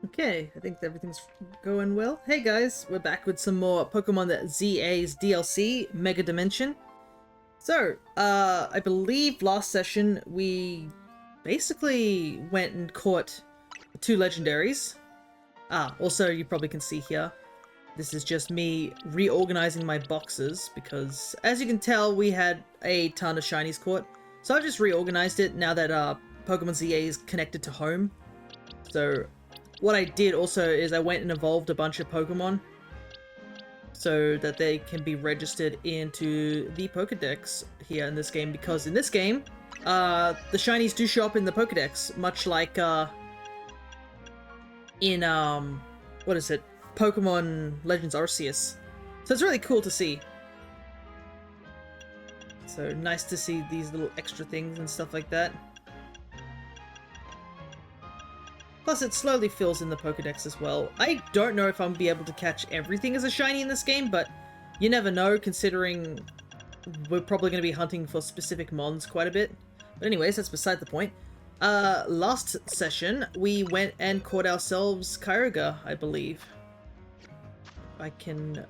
Okay, I think everything's going well. Hey guys, we're back with some more Pokemon ZA's DLC, Mega Dimension. So, I believe last session we basically went and caught two legendaries. Also you probably can see here, this is just me reorganizing my boxes because as you can tell we had a ton of shinies caught. So I just reorganized it now that Pokemon ZA is connected to home. So what I did also is I went and evolved a bunch of Pokemon so that they can be registered into the Pokedex here in this game, because in this game, the shinies do show up in the Pokedex, much like in what is it? Pokemon Legends Arceus. So it's really cool to see. So nice to see these little extra things and stuff like that. Plus, it slowly fills in the Pokedex as well. I don't know if I'm going to be able to catch everything as a shiny in this game, but you never know, considering we're probably going to be hunting for specific mons quite a bit. But anyways, that's beside the point. Last session, we went and caught ourselves Kyogre, I believe. I can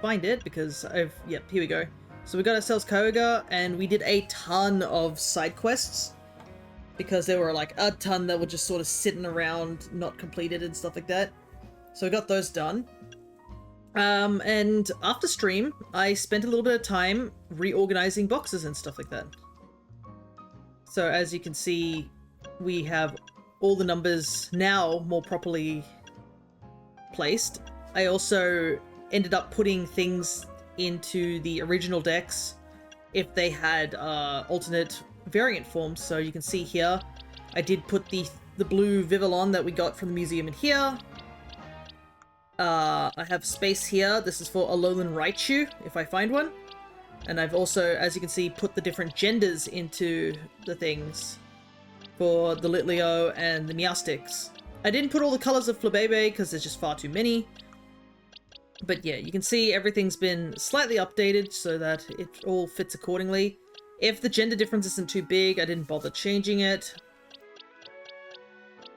find it, because yep, here we go. So we got ourselves Kyogre, and we did a ton of side quests, because there were like a ton that were just sort of sitting around, not completed and stuff like that. So I got those done. And after stream, I spent a little bit of time reorganizing boxes and stuff like that. So as you can see, we have all the numbers now more properly placed. I also ended up putting things into the original decks if they had alternate variant forms. So you can see here, I did put the blue Vivillon that we got from the museum in here. I have space here. This is for Alolan Raichu, if I find one. And I've also, as you can see, put the different genders into the things for the Litleo and the Meowsticks. I didn't put all the colors of Flabebe because there's just far too many. But yeah, you can see everything's been slightly updated so that it all fits accordingly. If the gender difference isn't too big, I didn't bother changing it.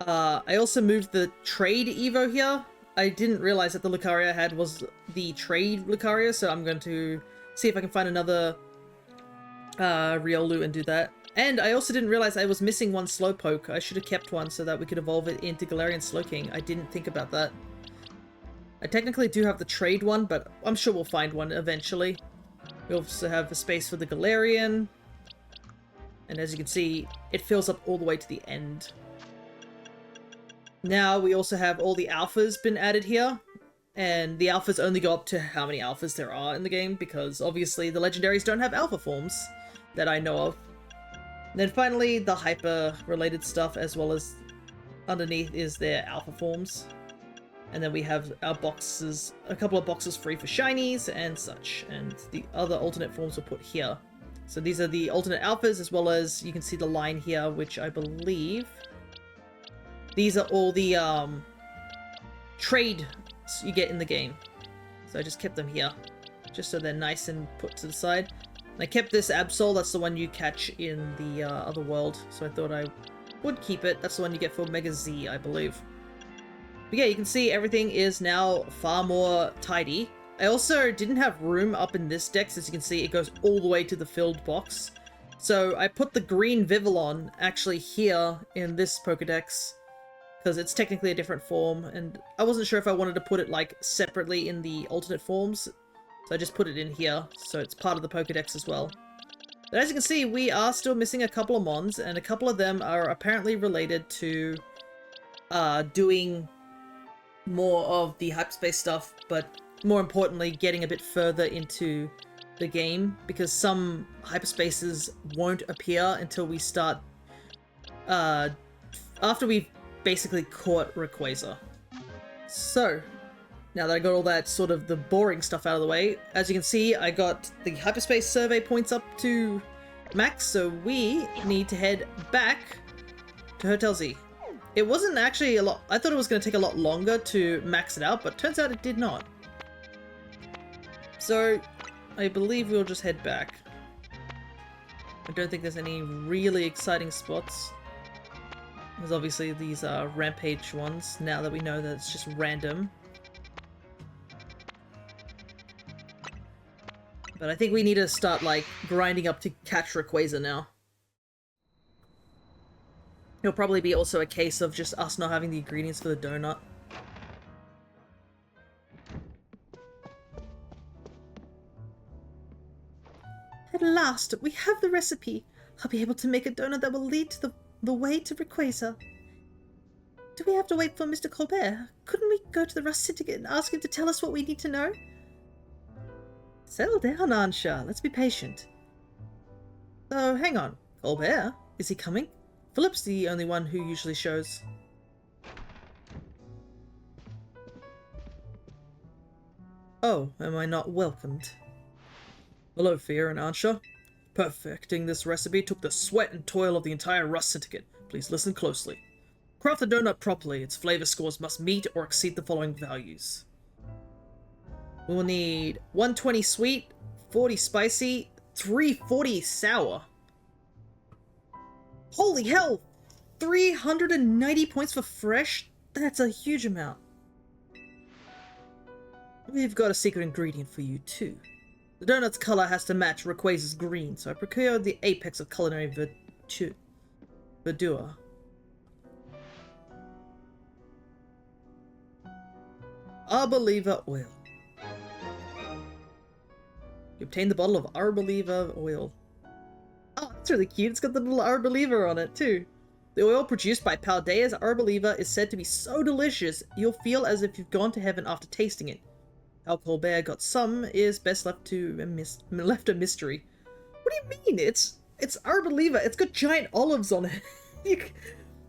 I also moved the trade Evo here. I didn't realize that the Lucario I had was the trade Lucario, so I'm going to see if I can find another Riolu and do that. And I also didn't realize I was missing one Slowpoke. I should have kept one so that we could evolve it into Galarian Slowking. I didn't think about that. I technically do have the trade one, but I'm sure we'll find one eventually. We also have a space for the Galarian. And as you can see, it fills up all the way to the end. Now we also have all the alphas been added here. And the alphas only go up to how many alphas there are in the game, because obviously the legendaries don't have alpha forms that I know of. And then finally, the hyper-related stuff, as well as underneath is their alpha forms. And then we have our boxes, a couple of boxes free for shinies and such. And the other alternate forms were put here. So these are the alternate alphas, as well as you can see the line here, which I believe these are all the trade you get in the game. So I just kept them here, just so they're nice and put to the side. And I kept this Absol, that's the one you catch in the other world. So I thought I would keep it. That's the one you get for Mega Z, I believe. But yeah, you can see everything is now far more tidy. I also didn't have room up in this deck, as you can see it goes all the way to the filled box. So I put the green Vivillon actually here in this Pokedex, because it's technically a different form, and I wasn't sure if I wanted to put it like separately in the alternate forms. So I just put it in here, so it's part of the Pokedex as well. But as you can see, we are still missing a couple of mons, and a couple of them are apparently related to doing more of the hyperspace stuff, but more importantly, getting a bit further into the game, because some hyperspaces won't appear until we start, after we've basically caught Rayquaza. So, now that I got all that sort of the boring stuff out of the way, as you can see, I got the hyperspace survey points up to max, so we need to head back to Hotel Z. It wasn't actually a lot. I thought it was going to take a lot longer to max it out, but turns out it did not. So, I believe we'll just head back. I don't think there's any really exciting spots. There's obviously these rampage ones, now that we know that it's just random. But I think we need to start, like, grinding up to catch Rayquaza now. It'll probably be also a case of just us not having the ingredients for the donut. At last, we have the recipe. I'll be able to make a donut that will lead to the way to Rayquaza. Do we have to wait for Mr. Colbert? Couldn't we go to the Rust Syndicate and ask him to tell us what we need to know? Settle down, Ansha. Let's be patient. Oh, hang on. Colbert? Is he coming? Philip's the only one who usually shows. Oh, am I not welcomed? Hello, Fear and Ansha. Perfecting this recipe took the sweat and toil of the entire Rust Syndicate. Please listen closely. Craft the donut properly. Its flavor scores must meet or exceed the following values. We will need 120 sweet, 40 spicy, 340 sour. Holy hell! 390 points for fresh? That's a huge amount. We've got a secret ingredient for you too. The donut's color has to match Rayquaza's green, so I procured the apex of culinary verdure. Arboliva oil. You obtain the bottle of Arboliva oil. Oh, that's really cute. It's got the little Arboliva on it, too. The oil produced by Paldea's Arboliva is said to be so delicious, you'll feel as if you've gone to heaven after tasting it. How Colbert got some is best left a mystery. What do you mean? It's Arboliva. It's got giant olives on it.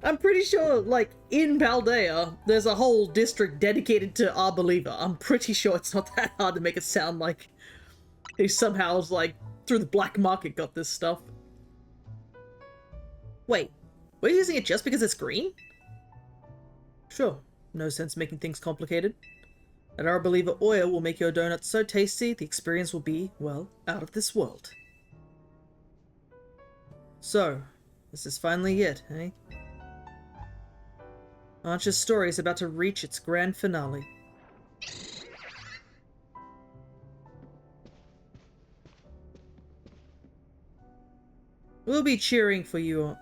I'm pretty sure, like, in Paldea, there's a whole district dedicated to Arboliva. I'm pretty sure it's not that hard to make it sound like they somehow, like, through the black market got this stuff. Wait, we're using it just because it's green? Sure, no sense making things complicated. That Arboliva oil will make your donut so tasty, the experience will be, well, out of this world. So, this is finally it, eh? Archer's story is about to reach its grand finale. We'll be cheering you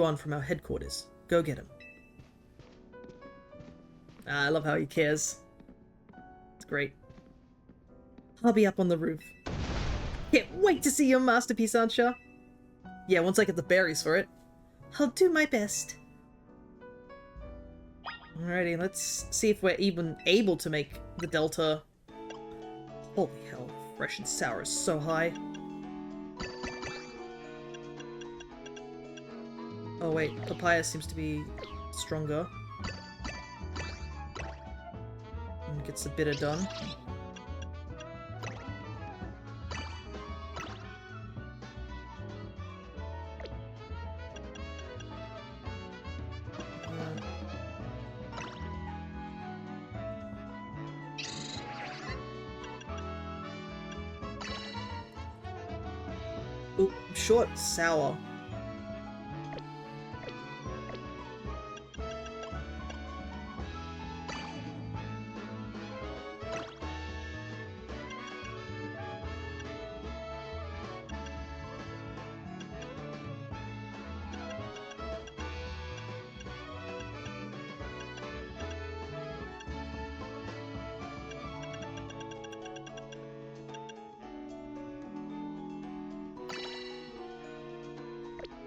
on from our headquarters. Go get him. I love how he cares. It's great. I'll be up on the roof. Can't wait to see your masterpiece, Ansha. Yeah, once I get the berries for it. I'll do my best. Alrighty, let's see if we're even able to make the Delta. Holy hell, fresh and sour is so high. Oh wait, papaya seems to be stronger. And gets the bitter done. Ooh, short sour.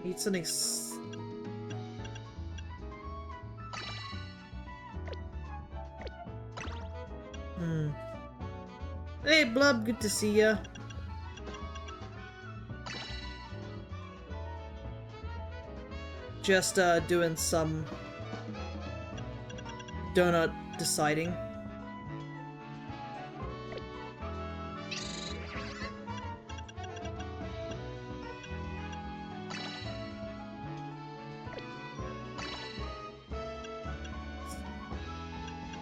Need something Hey, Blub, good to see ya. Just, doing some donut deciding.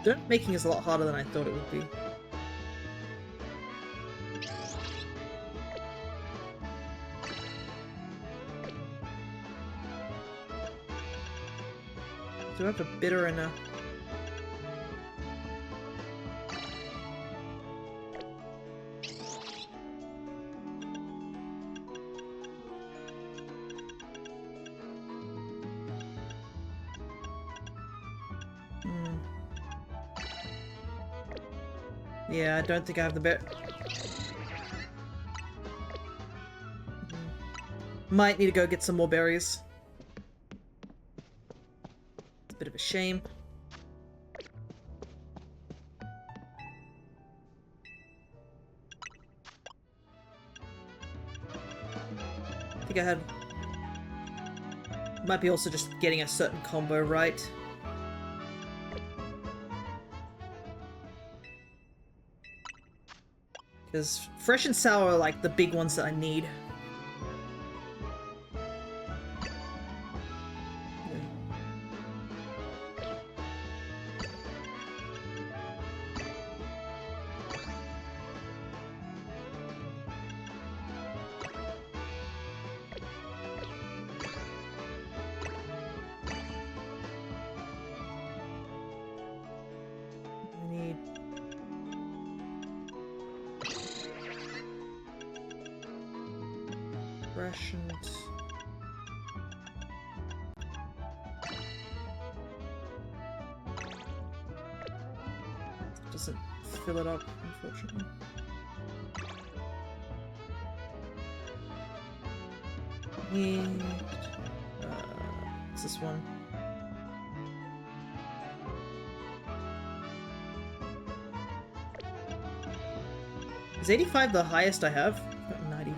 Donut making is a lot harder than I thought it would be. Do I have a bitter and a... Yeah, I don't think I have the bit. Might need to go get some more berries. It's a bit of a shame. I think I had... Might be also just getting a certain combo right. Because fresh and sour are like the big ones that I need. I need... fresh and... Doesn't fill it up, unfortunately. Need... what's this one? Is 85 the highest I have? I've got 90.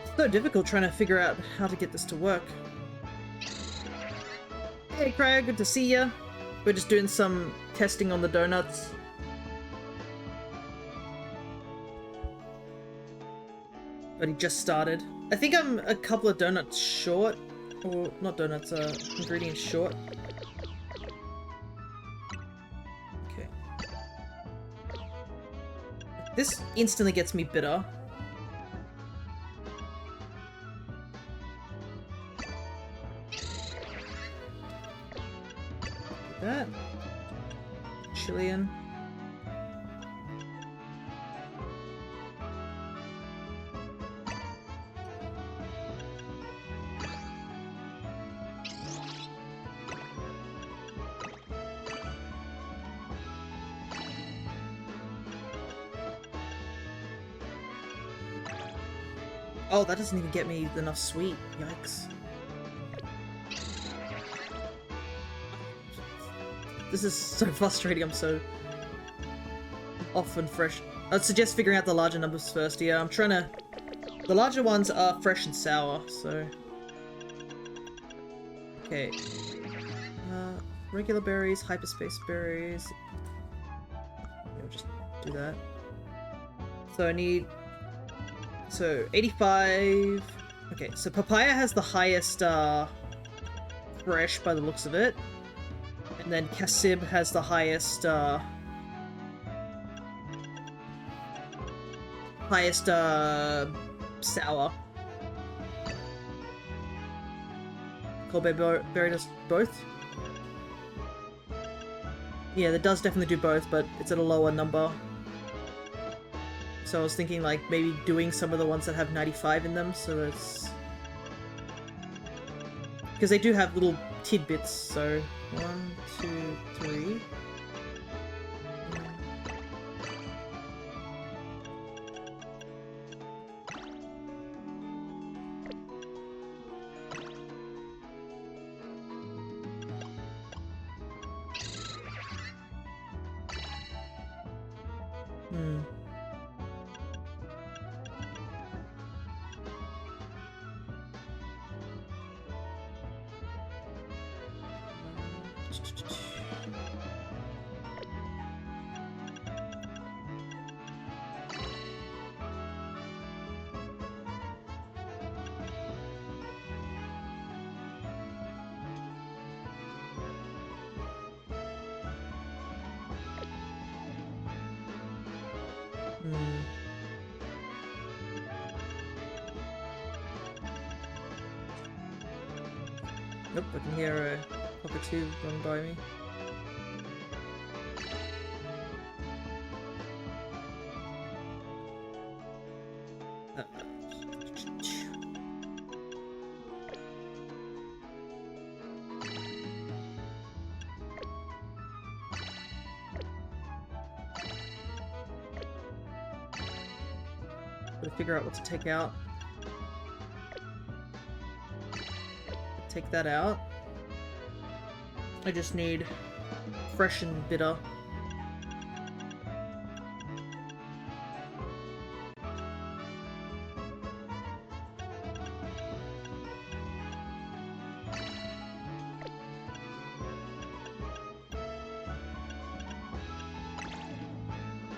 It's so difficult trying to figure out how to get this to work. Hey Craig, good to see ya. We're just doing some testing on the donuts. But he just started. I think I'm a couple of donuts short. Or, not donuts, ingredients short. Okay. This instantly gets me bitter. That. Chilean. Oh, that doesn't even get me enough sweet. Yikes. This is so frustrating, I'm so off and fresh. I'd suggest figuring out the larger numbers first. Yeah, I'm trying to... The larger ones are fresh and sour, so... Okay. Regular berries, hyperspace berries... We'll just do that. So I need... So, 85... Okay, so papaya has the highest, fresh by the looks of it. And then Kasib has the highest, sour. Colbert Berry does both? Yeah, that does definitely do both, but it's at a lower number. So I was thinking, like, maybe doing some of the ones that have 95 in them, so that's... Because they do have little tidbits, so... 1, 2, 3... Nope, I can hear a cockatoo run by me. Gotta figure out what to take out. Take that out. I just need fresh and bitter.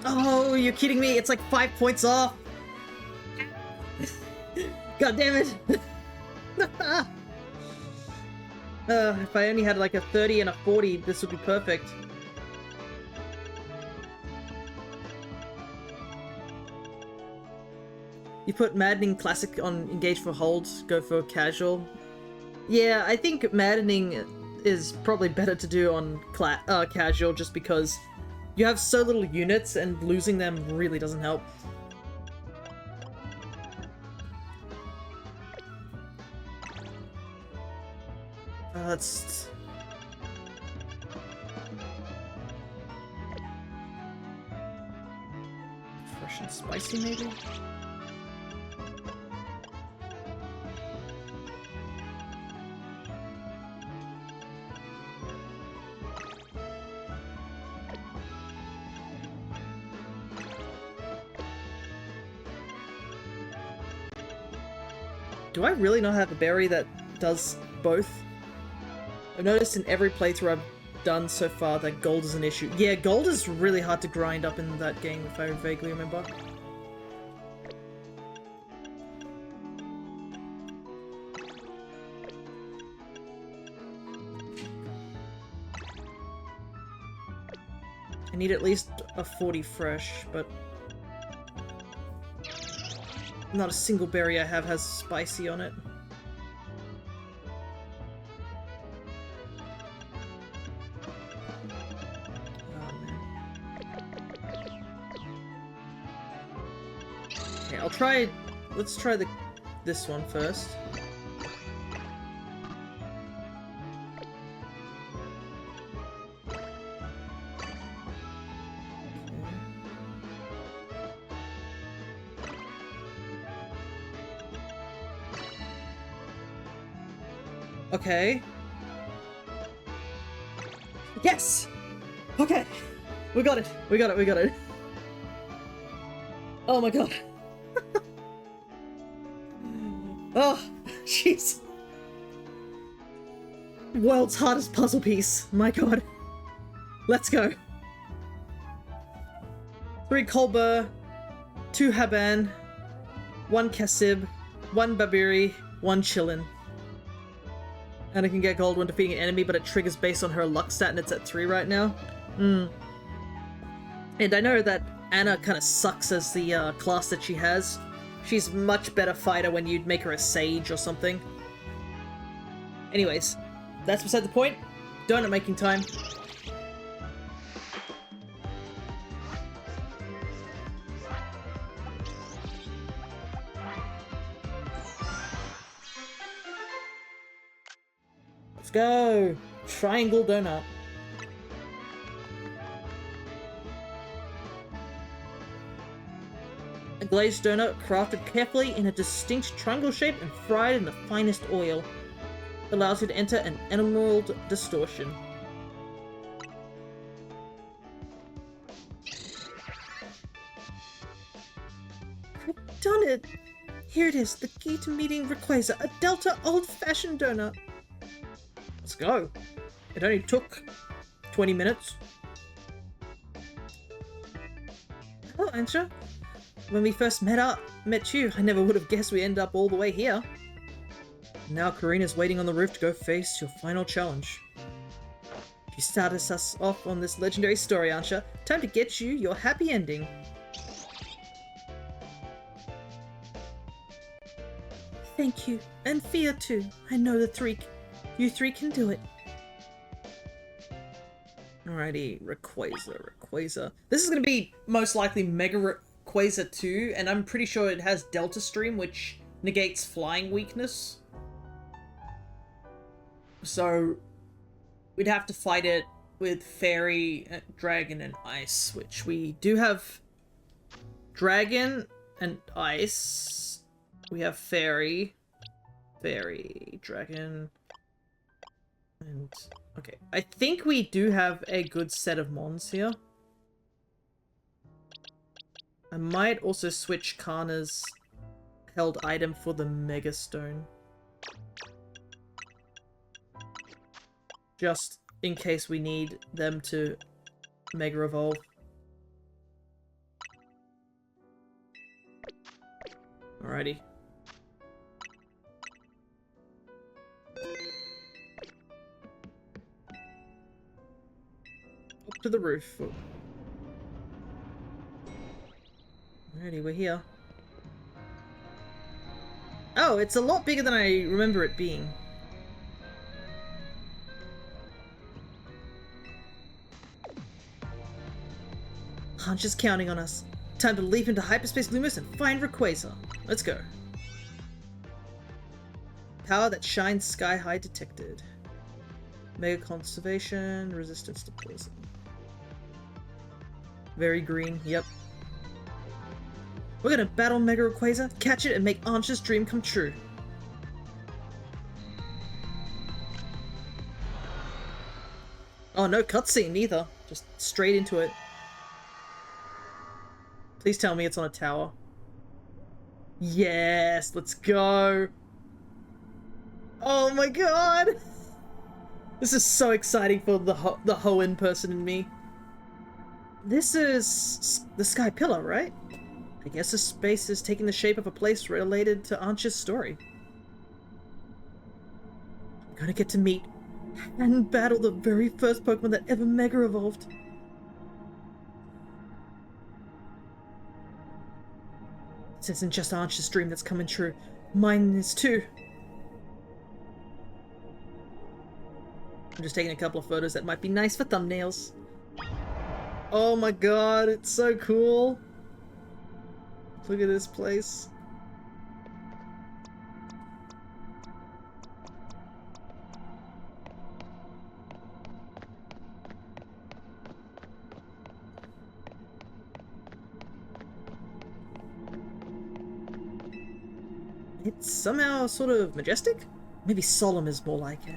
Oh, you're kidding me! It's like 5 points off! God damn it! If I only had like a 30 and a 40, this would be perfect. You put Maddening Classic on Engage for Holds, go for Casual. Yeah, I think Maddening is probably better to do on Casual just because you have so little units and losing them really doesn't help. That's... fresh and spicy, maybe? Do I really not have a berry that does both? I've noticed in every playthrough I've done so far that gold is an issue. Yeah, gold is really hard to grind up in that game, if I vaguely remember. I need at least a 40 fresh, but not a single berry I have has spicy on it. I'll try. Let's try this one first. Okay. Yes! Okay! We got it! We got it! We got it! Oh my god! Oh, jeez. World's hardest puzzle piece. My god. Let's go. 3 Colbur, 2 Haban, 1 Kasib, 1 Babiri, 1 Chillin. And I can get gold when defeating an enemy, but it triggers based on her luck stat and it's at 3 right now. And I know that Anna kind of sucks as the class that she has. She's much better fighter when you'd make her a sage or something. Anyways, that's beside the point. Donut making time. Let's go! Triangle donut. A glazed donut crafted carefully in a distinct triangle shape and fried in the finest oil. Allows you to enter an emerald distortion. I've done it! Here it is, the key to meeting Rayquaza, a Delta old-fashioned donut. Let's go. It only took 20 minutes. Hello, Ansha. When we first met you, I never would have guessed we'd end up all the way here. Now Karina's waiting on the roof to go face your final challenge. You started us off on this legendary story, Ansha. Time to get you your happy ending. Thank you. And Fia too. I know the three You three can do it. Alrighty, Rayquaza. This is going to be most likely Mega Rayquaza 2, and I'm pretty sure it has Delta Stream, which negates flying weakness. So, we'd have to fight it with Fairy, Dragon, and Ice, which we do have Dragon and Ice. We have Fairy, Dragon, and... Okay, I think we do have a good set of mons here. I might also switch Kana's held item for the Mega Stone. Just in case we need them to Mega Evolve. Alrighty. Up to the roof. Alrighty, we're here. Oh, it's a lot bigger than I remember it being. Hunch is counting on us. Time to leap into hyperspace Loomis and find Rayquaza. Let's go. Power that shines sky high detected. Mega conservation, resistance to poison. Very green, yep. We're gonna battle Mega Rayquaza, catch it, and make Ansh's dream come true. Oh, no cutscene either. Just straight into it. Please tell me it's on a tower. Yes, let's go. Oh my god! This is so exciting for the Hoenn person in me. This is the Sky Pillar, right? I guess this space is taking the shape of a place related to Ansh's story. I'm gonna get to meet and battle the very first Pokemon that ever Mega Evolved. This isn't just Ansh's dream that's coming true. Mine is too. I'm just taking a couple of photos that might be nice for thumbnails. Oh my god, it's so cool. Look at this place. It's somehow sort of majestic? Maybe solemn is more like it.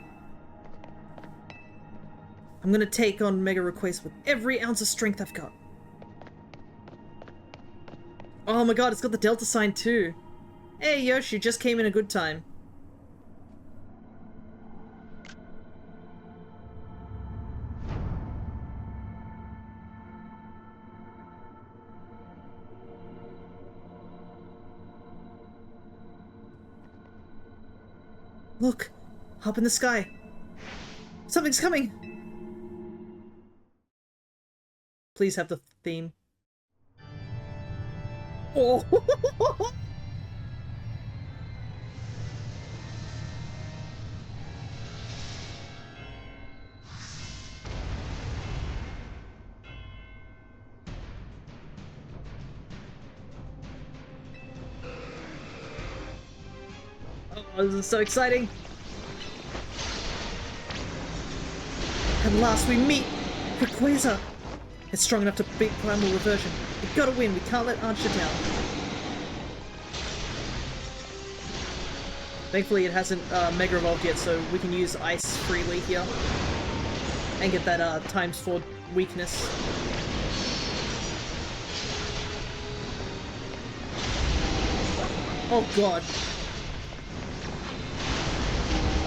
I'm gonna take on Mega Rayquaza with every ounce of strength I've got. Oh my god, it's got the Delta sign too. Hey Yoshi, just came in a good time. Look, up in the sky. Something's coming. Please have the theme. Oh! Oh, this is so exciting! At last we meet Rayquaza! It's strong enough to beat Primal Reversion. We gotta win, we can't let Ansha down. Thankfully it hasn't Mega Evolved yet, so we can use Ice freely here. And get that ×4 weakness. Oh god.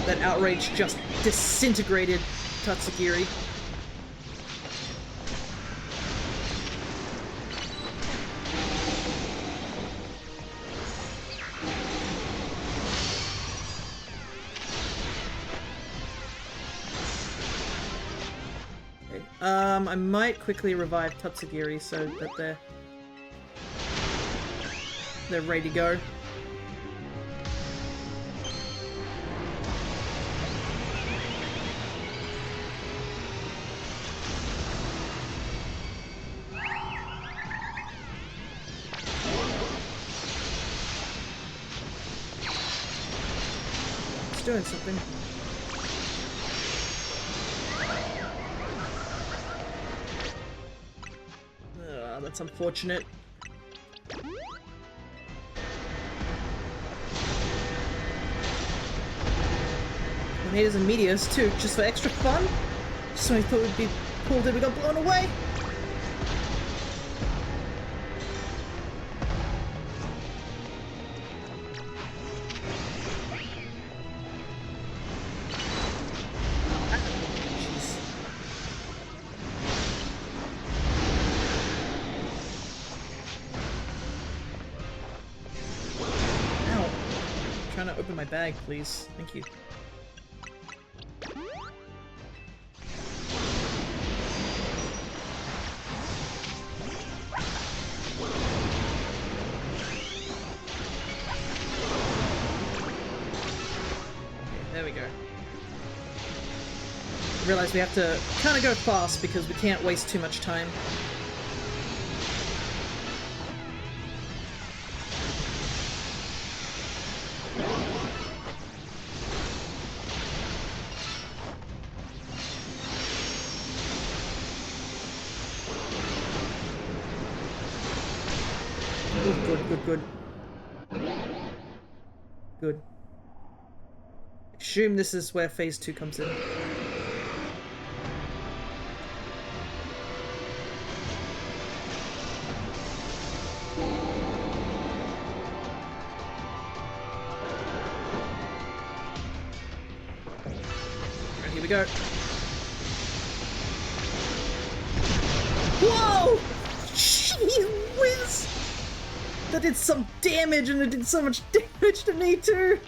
That outrage just disintegrated Tatsugiri. I might quickly revive Tatsugiri so that they're ready to go. doing something. That's unfortunate. Tornadoes and meteors too, just for extra fun? Just when I thought it would be cool that we got blown away. Trying to open my bag, please. Thank you. Okay, there we go. Realize we have to kind of go fast because we can't waste too much time. Good. Good. Assume this is where phase 2 comes in. Right, here we go. Whoa! Gee whiz! That did some damage, and it did so much damage to me too!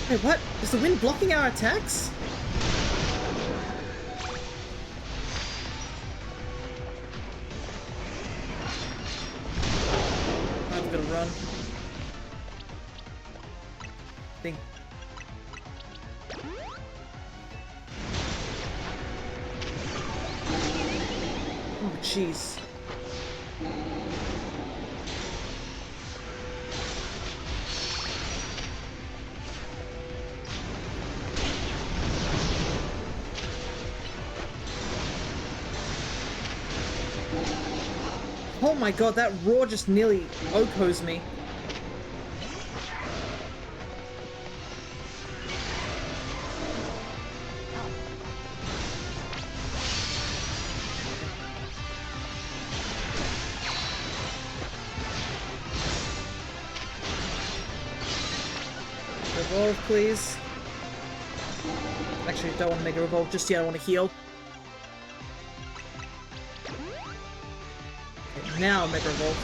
Wait, what? Is the wind blocking our attacks? I'm gonna run. I think. Oh, jeez. Oh my god, that roar just nearly okos me. Revolve, please. Actually, I don't want to make a revolve just yet, I want to heal. Okay, now make a revolve.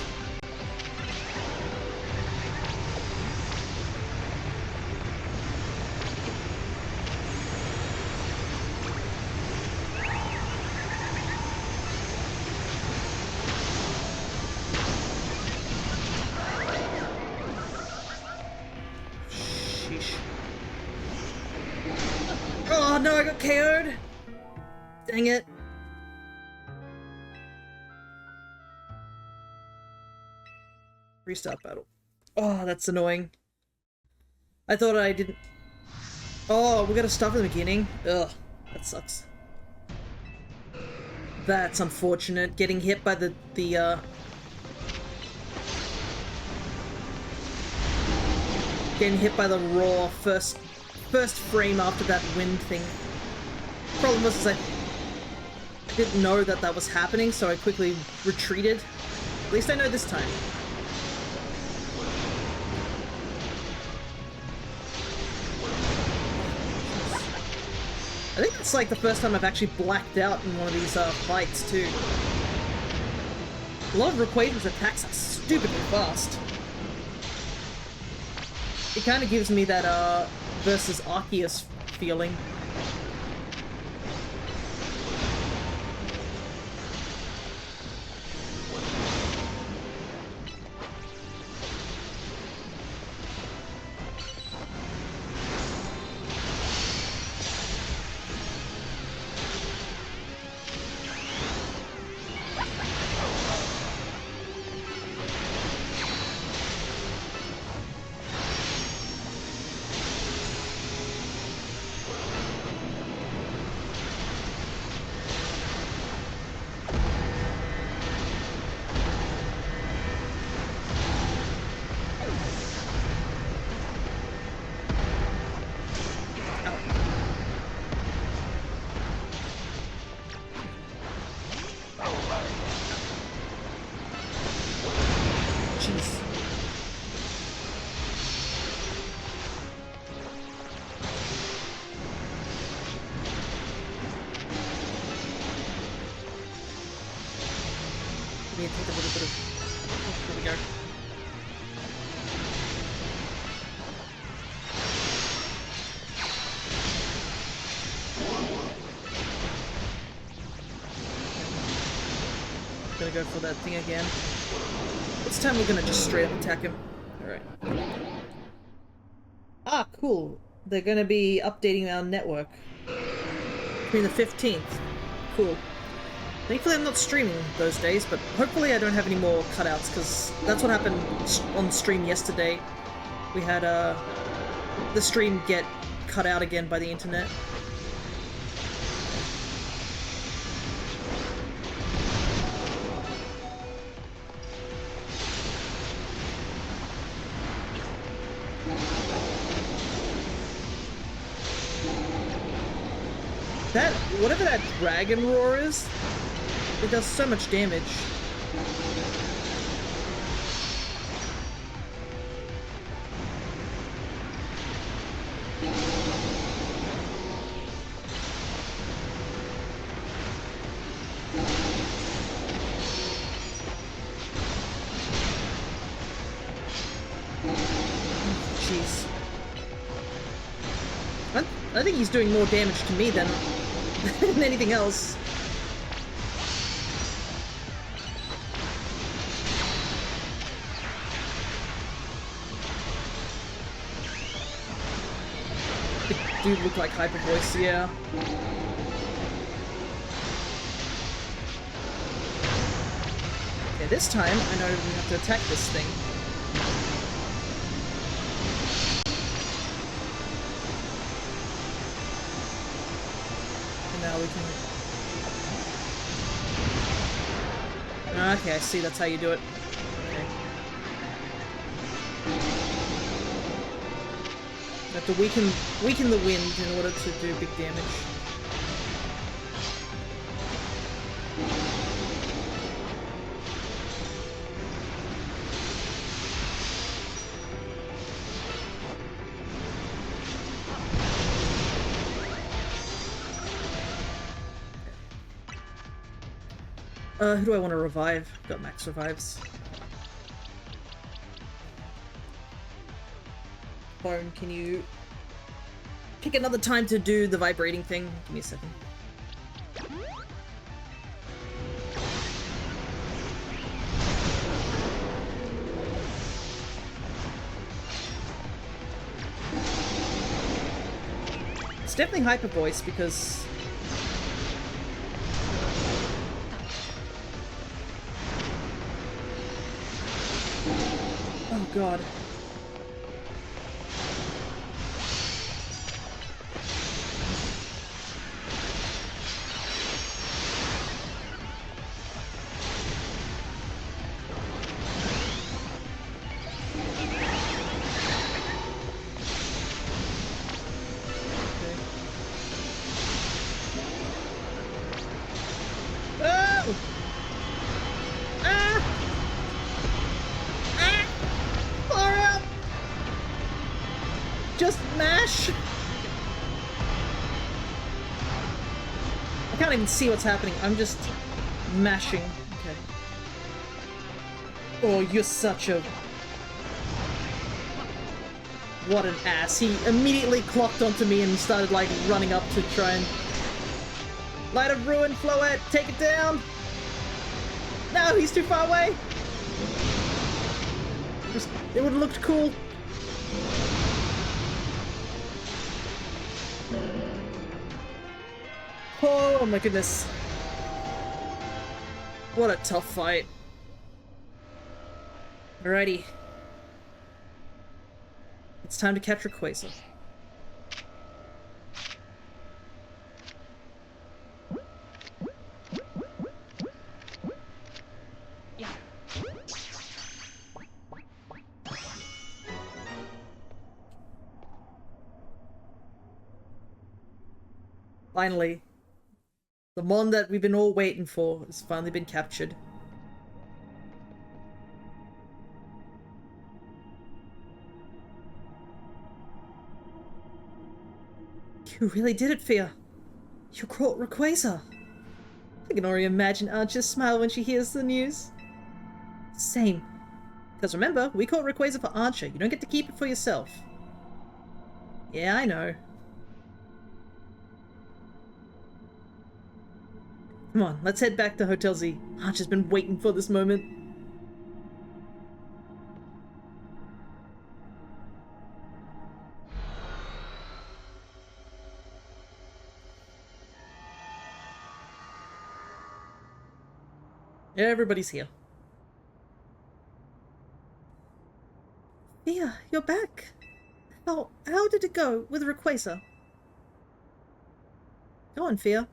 Oh no, I got KO'd! Dang it. Restart battle. Oh, that's annoying. I thought I didn't... Oh, we gotta start from the beginning? Ugh, that sucks. That's unfortunate, getting hit by the getting hit by the roar first frame after that wind thing. Problem was is I didn't know that that was happening, so I quickly retreated. At least I know this time. I think it's like the first time I've actually blacked out in one of these fights too. A lot of Rayquaza's attacks are stupidly fast. It kind of gives me that versus Arceus feeling. need to take a little bit of... Oh, there we go. Gonna go for that thing again. This time we're gonna just straight up attack him. Alright. Ah, cool. They're gonna be updating our network. Between the 15th. Cool. Thankfully I'm not streaming those days, but hopefully I don't have any more cutouts, because that's what happened on stream yesterday. We had, the stream get cut out again by the internet. That, whatever that dragon roar is, it does so much damage. Jeez. I think he's doing more damage to me than anything else. They do look like Hyper Voice, yeah. Okay, this time I know we have to attack this thing. Now we can... Okay, I see, that's how you do it. Okay. You have to weaken the wind in order to do big damage. Who do I want to revive? Got max revives. Bone, can you pick another time to do the vibrating thing? Give me a second. It's definitely Hyper Voice because... Oh god. Just mash! I can't even see what's happening. I'm just mashing. Okay. Oh, you're such a... What an ass. He immediately clocked onto me and started, like, running up to try and... Light of Ruin, Floette! Take it down! No, he's too far away! Just, it would have looked cool. Oh my goodness. What a tough fight. Alrighty. It's time to capture Quasar. Finally. The mon that we've been all waiting for has finally been captured. You really did it, Fia. You caught Rayquaza. I can already imagine Archer's smile when she hears the news. Same. Because remember, we caught Rayquaza for Archer. You don't get to keep it for yourself. Yeah, I know. Come on, let's head back to Hotel Z. Archer's been waiting for this moment. Everybody's here. Fia, you're back. How did it go with Rayquaza? Go on, Fia.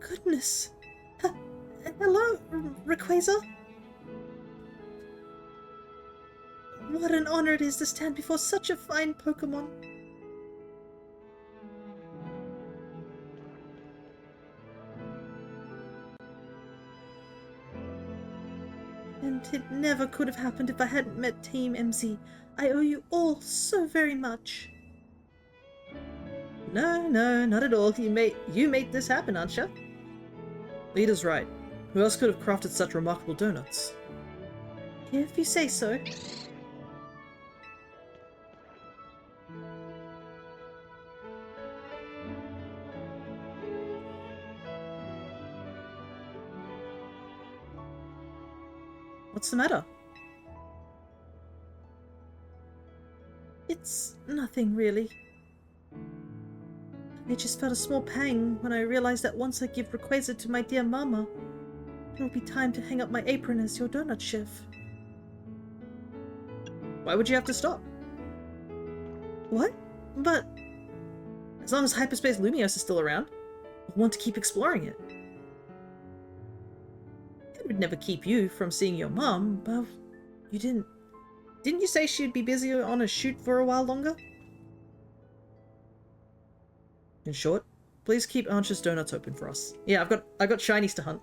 Goodness. Hello, Rayquaza? What an honor it is to stand before such a fine Pokémon. And it never could have happened if I hadn't met Team MZ. I owe you all so very much. No, not at all. You made this happen, Ansha. Leader's right. Who else could have crafted such remarkable donuts? If you say so. What's the matter? It's nothing, really. I just felt a small pang when I realized that once I give Rayquaza to my dear mama, it'll be time to hang up my apron as your donut chef. Why would you have to stop? What? But as long as Hyperspace Lumiose is still around, I want to keep exploring it. It would never keep you from seeing your mom, but you didn't you say she'd be busy on a shoot for a while longer? In short, please keep Archer's Donuts open for us. Yeah, I've got shinies to hunt.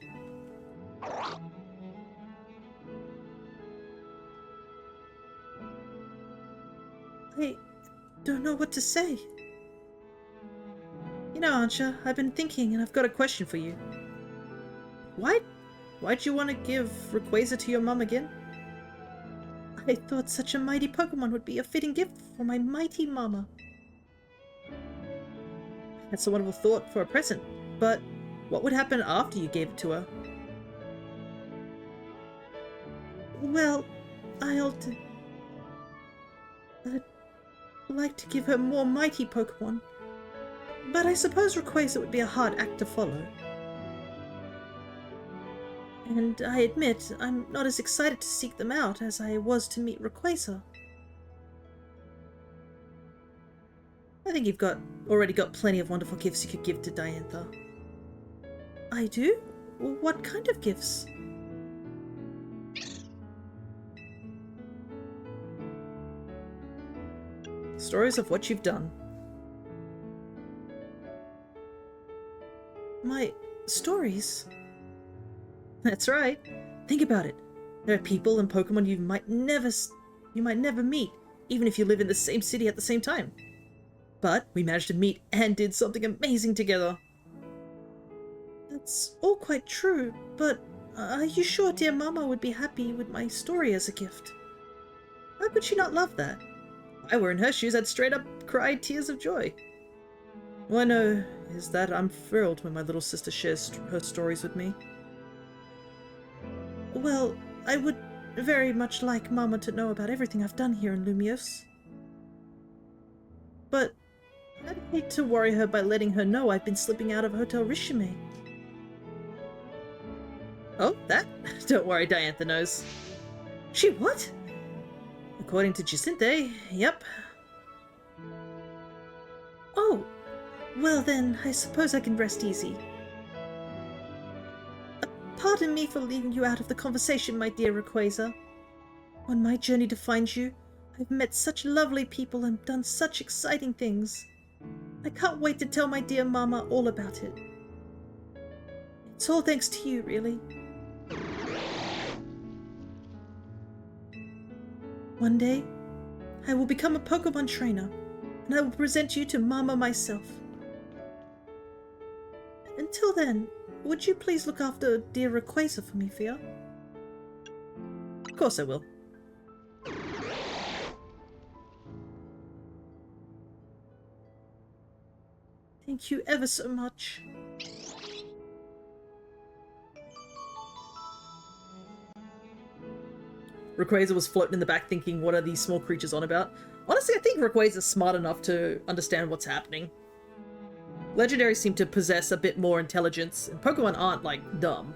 I don't know what to say. You know, Archer, I've been thinking and I've got a question for you. Why'd you want to give Rayquaza to your mom again? I thought such a mighty Pokemon would be a fitting gift for my mighty mama. That's a wonderful thought for a present, but what would happen after you gave it to her? Well, I'd like to give her more mighty Pokemon, but I suppose Rayquaza would be a hard act to follow. And I admit, I'm not as excited to seek them out as I was to meet Rayquaza. I think you've already got plenty of wonderful gifts you could give to Diantha. I do? What kind of gifts? Stories of what you've done. My stories? That's right. Think about it. There are people and Pokemon you might never meet, even if you live in the same city at the same time. But we managed to meet and did something amazing together. That's all quite true, but are you sure dear Mama would be happy with my story as a gift? How could she not love that? If I were in her shoes, I'd straight up cry tears of joy. All I know is that I'm thrilled when my little sister shares her stories with me. Well, I would very much like Mama to know about everything I've done here in Lumiose. But I'd hate to worry her by letting her know I've been slipping out of Hotel Rishime. Oh, that? Don't worry, Diantha knows. She what? According to Jacinthe, yep. Oh, well then, I suppose I can rest easy. Pardon me for leaving you out of the conversation, my dear Rayquaza. On my journey to find you, I've met such lovely people and done such exciting things. I can't wait to tell my dear Mama all about it. It's all thanks to you, really. One day, I will become a Pokemon trainer, and I will present you to Mama myself. Until then, would you please look after dear Rayquaza for me, Fia? Of course I will. Thank you ever so much. Rayquaza was floating in the back thinking, what are these small creatures on about? Honestly, I think Rayquaza's smart enough to understand what's happening. Legendaries seem to possess a bit more intelligence, and Pokemon aren't, like, dumb.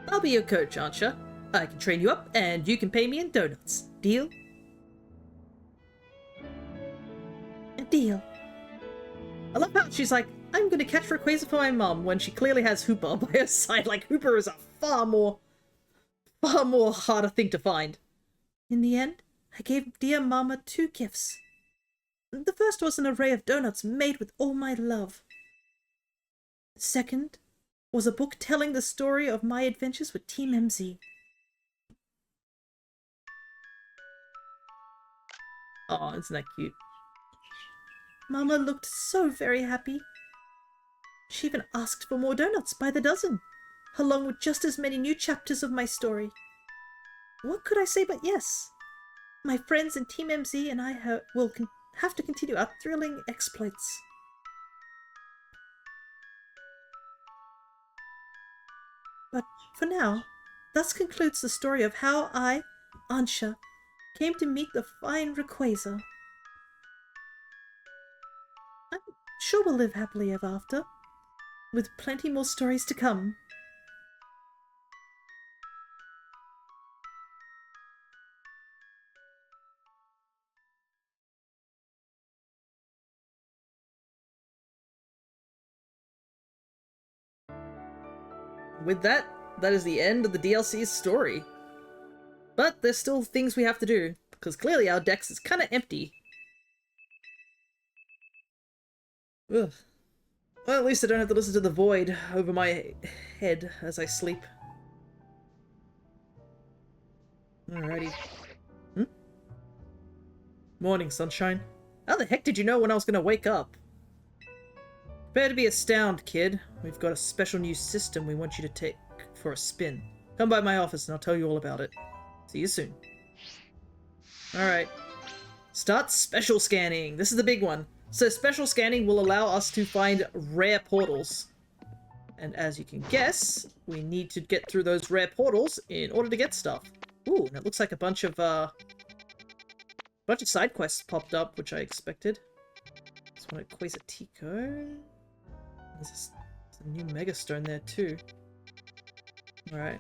I'll be your coach, Ansha. I can train you up, and you can pay me in donuts. Deal? A deal. I love how she's like, I'm gonna catch Rayquaza for my mum, when she clearly has Hooper by her side. Like, Hooper is a far more harder thing to find. In the end, I gave dear Mama 2 gifts. The first was an array of donuts made with all my love. The second was a book telling the story of my adventures with Team MZ. Oh, isn't that cute? Mama looked so very happy. She even asked for more donuts by the dozen, along with just as many new chapters of my story. What could I say but yes? My friends in Team MZ and I will have to continue our thrilling exploits. But for now, thus concludes the story of how I, Ansha, came to meet the fine Rayquaza. I'm sure we'll live happily ever after, with plenty more stories to come. With that, that is the end of the DLC's story. But there's still things we have to do, because clearly our dex is kind of empty. Ugh. Well, at least I don't have to listen to the void over my head as I sleep. Alrighty. Morning, sunshine. How the heck did you know when I was gonna wake up? Prepare to be astounded, kid. We've got a special new system we want you to take for a spin. Come by my office and I'll tell you all about it. See you soon. Alright. Start special scanning. This is the big one. So special scanning will allow us to find rare portals. And as you can guess, we need to get through those rare portals in order to get stuff. Ooh, and it looks like a bunch of side quests popped up, which I expected. This one at Quasatico. There's a new Megastone there too. Alright.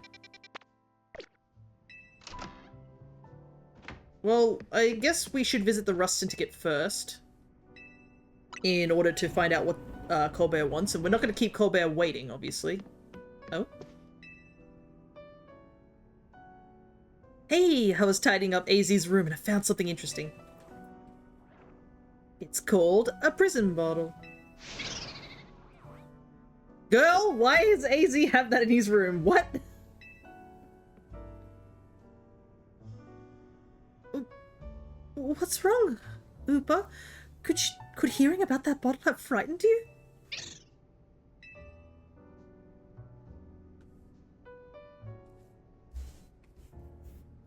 Well, I guess we should visit the Rust Syndicate first, in order to find out what Colbert wants, and we're not going to keep Colbert waiting, obviously. Oh? Hey, I was tidying up AZ's room and I found something interesting. It's called a prison bottle. Girl, why does AZ have that in his room? What? What's wrong, Upa? Could hearing about that bottle have frightened you?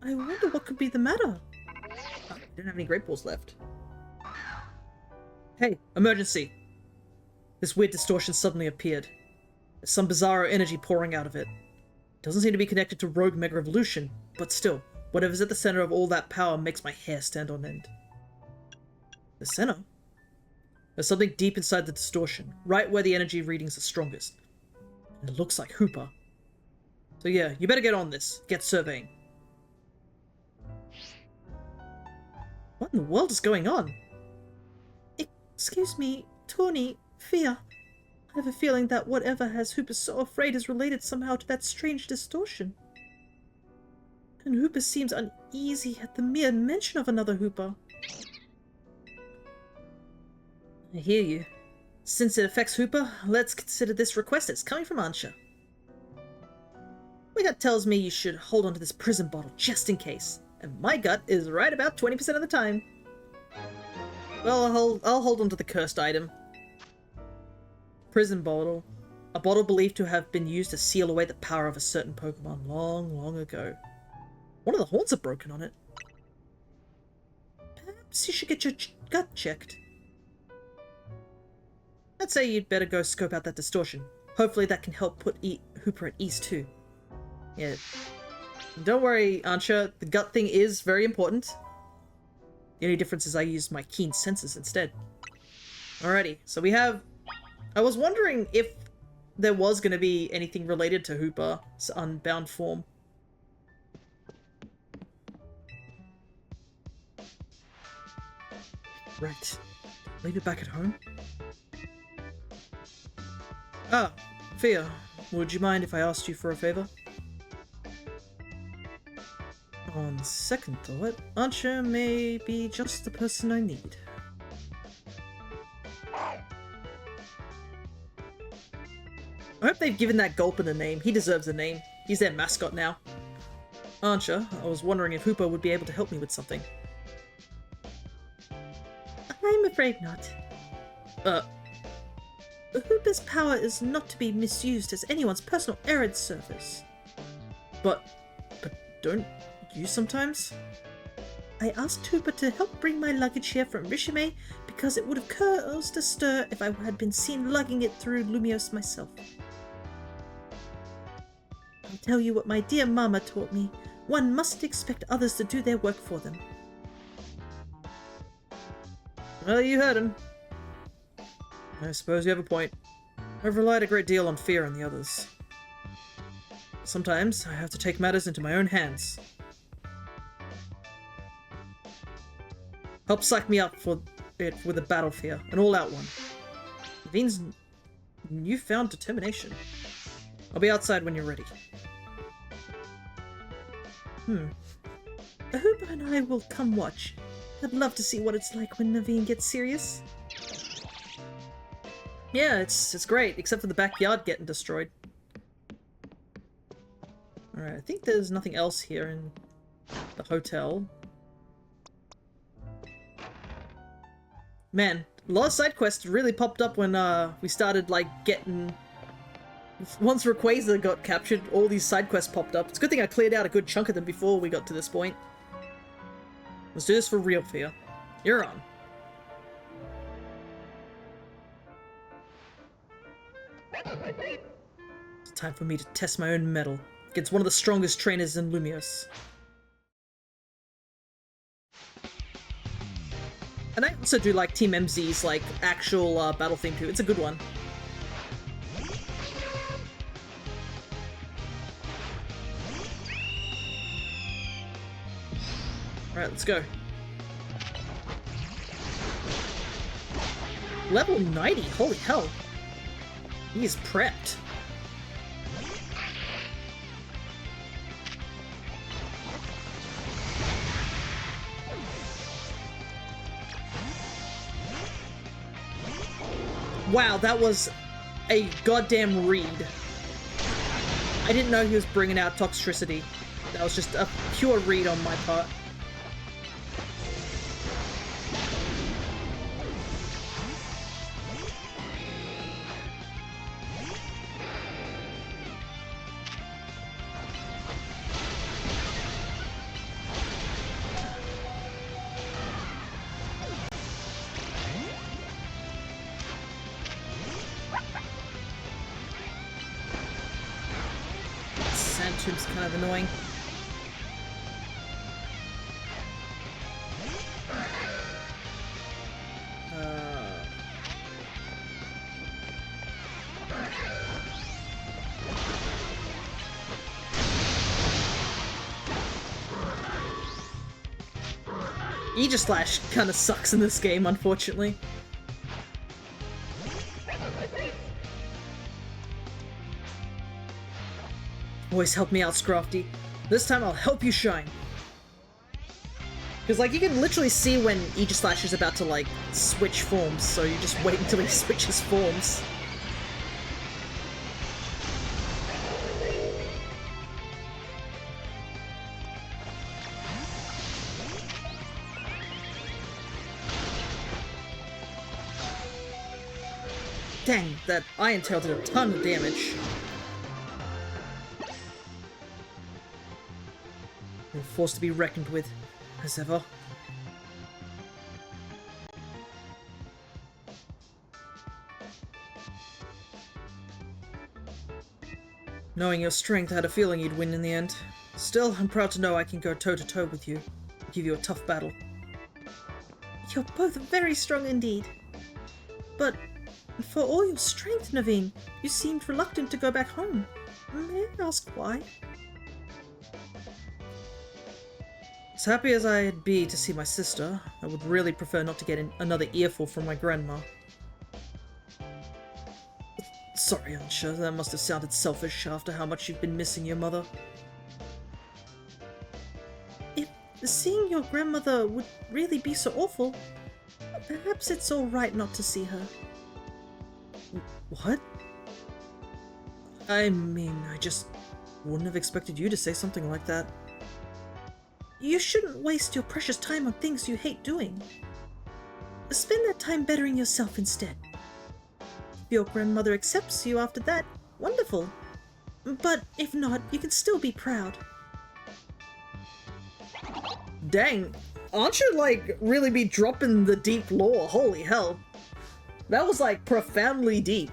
I wonder what could be the matter. Oh, I don't have any great balls left. Hey, emergency! This weird distortion suddenly appeared. There's some bizarro energy pouring out of it. It doesn't seem to be connected to Rogue Mega Evolution, but still, whatever's at the center of all that power makes my hair stand on end. The center? There's something deep inside the distortion, right where the energy readings are strongest. And it looks like Hooper. So yeah, you better get on this. Get surveying. What in the world is going on? Excuse me, Tawny, Fia. I have a feeling that whatever has Hooper so afraid is related somehow to that strange distortion. And Hooper seems uneasy at the mere mention of another Hooper. I hear you. Since it affects Hooper, let's consider this request as coming from Ansha. My gut tells me you should hold on to this prison bottle just in case. and my gut is right about 20% of the time. Well, I'll hold on to the cursed item. Prison bottle. A bottle believed to have been used to seal away the power of a certain Pokemon long, long ago. One of the horns are broken on it. Perhaps you should get your gut checked. I'd say you'd better go scope out that distortion. Hopefully that can help put Hooper at ease too. Yeah. Don't worry, Ansha. The gut thing is very important. The only difference is I use my keen senses instead. Alrighty, so we have... I was wondering if there was going to be anything related to Hooper's unbound form. Right. Leave it back at home? Ah, Fia, would you mind if I asked you for a favor? On second thought, Ansha may be just the person I need. I hope they've given that Gulpin a name. He deserves a name. He's their mascot now. Ansha, I was wondering if Hooper would be able to help me with something. I'm afraid not. Hooper's power is not to be misused as anyone's personal errand service. But don't you sometimes? I asked Hooper to help bring my luggage here from Rishime because it would have caused a stir if I had been seen lugging it through Lumios myself. I'll tell you what my dear Mama taught me. One must expect others to do their work for them. Well, you heard him. I suppose you have a point. I've relied a great deal on Fear and the others. Sometimes I have to take matters into my own hands. Help psych me up for it with a battle fear, an all-out one. Navine's newfound determination. I'll be outside when you're ready. Hooper and I will come watch. I'd love to see what it's like when Naveen gets serious. Yeah, it's great, except for the backyard getting destroyed. Alright, I think there's nothing else here in the hotel. Man, a lot of side quests really popped up when we started, like, getting... Once Rayquaza got captured, all these side quests popped up. It's a good thing I cleared out a good chunk of them before we got to this point. Let's do this for real, Fia. You're on. It's time for me to test my own mettle against one of the strongest trainers in Lumios. And I also do like Team MZ's like actual battle theme too. It's a good one. Alright, let's go. Level 90, holy hell. He's prepped. Wow, that was a goddamn read. I didn't know he was bringing out toxicity. That was just a pure read on my part. Sandtomb's kind of annoying. Aegislash kind of sucks in this game, unfortunately. Always help me out, Scrafty. This time I'll help you shine. Because, like, you can literally see when Aegislash is about to, like, switch forms, so you just wait until he switches forms. Dang, that Iron Tail did a ton of damage. You're forced to be reckoned with, as ever. Knowing your strength, I had a feeling you'd win in the end. Still, I'm proud to know I can go toe-to-toe with you. Give you a tough battle. You're both very strong indeed. But for all your strength, Naveen, you seemed reluctant to go back home. May I ask why? As happy as I'd be to see my sister, I would really prefer not to get another earful from my grandma. Sorry, Ansha, that must have sounded selfish after how much you've been missing your mother. If seeing your grandmother would really be so awful, perhaps it's alright not to see her. What? I mean, I just wouldn't have expected you to say something like that. You shouldn't waste your precious time on things you hate doing. Spend that time bettering yourself instead. If your grandmother accepts you after that, wonderful. But if not, you can still be proud. Dang, aren't you like really be dropping the deep lore? Holy hell. That was like profoundly deep.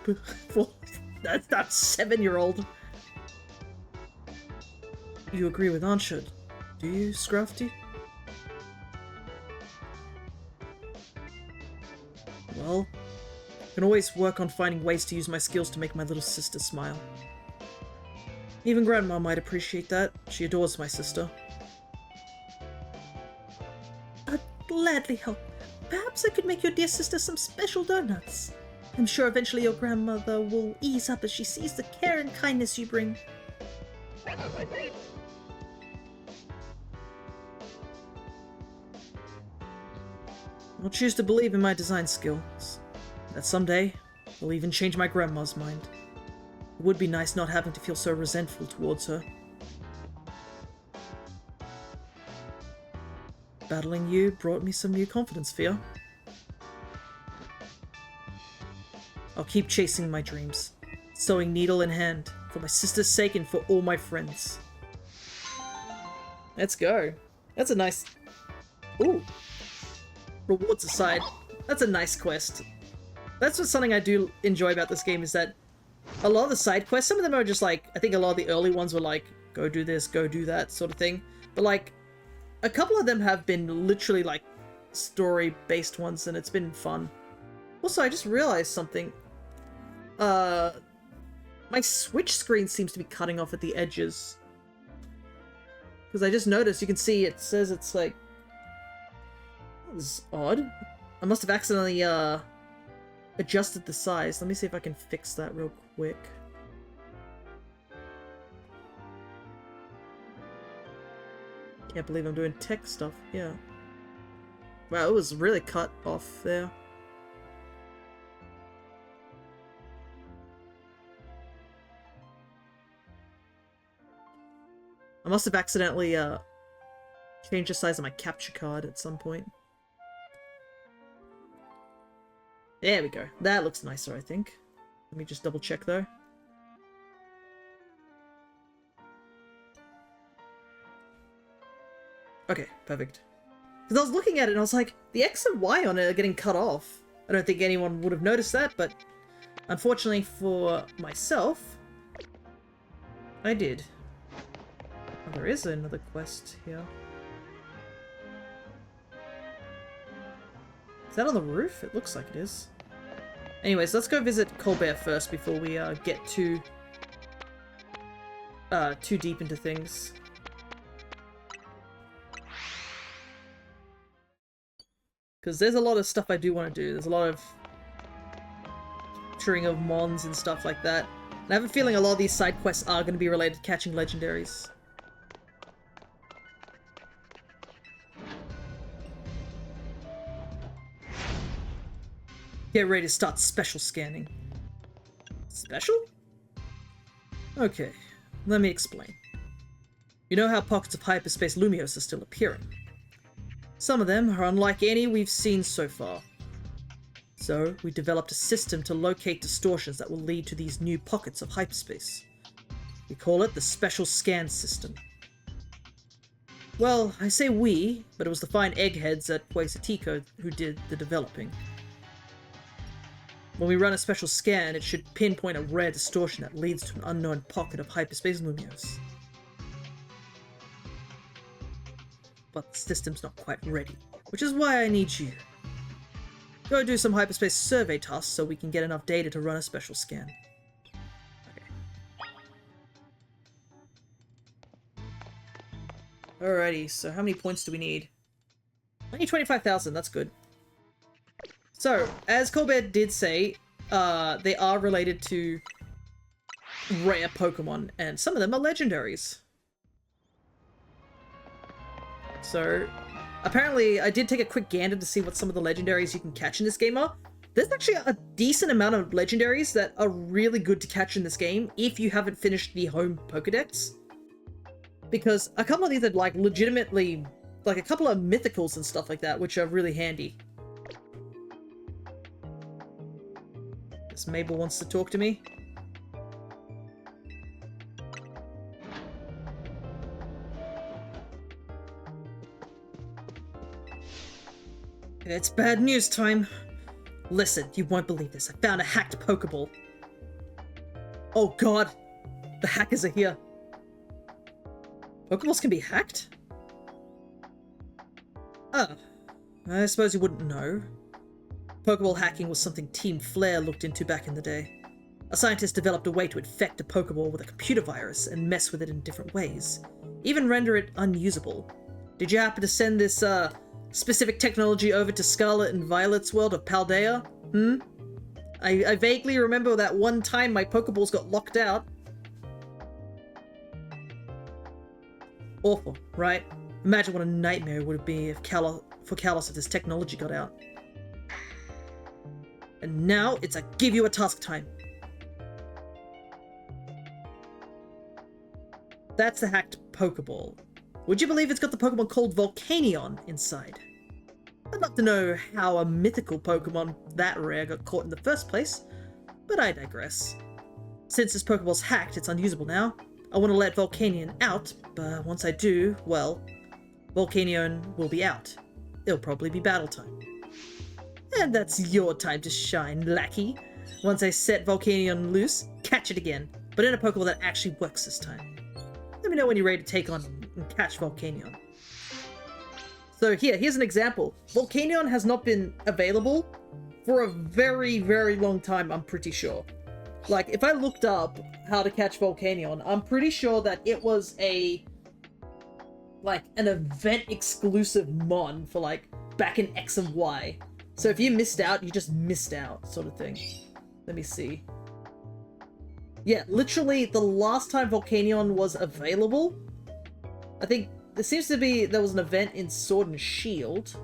That's that 7-year-old. You agree with Ansha, do you, Scrafty? Well, I can always work on finding ways to use my skills to make my little sister smile. Even Grandma might appreciate that. She adores my sister. I'd gladly help. Perhaps I could make your dear sister some special donuts. I'm sure eventually your grandmother will ease up as she sees the care and kindness you bring. I'll choose to believe in my design skills. That someday, I'll even change my grandma's mind. It would be nice not having to feel so resentful towards her. Battling you brought me some new confidence, Fia. I'll keep chasing my dreams, sewing needle in hand, for my sister's sake and for all my friends. Let's go. That's a nice... Ooh. Rewards aside, that's a nice quest. That's what's something I do enjoy about this game, is that a lot of the side quests, some of them are just like, I think a lot of the early ones were like, go do this, go do that sort of thing. But like, a couple of them have been literally like story-based ones, and it's been fun. Also, I just realized something. My Switch screen seems to be cutting off at the edges. Because I just noticed, you can see it says it's like... This is odd. I must have accidentally adjusted the size. Let me see if I can fix that real quick. Can't believe I'm doing tech stuff. Yeah. Wow, it was really cut off there. I must have accidentally changed the size of my capture card at some point. There we go. That looks nicer, I think. Let me just double check though. Okay, perfect. Because I was looking at it and I was like, the X and Y on it are getting cut off. I don't think anyone would have noticed that, but unfortunately for myself, I did. Oh, there is another quest here. Is that on the roof? It looks like it is. Anyways, let's go visit Colbert first before we get too deep into things. Because there's a lot of stuff I do want to do. There's a lot of capturing of mons and stuff like that. And I have a feeling a lot of these side quests are going to be related to catching legendaries. Get ready to start special scanning. Special? Okay, let me explain. You know how pockets of hyperspace Lumios are still appearing. Some of them are unlike any we've seen so far. So, we developed a system to locate distortions that will lead to these new pockets of hyperspace. We call it the Special Scan System. Well, I say we, but it was the fine eggheads at Quasitico who did the developing. When we run a special scan, it should pinpoint a rare distortion that leads to an unknown pocket of hyperspace lumios. But the system's not quite ready, which is why I need you. Go do some hyperspace survey tasks so we can get enough data to run a special scan. Okay. Alrighty, so how many points do we need? Only 25,000, that's good. So, as Colbert did say, they are related to rare Pokemon, and some of them are legendaries. So, apparently, I did take a quick gander to see what some of the legendaries you can catch in this game are. There's actually a decent amount of legendaries that are really good to catch in this game if you haven't finished the home Pokedex. Because a couple of these are like legitimately, like a couple of mythicals and stuff like that, which are really handy. Guess Mabel wants to talk to me. It's bad news time. Listen, you won't believe this. I found a hacked Pokeball. Oh god, the hackers are here. Pokeballs can be hacked? Ah, I suppose you wouldn't know. Pokeball hacking was something Team Flare looked into back in the day. A scientist developed a way to infect a Pokeball with a computer virus and mess with it in different ways, even render it unusable. Did you happen to send this, specific technology over to Scarlet and Violet's world of Paldea? I vaguely remember that one time my Pokeballs got locked out. Awful, right? Imagine what a nightmare it would be if Kalos if this technology got out. And now it's a give you a task time. That's the hacked Pokeball. Would you believe it's got the Pokemon called Volcanion inside? I'd love to know how a mythical Pokemon that rare got caught in the first place, but I digress. Since this Pokeball's hacked, it's unusable now. I want to let Volcanion out, but once I do, well, Volcanion will be out. It'll probably be battle time. And that's your time to shine, lackey. Once I set Volcanion loose, catch it again, but in a Pokeball that actually works this time. Let me know when you're ready to take on and catch Volcanion. So here's an example. Volcanion has not been available for a very, very long time, I'm pretty sure. Like, if I looked up how to catch Volcanion, I'm pretty sure that it was an event exclusive mon for like back in X and Y. So if you missed out, you just missed out, sort of thing. Let me see. Yeah, literally the last time Volcanion was available, I think there seems to be, there was an event in Sword and Shield.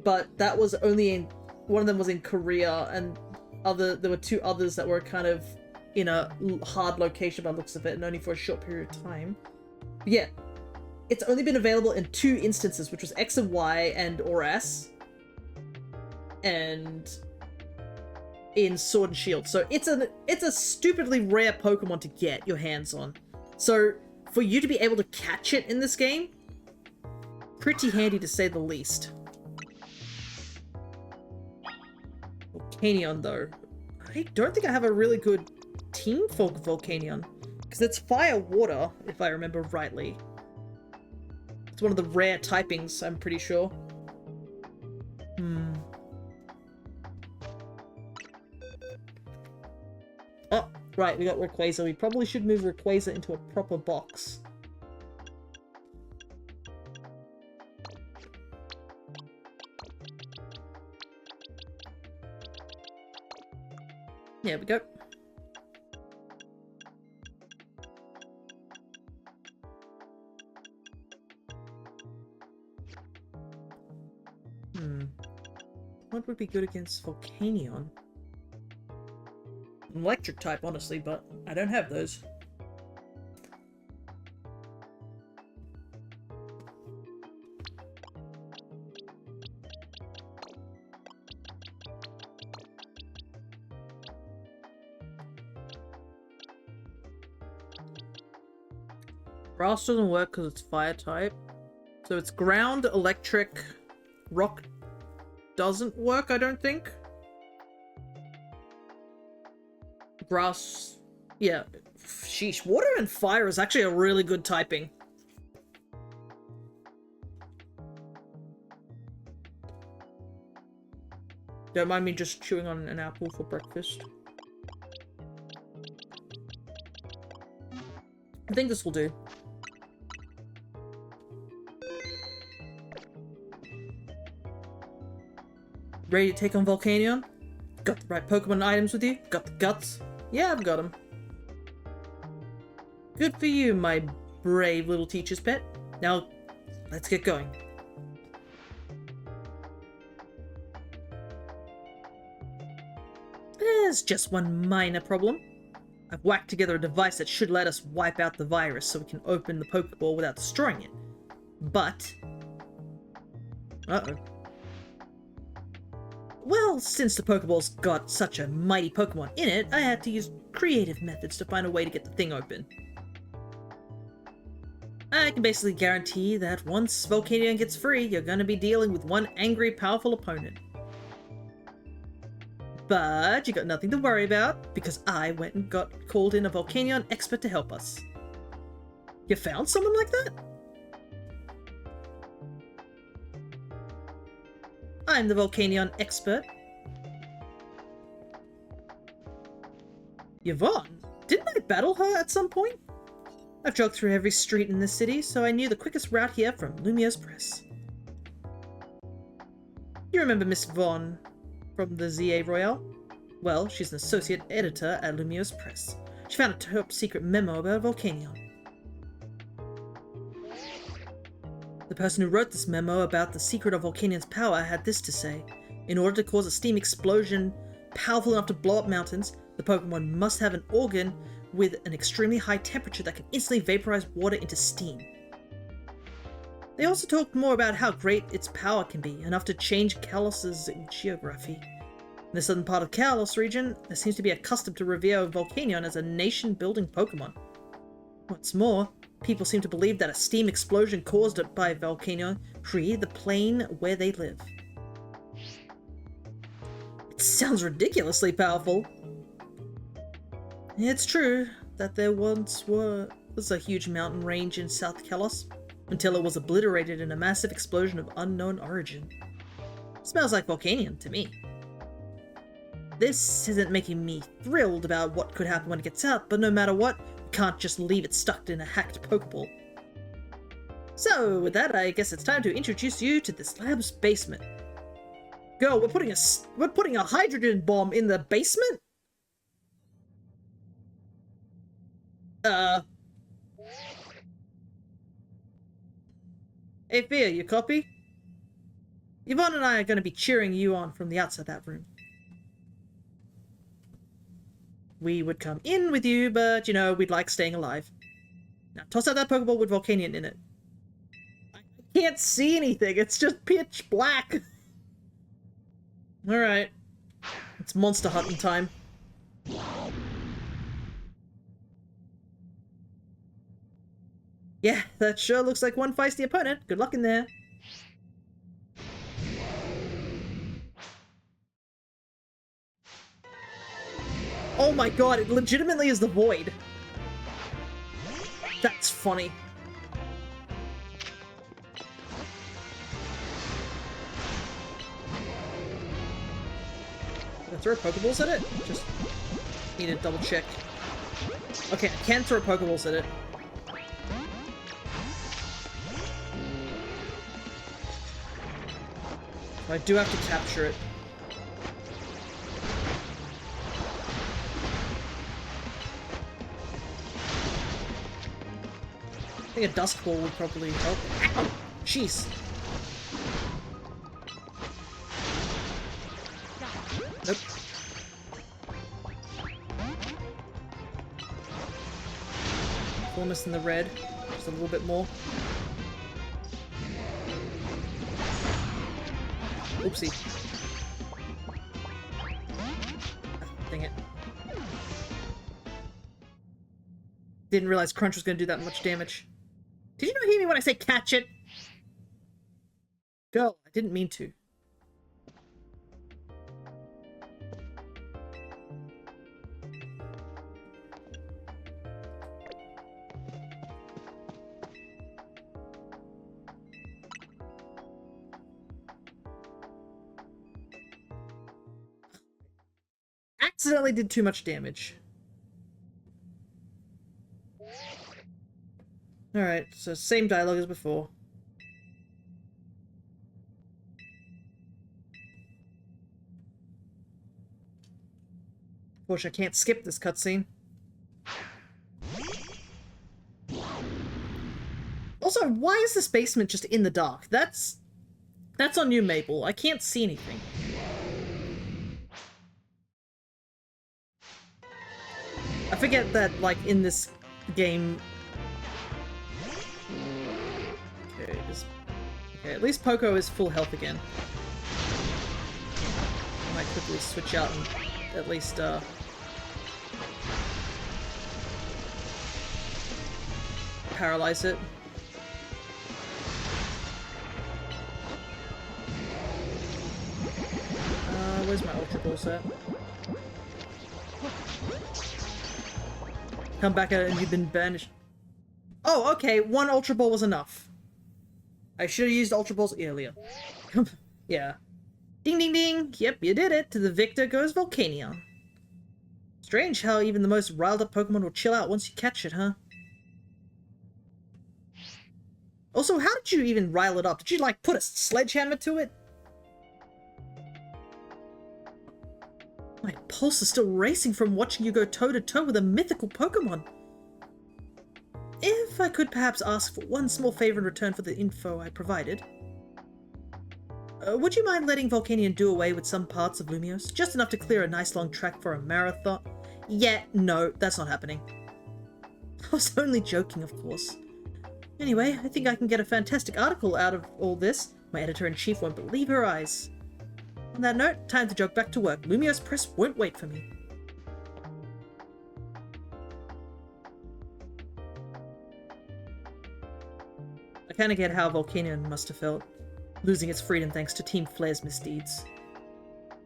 But that was only in, one of them was in Korea, and there were two others that were kind of in a hard location by the looks of it, and only for a short period of time. But yeah, it's only been available in 2 instances, which was X and Y and or S, and in Sword and Shield. So it's a stupidly rare Pokemon to get your hands on. So for you to be able to catch it in this game, pretty handy to say the least. Volcanion though, I don't think I have a really good team for Volcanion, because it's fire water if I remember rightly. It's one of the rare typings, I'm pretty sure. Oh, right, we got Rayquaza. We probably should move Rayquaza into a proper box. There we go. What would be good against Volcanion? An electric type, honestly, but I don't have those. Grass doesn't work because it's fire type. So it's ground, electric, rock doesn't work, I don't think. Grass, yeah. Sheesh, water and fire is actually a really good typing. Don't mind me just chewing on an apple for breakfast. I think this will do. Ready to take on Volcanion? Got the right Pokemon items with you? Got the guts? Yeah, I've got them. Good for you, my brave little teacher's pet. Now, let's get going. There's just one minor problem. I've whacked together a device that should let us wipe out the virus so we can open the Pokeball without destroying it. But... uh-oh. Well, since the Pokeball's got such a mighty Pokemon in it, I had to use creative methods to find a way to get the thing open. I can basically guarantee that once Volcanion gets free, you're gonna be dealing with one angry, powerful opponent. But you got nothing to worry about, because I went and got called in a Volcanion expert to help us. You found someone like that? I'm the Volcanion expert. Yvonne? Didn't I battle her at some point? I've jogged through every street in this city, so I knew the quickest route here from Lumio's Press. You remember Miss Vaughn from the ZA Royale? Well, she's an associate editor at Lumio's Press. She found a top secret memo about Volcanion. The person who wrote this memo about the secret of Volcanion's power had this to say. In order to cause a steam explosion powerful enough to blow up mountains, the Pokemon must have an organ with an extremely high temperature that can instantly vaporize water into steam. They also talked more about how great its power can be, enough to change Kalos' geography. In the southern part of Kalos region, there seems to be a custom to revere Volcanion as a nation-building Pokemon. What's more, people seem to believe that a steam explosion caused by Volcanion created the plane where they live. It sounds ridiculously powerful. It's true that there once was a huge mountain range in South Kalos, until it was obliterated in a massive explosion of unknown origin. Smells like Volcanion to me. This isn't making me thrilled about what could happen when it gets out, but no matter what, we can't just leave it stuck in a hacked Pokeball. So, with that, I guess it's time to introduce you to this lab's basement. Girl, we're putting a hydrogen bomb in the basement? Hey Fia, you copy? Yvonne and I are going to be cheering you on from the outside that room. We would come in with you, but, you know, we'd like staying alive. Now, toss out that Pokeball with Volcanion in it. I can't see anything, it's just pitch black. Alright. It's monster hunting time. Yeah, that sure looks like one feisty opponent. Good luck in there. Oh my god, it legitimately is the Void. That's funny. Can I throw Pokeballs at it? Just need to double check. Okay, I can throw Pokeballs at it. I do have to capture it. I think a Dusk Ball would probably help. Ow! Jeez. Nope. Almost in the red. Just a little bit more. Oopsie. Dang it. Didn't realize Crunch was going to do that much damage. Did you not hear me when I say catch it? Girl, I didn't mean to. Accidentally did too much damage. Alright, so same dialogue as before. Of course, I can't skip this cutscene. Also, why is this basement just in the dark? That's on you, Mabel. I can't see anything. I forget that, like, in this game... Okay, okay, at least Poco is full health again. I might quickly switch out and at least, paralyze it. Where's my Ultra Ball set? Come back at it and you've been banished. Oh, okay, one Ultra Ball was enough. I should have used Ultra Balls earlier. Yeah. Ding ding ding! Yep, you did it! To the victor goes Volcanion. Strange how even the most riled up Pokemon will chill out once you catch it, huh? Also, how did you even rile it up? Did you, like, put a sledgehammer to it? My pulse is still racing from watching you go toe-to-toe with a mythical Pokemon. If I could perhaps ask for one small favor in return for the info I provided. Would you mind letting Volcanion do away with some parts of Lumiose? Just enough to clear a nice long track for a marathon? Yeah, no, that's not happening. I was only joking, of course. Anyway, I think I can get a fantastic article out of all this. My editor-in-chief won't believe her eyes. On that note, time to jog back to work. Lumiose Press won't wait for me. I kinda get how Volcanion must have felt, losing its freedom thanks to Team Flare's misdeeds.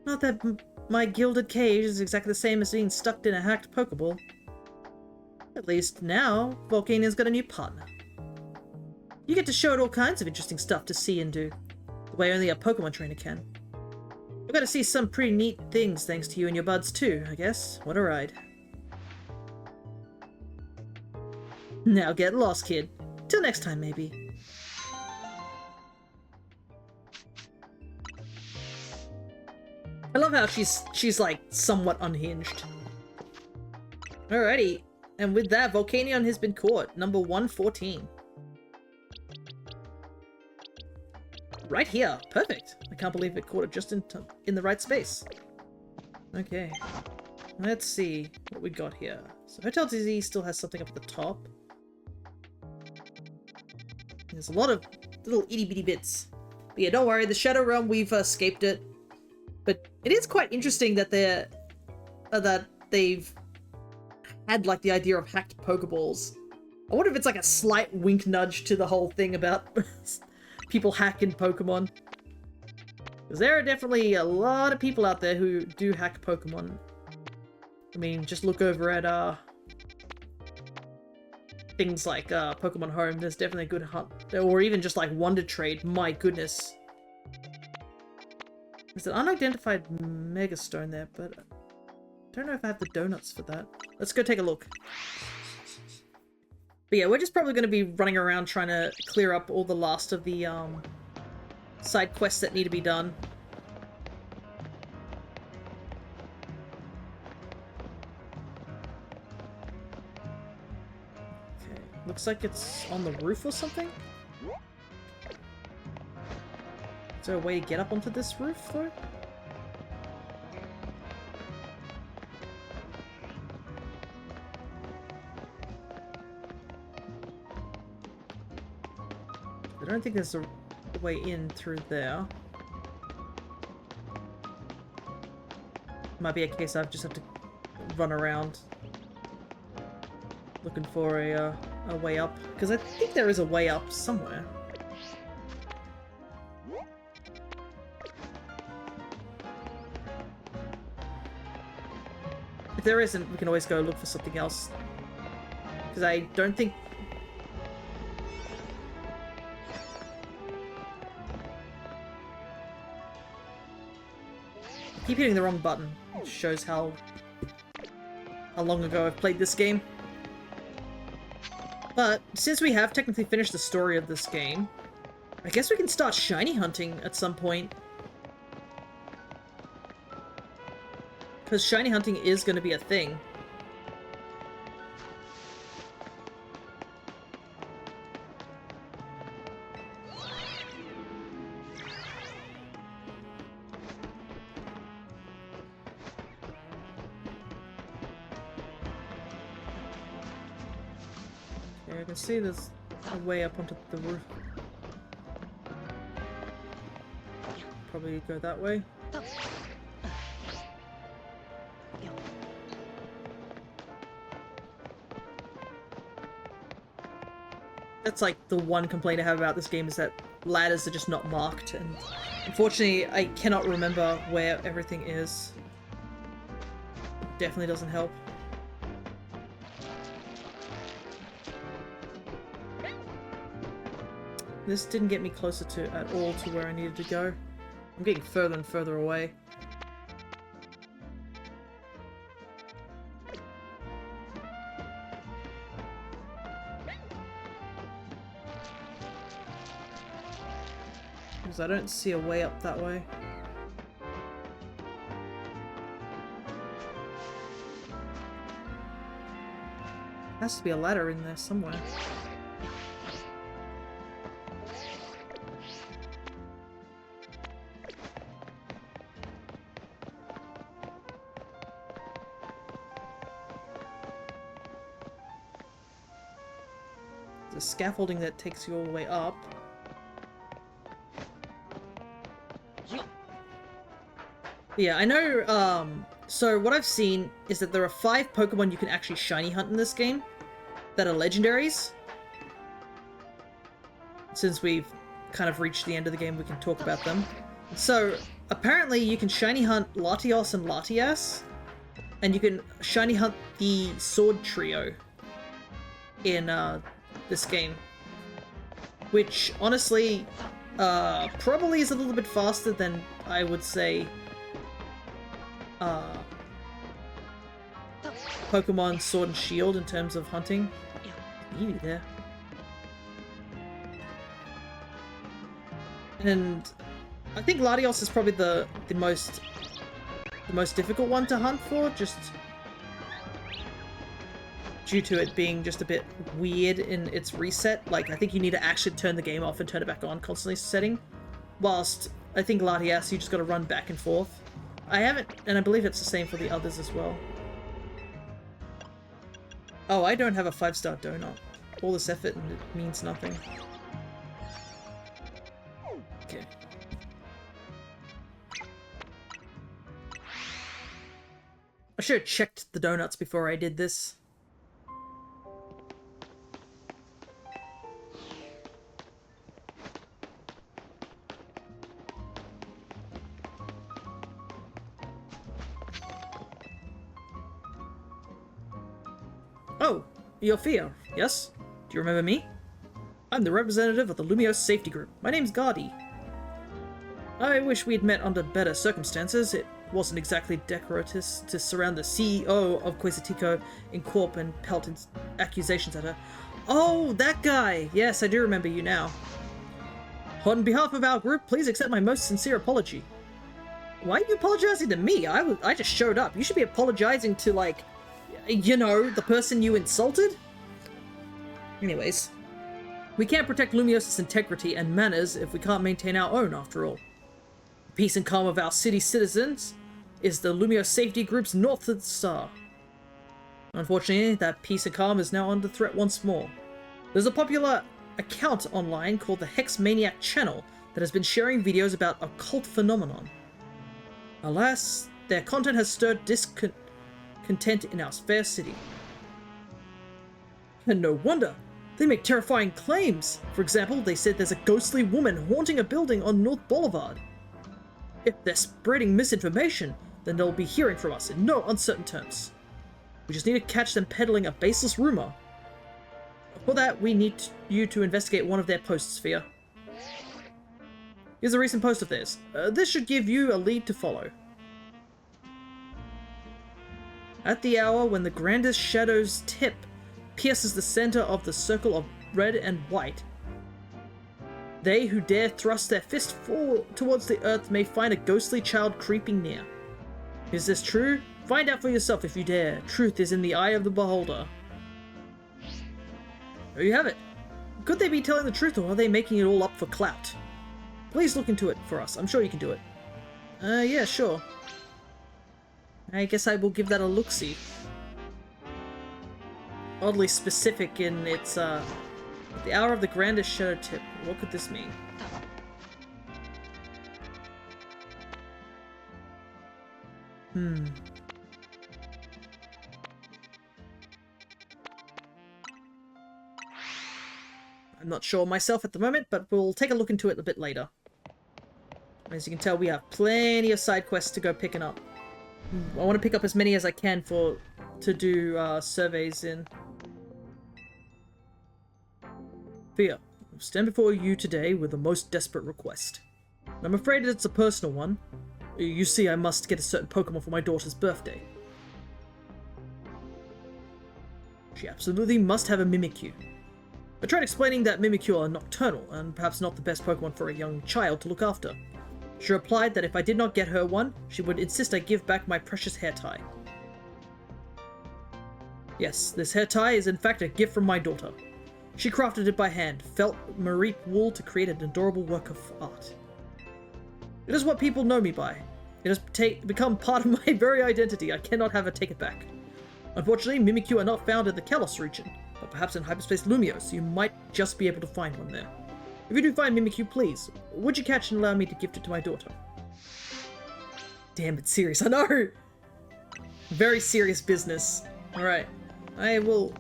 Not that my gilded cage is exactly the same as being stuck in a hacked Pokeball. At least now, Volcanion's got a new partner. You get to show it all kinds of interesting stuff to see and do, the way only a Pokemon trainer can. I've got to see some pretty neat things thanks to you and your buds too, I guess. What a ride. Now get lost, kid. Till next time, maybe. I love how she's like somewhat unhinged. Alrighty, and with that, Volcanion has been caught. Number 114. Right here. Perfect. I can't believe it caught it just in the right space. Okay. Let's see what we got here. So Hotel DZ still has something up at the top. There's a lot of little itty-bitty bits. But yeah, don't worry. The Shadow Realm, we've escaped it. But it is quite interesting that they've had like the idea of hacked Pokeballs. I wonder if it's like a slight wink nudge to the whole thing about people hacking Pokemon. Because there are definitely a lot of people out there who do hack Pokemon. I mean, just look over at things like Pokemon Home. There's definitely a good hunt. Or even just like Wonder Trade. My goodness. There's an unidentified Megastone there, but I don't know if I have the donuts for that. Let's go take a look. But yeah, we're just probably going to be running around trying to clear up all the last of the side quests that need to be done. Okay, looks like it's on the roof or something? Is there a way to get up onto this roof, though? I don't think there's a way in through there. Might be a case I just have to run around looking for a a way up, because I think there is a way up somewhere. If there isn't, we can always go look for something else. Because I don't think... I keep hitting the wrong button, which shows how long ago I've played this game. But since we have technically finished the story of this game, I guess we can start shiny hunting at some point. Because shiny hunting is going to be a thing. Okay, I can see there's a way up onto the roof. Probably go that way. That's like the one complaint I have about this game, is that ladders are just not marked, and unfortunately I cannot remember where everything is. It definitely doesn't help. This didn't get me closer to at all to where I needed to go. I'm getting further and further away. Because I don't see a way up that way. Has to be a ladder in there somewhere. The scaffolding that takes you all the way up. Yeah, I know, so what I've seen is that there are 5 Pokemon you can actually shiny hunt in this game that are legendaries. Since we've kind of reached the end of the game, we can talk about them. So, apparently you can shiny hunt Latios and Latias, and you can shiny hunt the Sword Trio in, this game. Which, honestly, probably is a little bit faster than, I would say, Pokemon Sword and Shield in terms of hunting. Eevee there. And I think Latios is probably the most difficult one to hunt for, just due to it being just a bit weird in its reset. Like, I think you need to actually turn the game off and turn it back on constantly setting. Whilst I think Latias, you just gotta run back and forth. I haven't, and I believe it's the same for the others as well. Oh, I don't have a 5-star donut. All this effort and it means nothing. Okay. I should have checked the donuts before I did this. Oh, Yophia, yes? Do you remember me? I'm the representative of the Lumiose Safety Group. My name's Gardy. I wish we had met under better circumstances. It wasn't exactly decorous to surround the CEO of Quasitico in Corp and pelt accusations at her. Oh, that guy! Yes, I do remember you now. On behalf of our group, please accept my most sincere apology. Why are you apologizing to me? I just showed up. You should be apologizing to, like, you know, the person you insulted? Anyways, we can't protect Lumiose's integrity and manners if we can't maintain our own, after all. The peace and calm of our city citizens is the Lumiose Safety Group's North Star. Unfortunately, that peace and calm is now under threat once more. There's a popular account online called the Hex Maniac Channel that has been sharing videos about occult phenomenon. Alas, their content has stirred discontent in our fair city. And no wonder! They make terrifying claims. For example, they said there's a ghostly woman haunting a building on North Boulevard. If they're spreading misinformation, then they'll be hearing from us in no uncertain terms. We just need to catch them peddling a baseless rumor. For that, we need you to investigate one of their posts, Fia. Here's a recent post of theirs. This should give you a lead to follow. At the hour when the grandest shadow's tip pierces the center of the circle of red and white, they who dare thrust their fist forward towards the earth may find a ghostly child creeping near. Is this true? Find out for yourself if you dare. Truth is in the eye of the beholder. There you have it. Could they be telling the truth, or are they making it all up for clout? Please look into it for us. I'm sure you can do it. Yeah, sure. I guess I will give that a look-see. Oddly specific in its, the hour of the grandest shadow tip. What could this mean? I'm not sure myself at the moment, but we'll take a look into it a bit later. As you can tell, we have plenty of side quests to go picking up. I want to pick up as many as I can to do surveys in. Fia, I stand before you today with a most desperate request. I'm afraid it's a personal one. You see, I must get a certain Pokemon for my daughter's birthday. She absolutely must have a Mimikyu. I tried explaining that Mimikyu are nocturnal, and perhaps not the best Pokemon for a young child to look after. She replied that if I did not get her one, she would insist I give back my precious hair tie. Yes, this hair tie is in fact a gift from my daughter. She crafted it by hand, felt merete wool to create an adorable work of art. It is what people know me by. It has become part of my very identity. I cannot have her take it back. Unfortunately, Mimikyu are not found in the Kalos region, but perhaps in Hyperspace Lumiose, you might just be able to find one there. If you do find Mimikyu, please, would you catch and allow me to gift it to my daughter? Damn, it's serious. I know! Very serious business. Alright. I will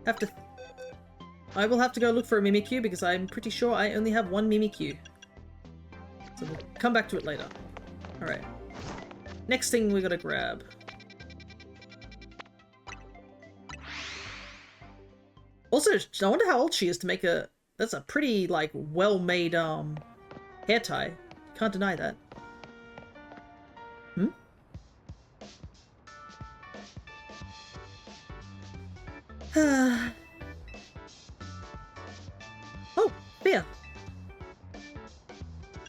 have to go look for a Mimikyu because I'm pretty sure I only have one Mimikyu. So we'll come back to it later. Alright. Next thing we gotta grab. Also, I wonder how old she is to make a... That's a pretty, like, well-made, hair tie. Can't deny that. Oh, Fia.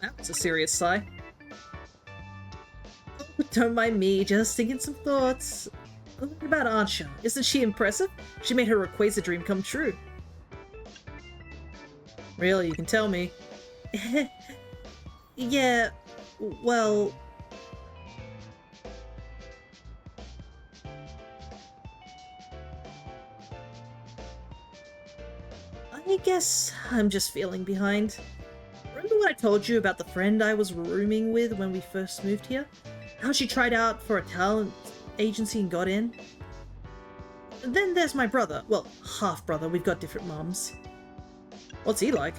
That's a serious sigh. Oh, don't mind me, just thinking some thoughts. What about Ansha? Isn't she impressive? She made her Rayquaza dream come true. Really, you can tell me. Yeah, well... I guess I'm just feeling behind. Remember what I told you about the friend I was rooming with when we first moved here? How she tried out for a talent agency and got in? Then there's my brother. Well, half-brother. We've got different mums. What's he like?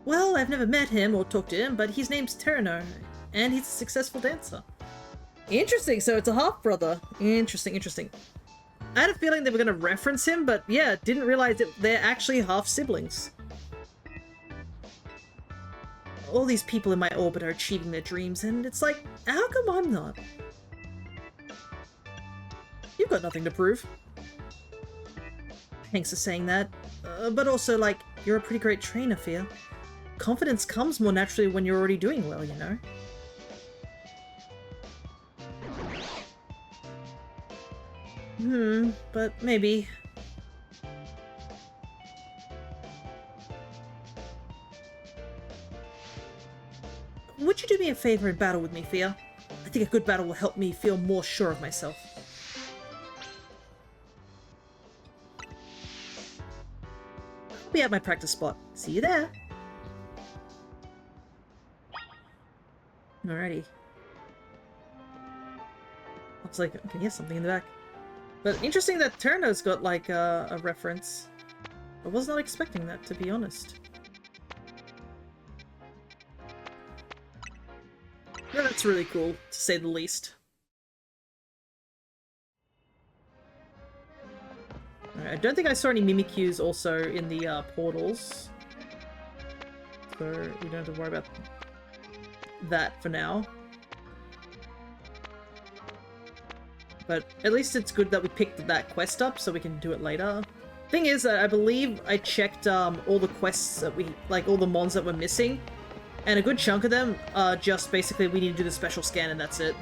Well, I've never met him or talked to him, but his name's Turner, and he's a successful dancer. Interesting, so it's a half-brother. Interesting, interesting. I had a feeling they were going to reference him, but yeah, didn't realize that they're actually half-siblings. All these people in my orbit are achieving their dreams, and it's like, how come I'm not? You've got nothing to prove. Thanks for saying that. But also, like, you're a pretty great trainer, Fia. Confidence comes more naturally when you're already doing well, you know? But maybe. Would you do me a favor and battle with me, Fia? I think a good battle will help me feel more sure of myself. I'll be at my practice spot. See you there. Alrighty. Looks like I can hear something in the back. But interesting that Turno's got like a reference. I was not expecting that, to be honest. Yeah, that's really cool, to say the least. Alright, I don't think I saw any Mimikyus also in the portals. So we don't have to worry about that for now. But at least it's good that we picked that quest up so we can do it later. Thing is, I believe I checked all the quests that like all the mons that were missing, and a good chunk of them are just basically we need to do the special scan and that's it.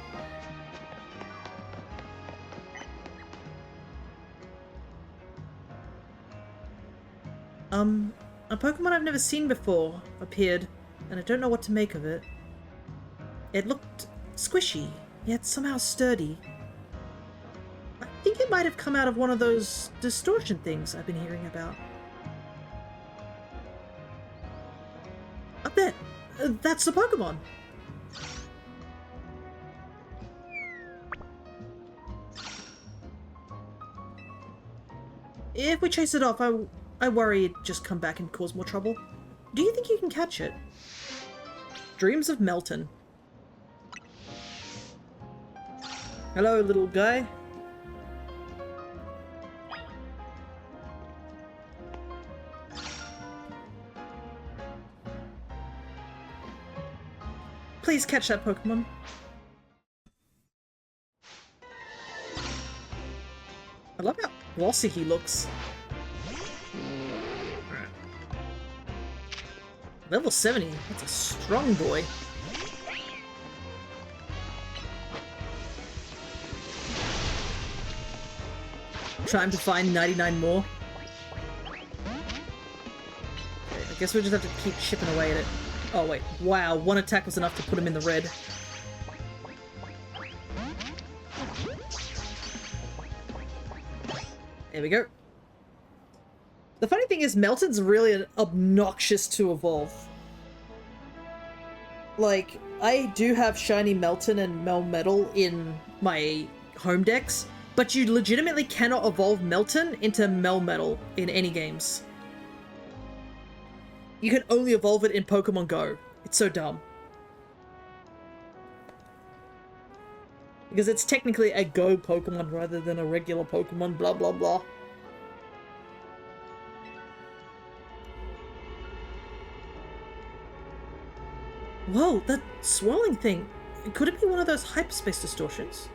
A Pokemon I've never seen before appeared, and I don't know what to make of it. It looked squishy, yet somehow sturdy. I think it might have come out of one of those distortion things I've been hearing about. Up there! That's the Pokemon! If we chase it off, I worry it'd just come back and cause more trouble. Do you think you can catch it? Dreams of Melton. Hello, little guy. Please catch that Pokemon. I love how glossy he looks. Level 70, that's a strong boy. Trying to find 99 more. Okay, I guess we just have to keep chipping away at it. Oh wait, wow, one attack was enough to put him in the red. There we go. The funny thing is, Melton's really obnoxious to evolve. Like, I do have Shiny Melton and Melmetal in my home decks, but you legitimately cannot evolve Melton into Melmetal in any games. You can only evolve it in Pokemon Go. It's so dumb. Because it's technically a Go Pokemon rather than a regular Pokemon, blah blah blah. Whoa, that swirling thing. Could it be one of those hyperspace distortions?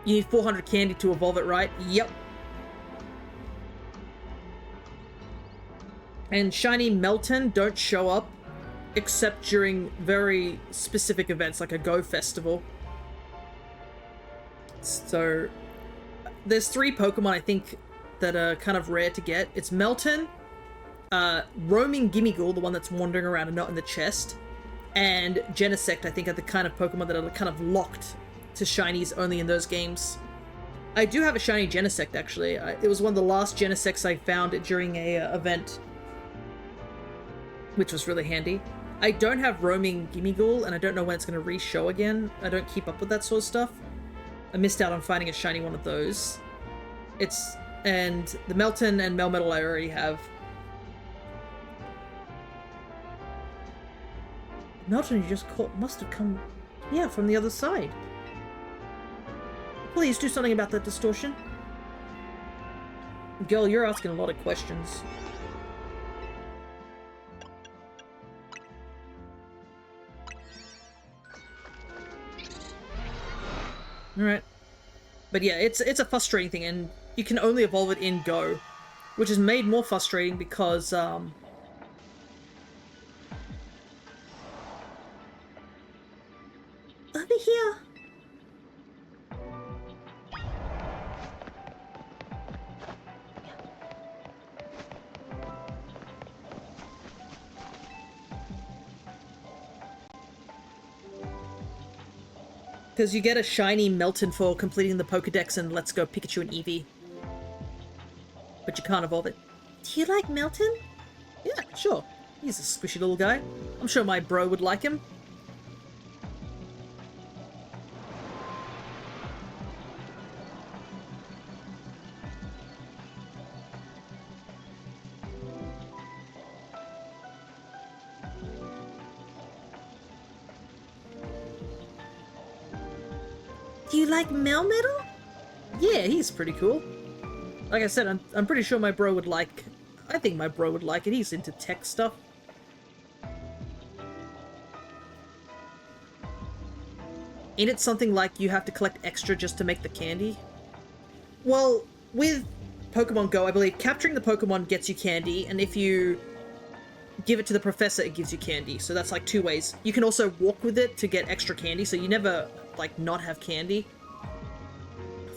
You need 400 candy to evolve it, right? Yep. And Shiny Melton don't show up except during very specific events like a Go Festival. So there's 3 Pokemon I think that are kind of rare to get. It's Melton, Roaming Gimmighoul, the one that's wandering around and not in the chest, and Genesect, I think, are the kind of Pokemon that are kind of locked to shinies only in those games. I do have a shiny Genesect, actually. It was one of the last Genesects I found during a event, which was really handy. I don't have Roaming Gimmighoul, and I don't know when it's going to re-show again. I don't keep up with that sort of stuff. I missed out on finding a shiny one of those. And the Melton and Melmetal I already have. Melton you just caught must have come, yeah, from the other side. Please do something about that distortion. Girl, you're asking a lot of questions. Alright. But yeah, it's a frustrating thing, and you can only evolve it in Go, which is made more frustrating because, over here! Because you get a shiny Melton for completing the Pokedex and Let's Go Pikachu and Eevee. But you can't evolve it. Do you like Melton? Yeah, sure. He's a squishy little guy. I'm sure my bro would like him. Do you like Melmetal? Yeah, he's pretty cool. Like I said, I'm pretty sure my bro would like... I think my bro would like it. He's into tech stuff. Ain't it something like you have to collect extra just to make the candy? Well, with Pokemon Go, I believe capturing the Pokemon gets you candy, and if you give it to the professor, it gives you candy. So that's like 2 ways. You can also walk with it to get extra candy, so you never, like, not have candy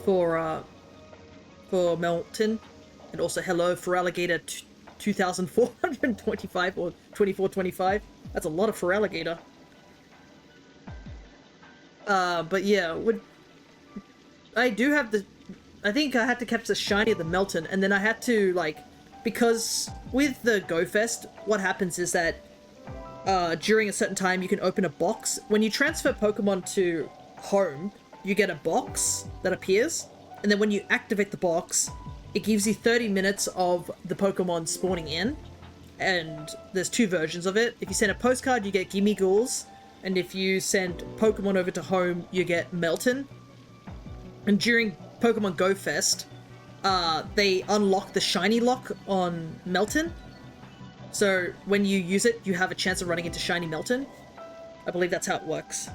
for Melton. And also, hello, for Alligator 2,425 or 2425. That's a lot of Feraligatr. But yeah, I do have the... I think I had to catch the shiny of the Melton, and then I had to, like... Because with the Go Fest, what happens is that during a certain time, you can open a box. When you transfer Pokemon to home, you get a box that appears, and then when you activate the box, it gives you 30 minutes of the Pokemon spawning in, and there's 2 versions of it. If you send a postcard, you get Gimme Ghouls, and if you send Pokemon over to home, you get Melton. And during Pokemon Go Fest, they unlock the shiny lock on Melton. So when you use it, you have a chance of running into shiny Melton. I believe that's how it works.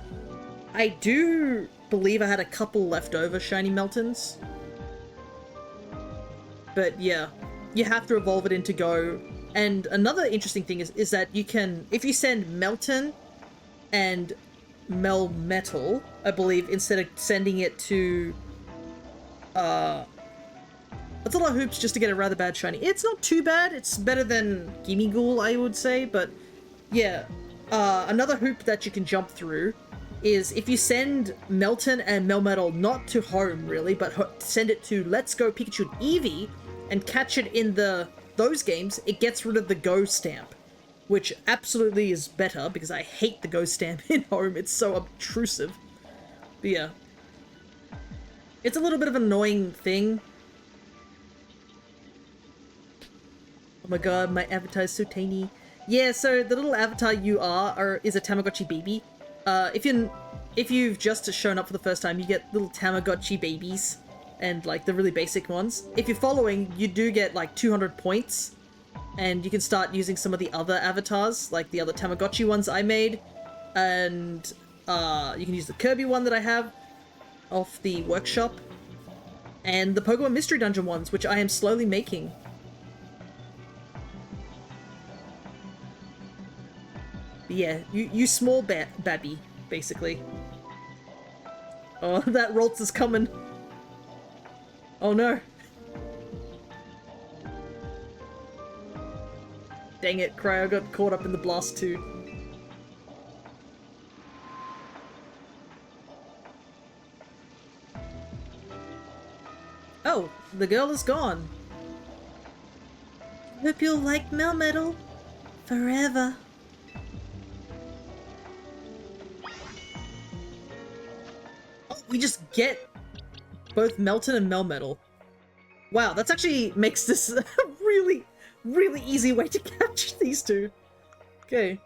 I do believe I had a couple leftover shiny Meltons. But yeah, you have to evolve it into Go. And another interesting thing is that you can, if you send Melton and Melmetal, I believe, instead of sending it to, that's a lot of hoops just to get a rather bad shiny. It's not too bad. It's better than Gimme Ghoul, I would say. But yeah, another hoop that you can jump through is if you send Melton and Melmetal not to home, really, but send it to Let's Go Pikachu and Eevee and catch it in those games, it gets rid of the Go stamp, which absolutely is better because I hate the Go stamp in home. It's so obtrusive. But yeah, it's a little bit of an annoying thing. Oh my god, my avatar is so tiny. Yeah, so the little avatar you is a Tamagotchi baby. If you've just shown up for the first time, you get little Tamagotchi babies, and like the really basic ones. If you're following, you do get like 200 points, and you can start using some of the other avatars, like the other Tamagotchi ones I made, and you can use the Kirby one that I have off the workshop, and the Pokemon Mystery Dungeon ones, which I am slowly making. But yeah, you small babby, basically. Oh, that Ralts is coming. Oh no. Dang it, Cryo got caught up in the blast too. Oh, the girl is gone. Hope you'll like Melmetal forever. Oh, we just get both Melton and Melmetal. Wow, that's actually makes this a really, really easy way to catch these two. Okay.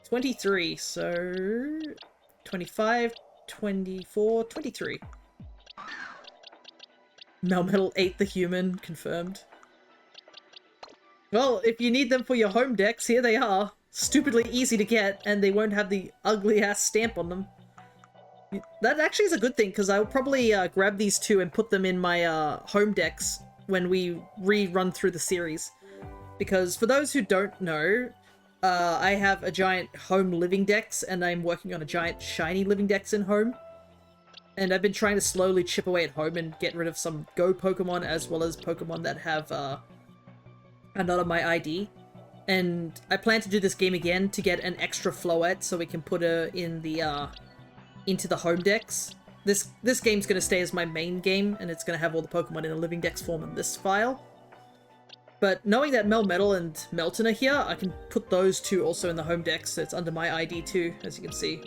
23, so... 25, 24, 23. Melmetal ate the human, confirmed. Well, if you need them for your home decks, here they are. Stupidly easy to get, and they won't have the ugly-ass stamp on them. That actually is a good thing, because I'll probably grab these two and put them in my home decks when we rerun through the series. Because for those who don't know, I have a giant home Living Dex, and I'm working on a giant shiny Living Dex in home. And I've been trying to slowly chip away at home and get rid of some Go Pokemon, as well as Pokemon that have are not on my ID. And I plan to do this game again to get an extra Floette, so we can put her in the into the home decks. This game's gonna stay as my main game, and it's gonna have all the Pokemon in a Living Dex form in this file. But knowing that Melmetal and Melton are here, I can put those two also in the home decks, so it's under my ID too, as you can see.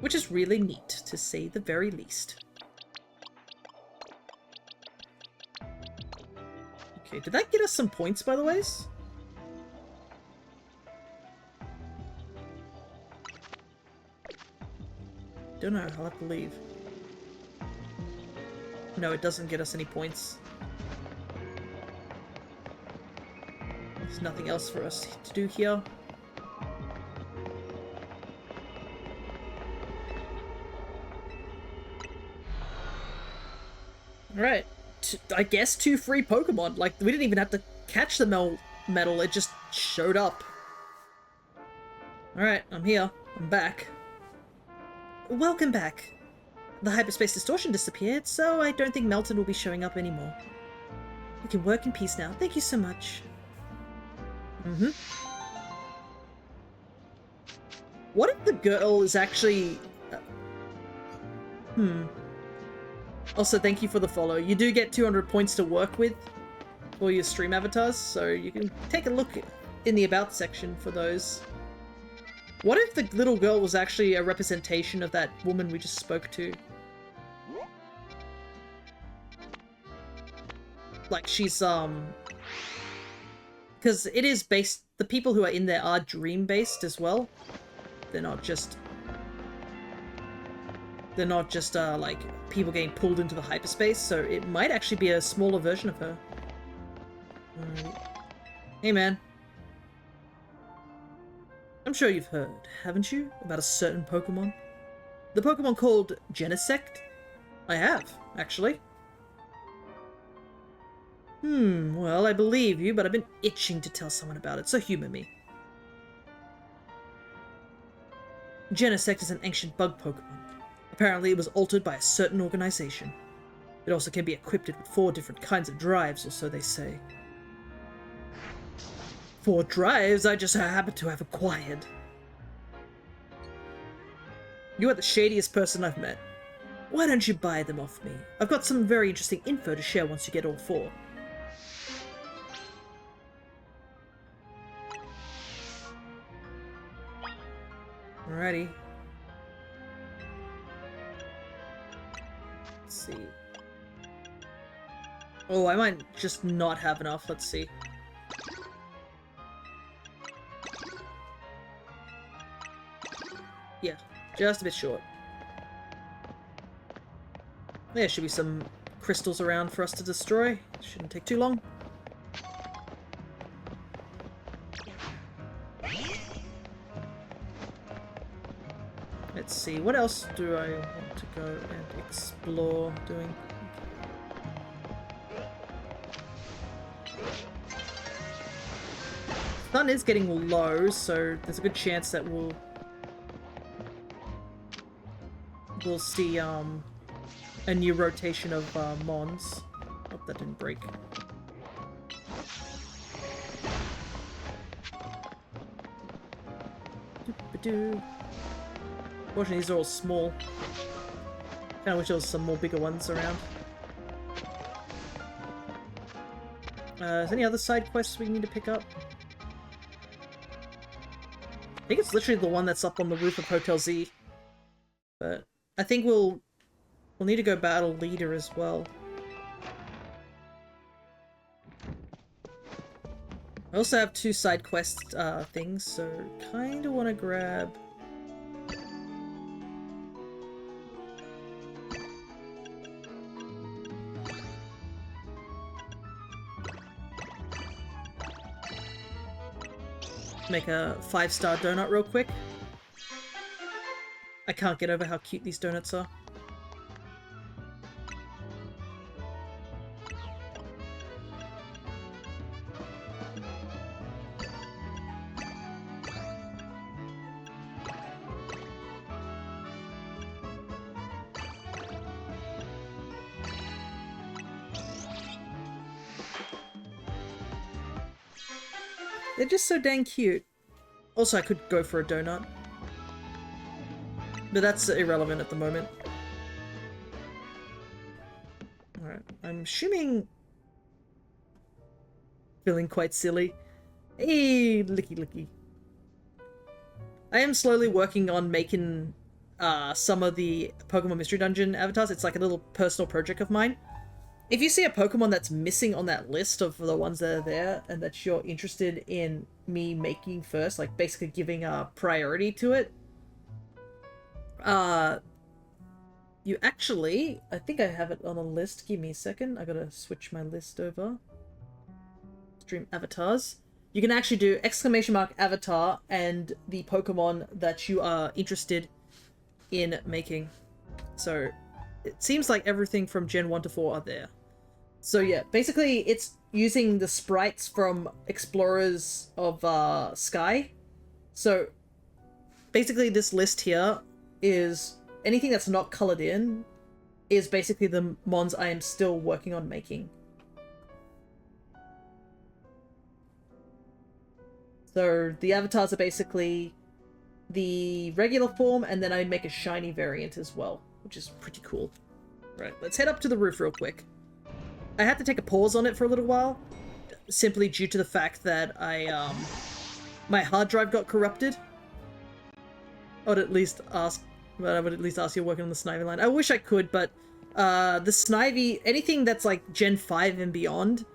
Which is really neat, to say the very least. Okay, did that get us some points, by the ways? Don't know, I'll have to leave. No, it doesn't get us any points. There's nothing else for us to do here. Alright. I guess 2 free Pokemon. Like, we didn't even have to catch the Melmetal, it just showed up. Alright, I'm here. I'm back. Welcome back. The hyperspace distortion disappeared, so I don't think Melton will be showing up anymore. You can work in peace now. Thank you so much. Mm-hmm. What if the girl is actually... Also, thank you for the follow. You do get 200 points to work with for your stream avatars, so you can take a look in the About section for those. What if the little girl was actually a representation of that woman we just spoke to? Like, she's, because it is based... The people who are in there are dream-based as well. They're not just, like, people getting pulled into the hyperspace, so it might actually be a smaller version of her. Hey, man. I'm sure you've heard, haven't you, about a certain Pokemon? The Pokemon called Genesect? I have, actually. Well, I believe you, but I've been itching to tell someone about it, so humor me. Genesect is an ancient bug Pokemon. Apparently it was altered by a certain organization. It also can be equipped with 4 different kinds of drives, or so they say. 4 drives I just happen to have acquired. You are the shadiest person I've met. Why don't you buy them off me? I've got some very interesting info to share once you get all 4. Alrighty. Let's see. Oh, I might just not have enough. Let's see. Yeah, just a bit short. There should be some crystals around for us to destroy. Shouldn't take too long. Let's see, what else do I want to go and explore doing? Sun is getting low, so there's a good chance that we'll see a new rotation of Mons. Hope that didn't break. Doo-ba-doo. Unfortunately, these are all small. Kinda wish there was some more bigger ones around. Is there any other side quests we need to pick up? I think it's literally the one that's up on the roof of Hotel Z. But I think we'll need to go battle Leader as well. I also have 2 side quest things, so kinda wanna grab... Make a 5-star donut real quick. I can't get over how cute these donuts are. They're just so dang cute. Also, I could go for a donut. But that's irrelevant at the moment. Alright, I'm assuming... Feeling quite silly. Hey, licky licky. I am slowly working on making some of the Pokemon Mystery Dungeon avatars. It's like a little personal project of mine. If you see a Pokemon that's missing on that list of the ones that are there, and that you're interested in me making first, like basically giving a priority to it, you actually, I think I have it on a list. Give me a second. I gotta switch my list over. Stream avatars. You can actually do exclamation mark avatar and the Pokemon that you are interested in making. So it seems like everything from Gen 1 to 4 are there. So yeah, basically it's using the sprites from Explorers of Sky. So basically this list here is anything that's not colored in is basically the mons I am still working on making. So the avatars are basically the regular form, and then I make a shiny variant as well, which is pretty cool. Right, let's head up to the roof real quick. I had to take a pause on it for a little while, simply due to the fact that my hard drive got corrupted. I would at least ask you working on the Snivy line. I wish I could, but the Snivy, anything that's like Gen 5 and beyond,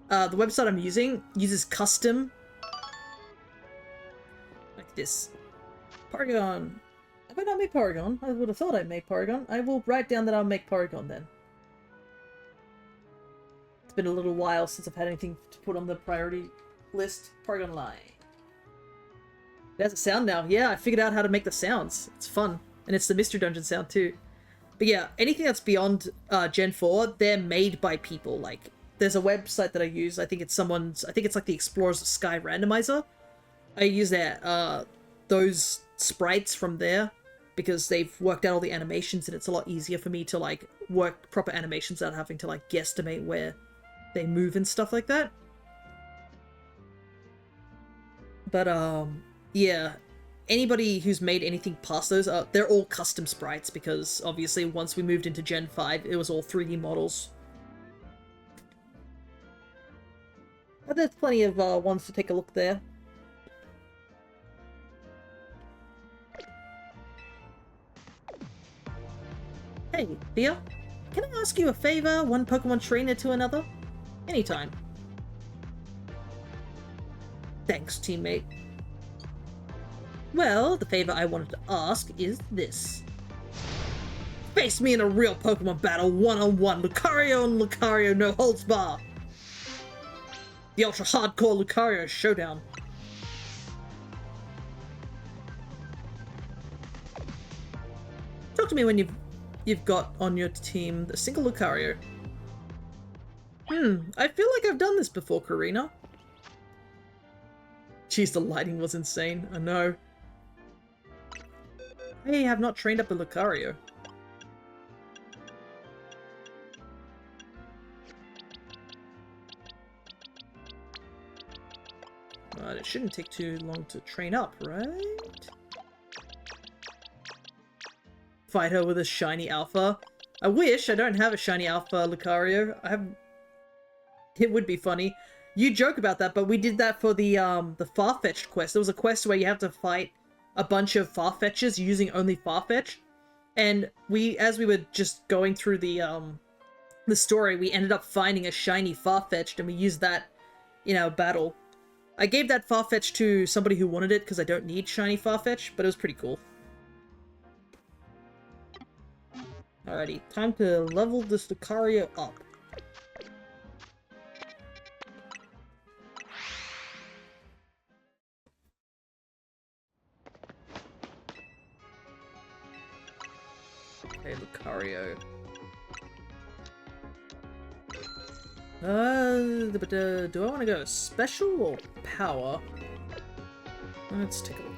the website I'm using uses custom like this. Porygon. Have I not made Porygon? I would have thought I made Porygon. I will write down that I'll make Porygon then. It's been a little while since I've had anything to put on the priority list. Porygon line. There's a sound now. Yeah, I figured out how to make the sounds. It's fun. And it's the Mystery Dungeon sound too. But yeah, anything that's beyond Gen 4, they're made by people. Like, there's a website that I use. I think it's like the Explorers of Sky randomizer. I use those sprites from there because they've worked out all the animations, and it's a lot easier for me to like work proper animations without having to like guesstimate where they move and stuff like that. But yeah, anybody who's made anything past those, they're all custom sprites because obviously once we moved into Gen 5, it was all 3D models. But there's plenty of ones to take a look there. Hey, Thea, can I ask you a favor, one Pokemon trainer to another? Anytime. Thanks, teammate. Well, the favor I wanted to ask is this. Face me in a real Pokemon battle, one-on-one, Lucario and Lucario, no holds bar. The ultra-hardcore Lucario showdown. Talk to me when you've got on your team a single Lucario. I feel like I've done this before, Karina. Jeez, the lighting was insane. I know. I have not trained up a Lucario. But it shouldn't take too long to train up, right? Fight her with a shiny alpha. I wish I don't have a shiny alpha Lucario. It would be funny. You joke about that, but we did that for the Farfetch'd quest. There was a quest where you have to fight a bunch of Farfetch'es using only Farfetch. And as we were just going through the story, we ended up finding a shiny Farfetch'd, and we used that in our battle. I gave that Farfetch to somebody who wanted it because I don't need shiny Farfetch, but it was pretty cool. Alrighty, time to level this Lucario up. Okay, Lucario. Do I want to go special or power? Let's take a look.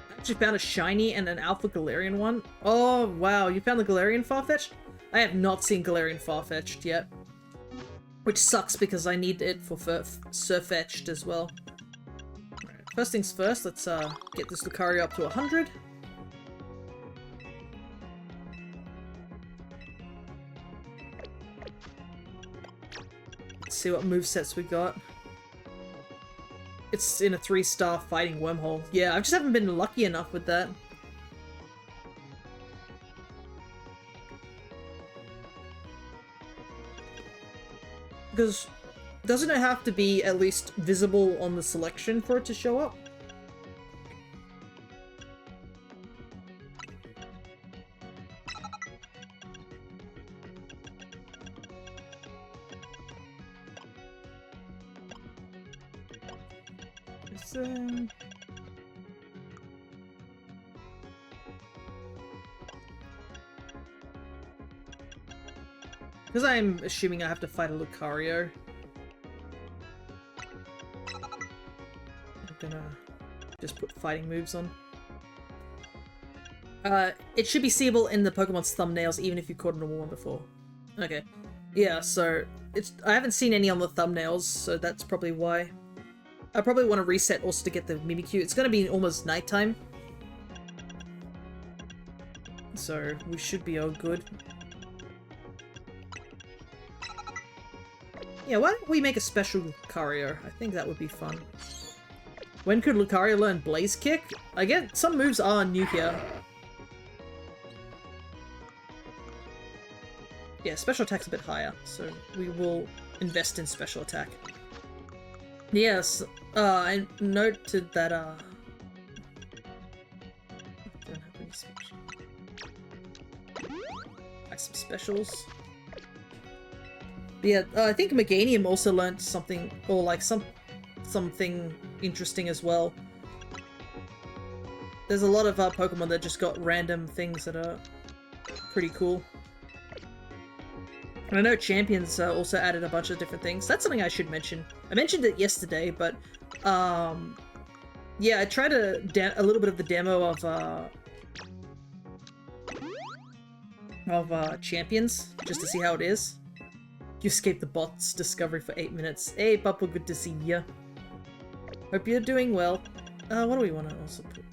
I actually found a shiny and an alpha Galarian one. Oh, wow, you found the Galarian Farfetch'd? I have not seen Galarian Farfetch'd yet. Which sucks because I need it for Surfetch'd as well. Right, first things first, let's get this Lucario up to 100. See what movesets we got. It's in a 3-star fighting wormhole. Yeah, I just haven't been lucky enough with that. Because doesn't it have to be at least visible on the selection for it to show up? So... Because I'm assuming I have to fight a Lucario. I'm gonna just put fighting moves on. It should be seeable in the Pokemon's thumbnails even if you caught a normal one before. Okay. Yeah, so I haven't seen any on the thumbnails, so that's probably why. I probably want to reset also to get the Mimikyu. It's going to be almost nighttime. So we should be all good. Yeah, why don't we make a special Lucario? I think that would be fun. When could Lucario learn Blaze Kick? I get some moves are new here. Yeah, special attack's a bit higher, so we will invest in special attack. Yes, I noted that, I don't have any special. Like some specials. But yeah, I think Meganium also learned something, or like something interesting as well. There's a lot of Pokemon that just got random things that are pretty cool. And I know Champions also added a bunch of different things. That's something I should mention. I mentioned it yesterday, but yeah, I tried a little bit of the demo of Champions just to see how it is. You escaped the bot's discovery for 8 minutes. Hey, Papa, good to see ya. Hope you're doing well. What do we want to also put?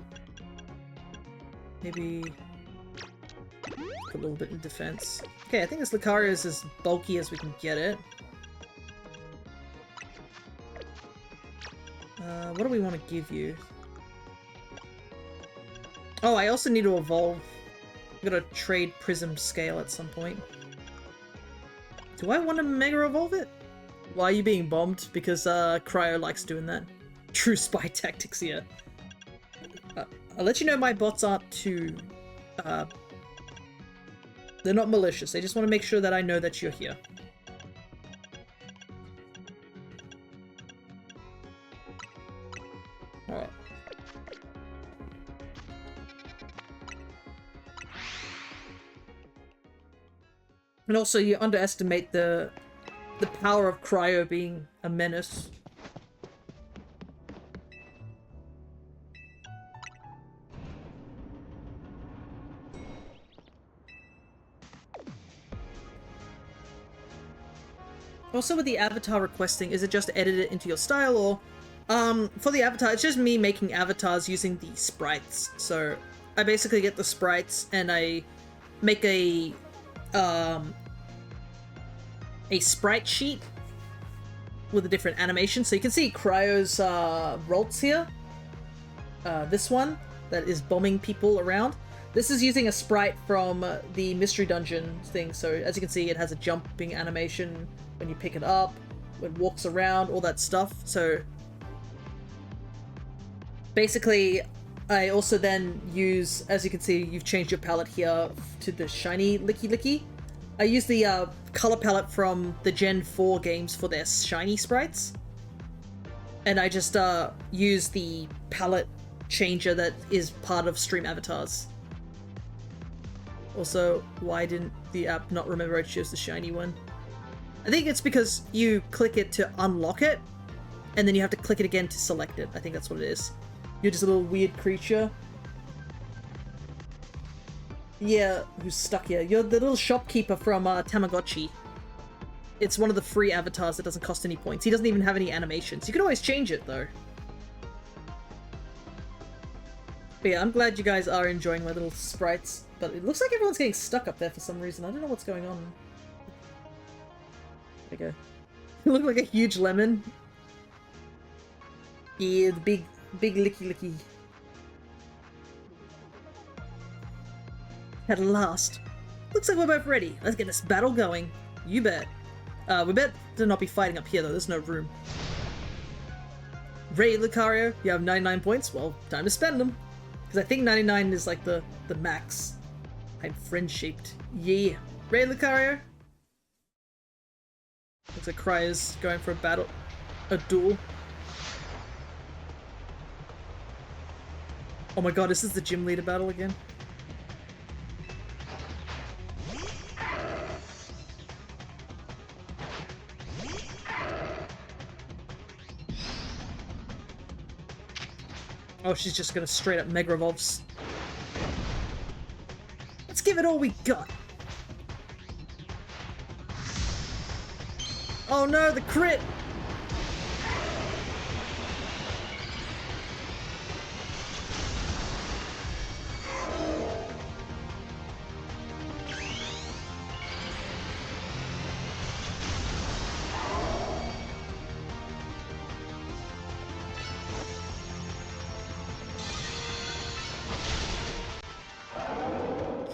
Maybe put a little bit in defense. Okay, I think this Lucario is as bulky as we can get it. What do we want to give you? Oh, I also need to evolve. I'm gonna trade Prism Scale at some point. Do I want to Mega Evolve it? Why are you being bombed? Because Cryo likes doing that. True spy tactics here. I'll let you know my bots aren't too... they're not malicious. They just want to make sure that I know that you're here. Alright. And also, you underestimate the power of Cryo being a menace. Also with the avatar requesting, is it just edit it into your style, or... for the avatar, it's just me making avatars using the sprites. So, I basically get the sprites, and I make a sprite sheet with a different animation. So you can see Cryo's Rolts here. This one, that is bombing people around. This is using a sprite from the Mystery Dungeon thing. So, as you can see, it has a jumping animation when you pick it up, when it walks around, all that stuff. So basically, I also then use, as you can see, you've changed your palette here to the shiny Licky Licky. I use the color palette from the Gen 4 games for their shiny sprites. And I just use the palette changer that is part of Stream Avatars. Also, why didn't the app not remember I chose the shiny one? I think it's because you click it to unlock it, and then you have to click it again to select it. I think that's what it is. You're just a little weird creature. Yeah, who's stuck here? You're the little shopkeeper from Tamagotchi. It's one of the free avatars that doesn't cost any points. He doesn't even have any animations. You can always change it, though. But yeah, I'm glad you guys are enjoying my little sprites. But it looks like everyone's getting stuck up there for some reason. I don't know what's going on. There you go. You look like a huge lemon. Yeah, the big licky licky. At last. Looks like we're both ready. Let's get this battle going. You bet. We bet to not be fighting up here though, there's no room. Ready, Lucario? You have 99 points? Well, time to spend them. Because I think 99 is like the max. I'm friend-shaped. Yeah. Ready, Lucario? Looks like Cryo's going for a duel. Oh my god, this is the gym leader battle again. Oh, she's just gonna straight up Mega Evolves. Let's give it all we got. Oh no, the crit!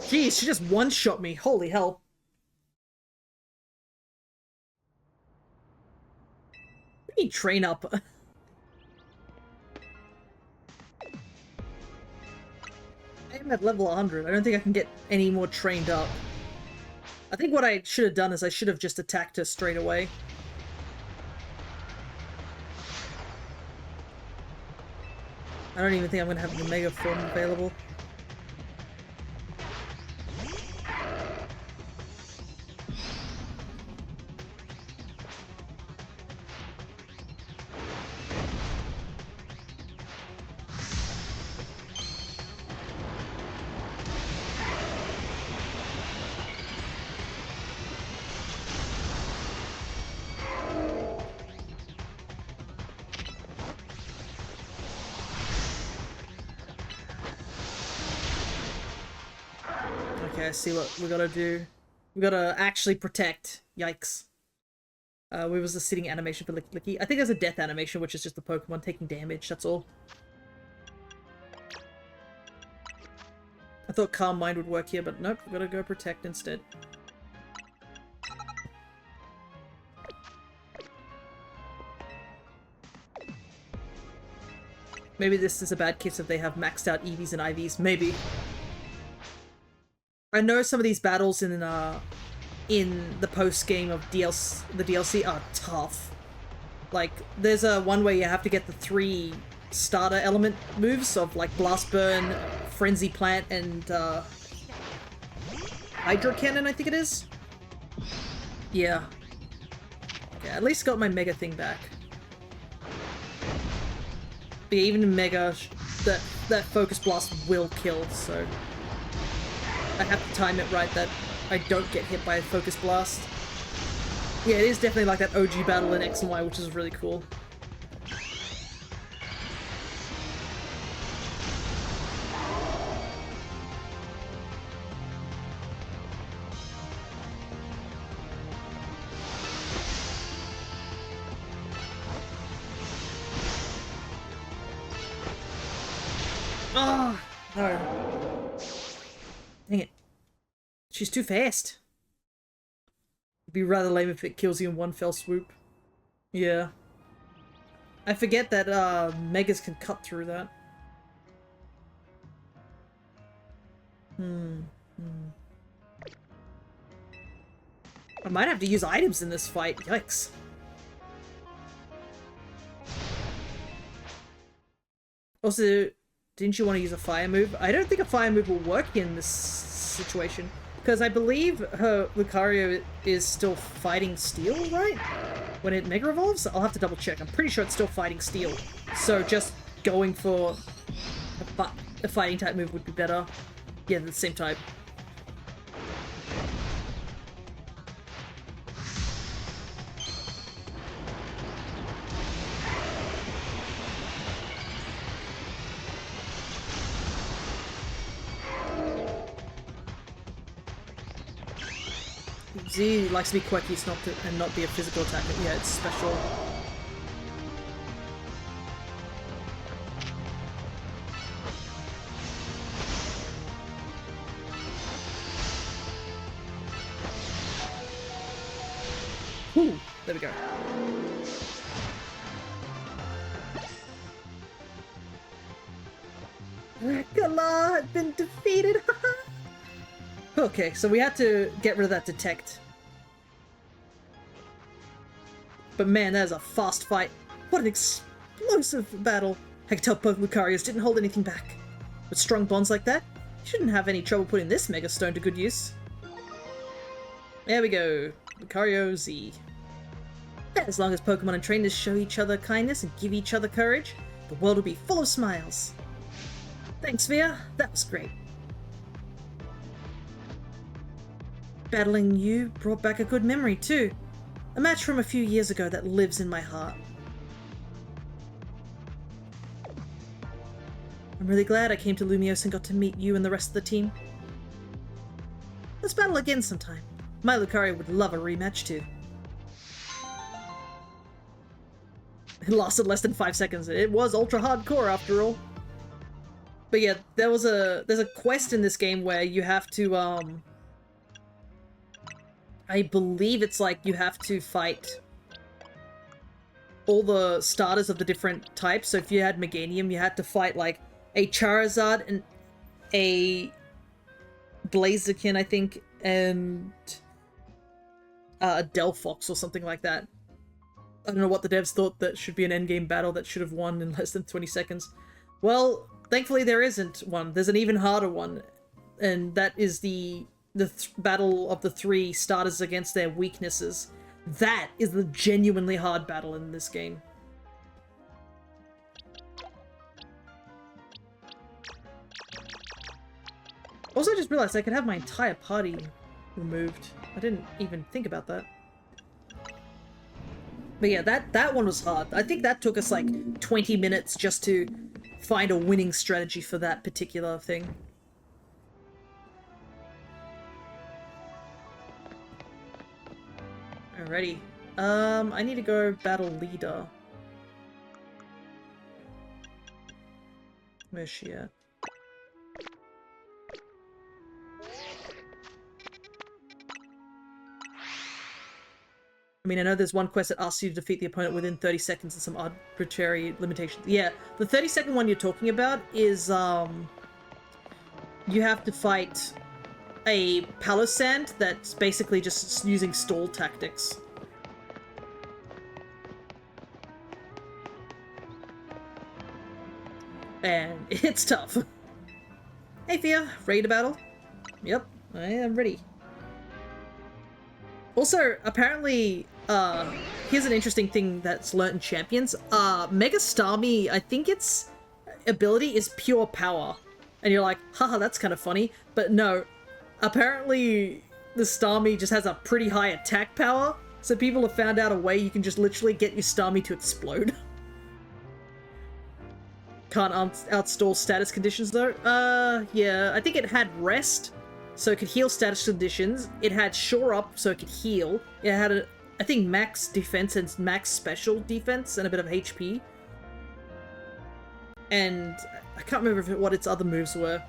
Jeez, she just one-shot me. Holy hell. We need train up. I'm at level 100. I don't think I can get any more trained up. I think what I should have done is I should have just attacked her straight away. I don't even think I'm gonna have the Mega form available. Okay, I see what we gotta do. We gotta actually protect. Yikes. Where was the sitting animation for Licky Licky? I think there's a death animation, which is just the Pokemon taking damage, that's all. I thought Calm Mind would work here, but nope, we gotta go protect instead. Maybe this is a bad case if they have maxed out EVs and IVs. Maybe. I know some of these battles in the post game of the DLC are tough. Like, there's one where you have to get the 3 starter element moves of like Blast Burn, Frenzy Plant, and Hydro Cannon, I think it is. Yeah. Okay, at least got my Mega thing back. But yeah, even in Mega, that Focus Blast will kill, so I have to time it right that I don't get hit by a Focus Blast. Yeah, it is definitely like that OG battle in X and Y, which is really cool. Oh, no. Dang it. She's too fast. It'd be rather lame if it kills you in one fell swoop. Yeah. I forget that Megas can cut through that. I might have to use items in this fight. Yikes. Also, didn't you want to use a fire move? I don't think a fire move will work in this situation. Because I believe her Lucario is still fighting Steel, right? When it Mega Evolves? I'll have to double check. I'm pretty sure it's still fighting Steel. So just going for a fighting type move would be better. Yeah, the same type. Z likes to be quirky and not be a physical attacker. Yeah, it's special. Ooh, there we go. Rekala had been defeated! Okay, so we had to get rid of that detect. But man, that is a fast fight. What an explosive battle. I can tell both Lucarios didn't hold anything back. With strong bonds like that, you shouldn't have any trouble putting this Mega Stone to good use. There we go. Lucario Z. As long as Pokemon and trainers show each other kindness and give each other courage, the world will be full of smiles. Thanks, Via. That was great. Battling you brought back a good memory, too. A match from a few years ago that lives in my heart. I'm really glad I came to Lumiose and got to meet you and the rest of the team. Let's battle again sometime. My Lucario would love a rematch, too. It lasted less than 5 seconds. It was ultra hardcore after all. But yeah, there's a quest in this game where you have to, I believe it's like you have to fight all the starters of the different types. So if you had Meganium, you had to fight like a Charizard and a Blaziken, I think, and a Delphox or something like that. I don't know what the devs thought that should be an endgame battle that should have won in less than 20 seconds. Well, thankfully there isn't one. There's an even harder one, and that is the battle of the 3 starters against their weaknesses. That is the genuinely hard battle in this game. Also, I just realized I could have my entire party removed. I didn't even think about that. But yeah, that one was hard. I think that took us like 20 minutes just to find a winning strategy for that particular thing. Alrighty. I need to go battle leader. Where's she at? I mean, I know there's one quest that asks you to defeat the opponent within 30 seconds and some arbitrary limitations. Yeah, the 30-second one you're talking about is, you have to fight a Palossand that's basically just using stall tactics. And it's tough. Hey, Fia, ready to battle? Yep, I am ready. Also, apparently, here's an interesting thing that's learnt in Champions. Mega Starmie, I think its ability is pure power. And you're like, haha, that's kind of funny. But no, apparently the Starmie just has a pretty high attack power. So people have found out a way you can just literally get your Starmie to explode. Can't outstall status conditions though. Yeah, I think it had Rest, so it could heal status conditions. It had Shore Up, so it could heal. It had, I think, max defense and max special defense and a bit of HP. And I can't remember what its other moves were.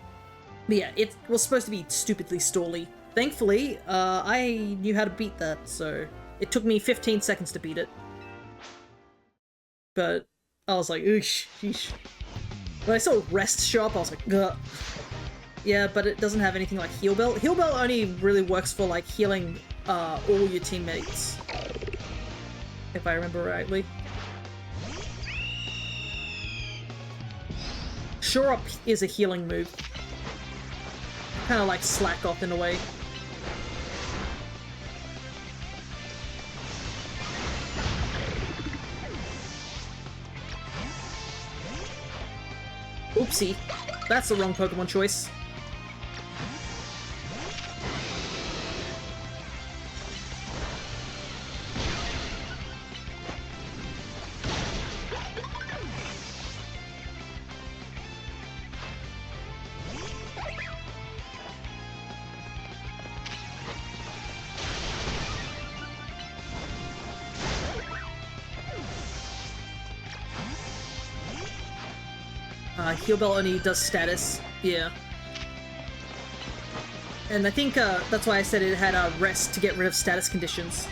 But yeah, it was supposed to be stupidly stally. Thankfully, I knew how to beat that, so it took me 15 seconds to beat it. But I was like, oosh, sheesh. When I saw Rest show up, I was like, ugh. Yeah, but it doesn't have anything like Heal Bell. Heal Bell only really works for like healing all your teammates, if I remember rightly. Shore Up is a healing move. Kind of like Slack Off in a way. Oopsie. That's the wrong Pokemon choice. Heal Bell only does status, yeah. And I think that's why I said it had Rest to get rid of status conditions.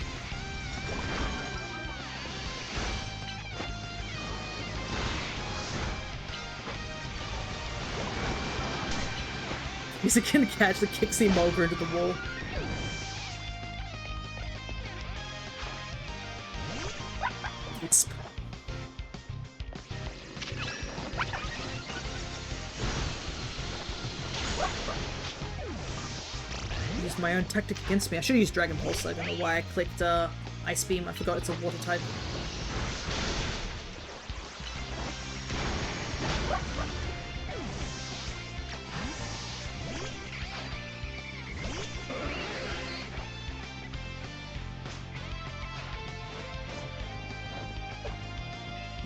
He's gonna catch the Kixie Mulger into the wall. It's... used my own tactic against me. I should have used Dragon Pulse. I don't know why I clicked Ice Beam. I forgot it's a water type.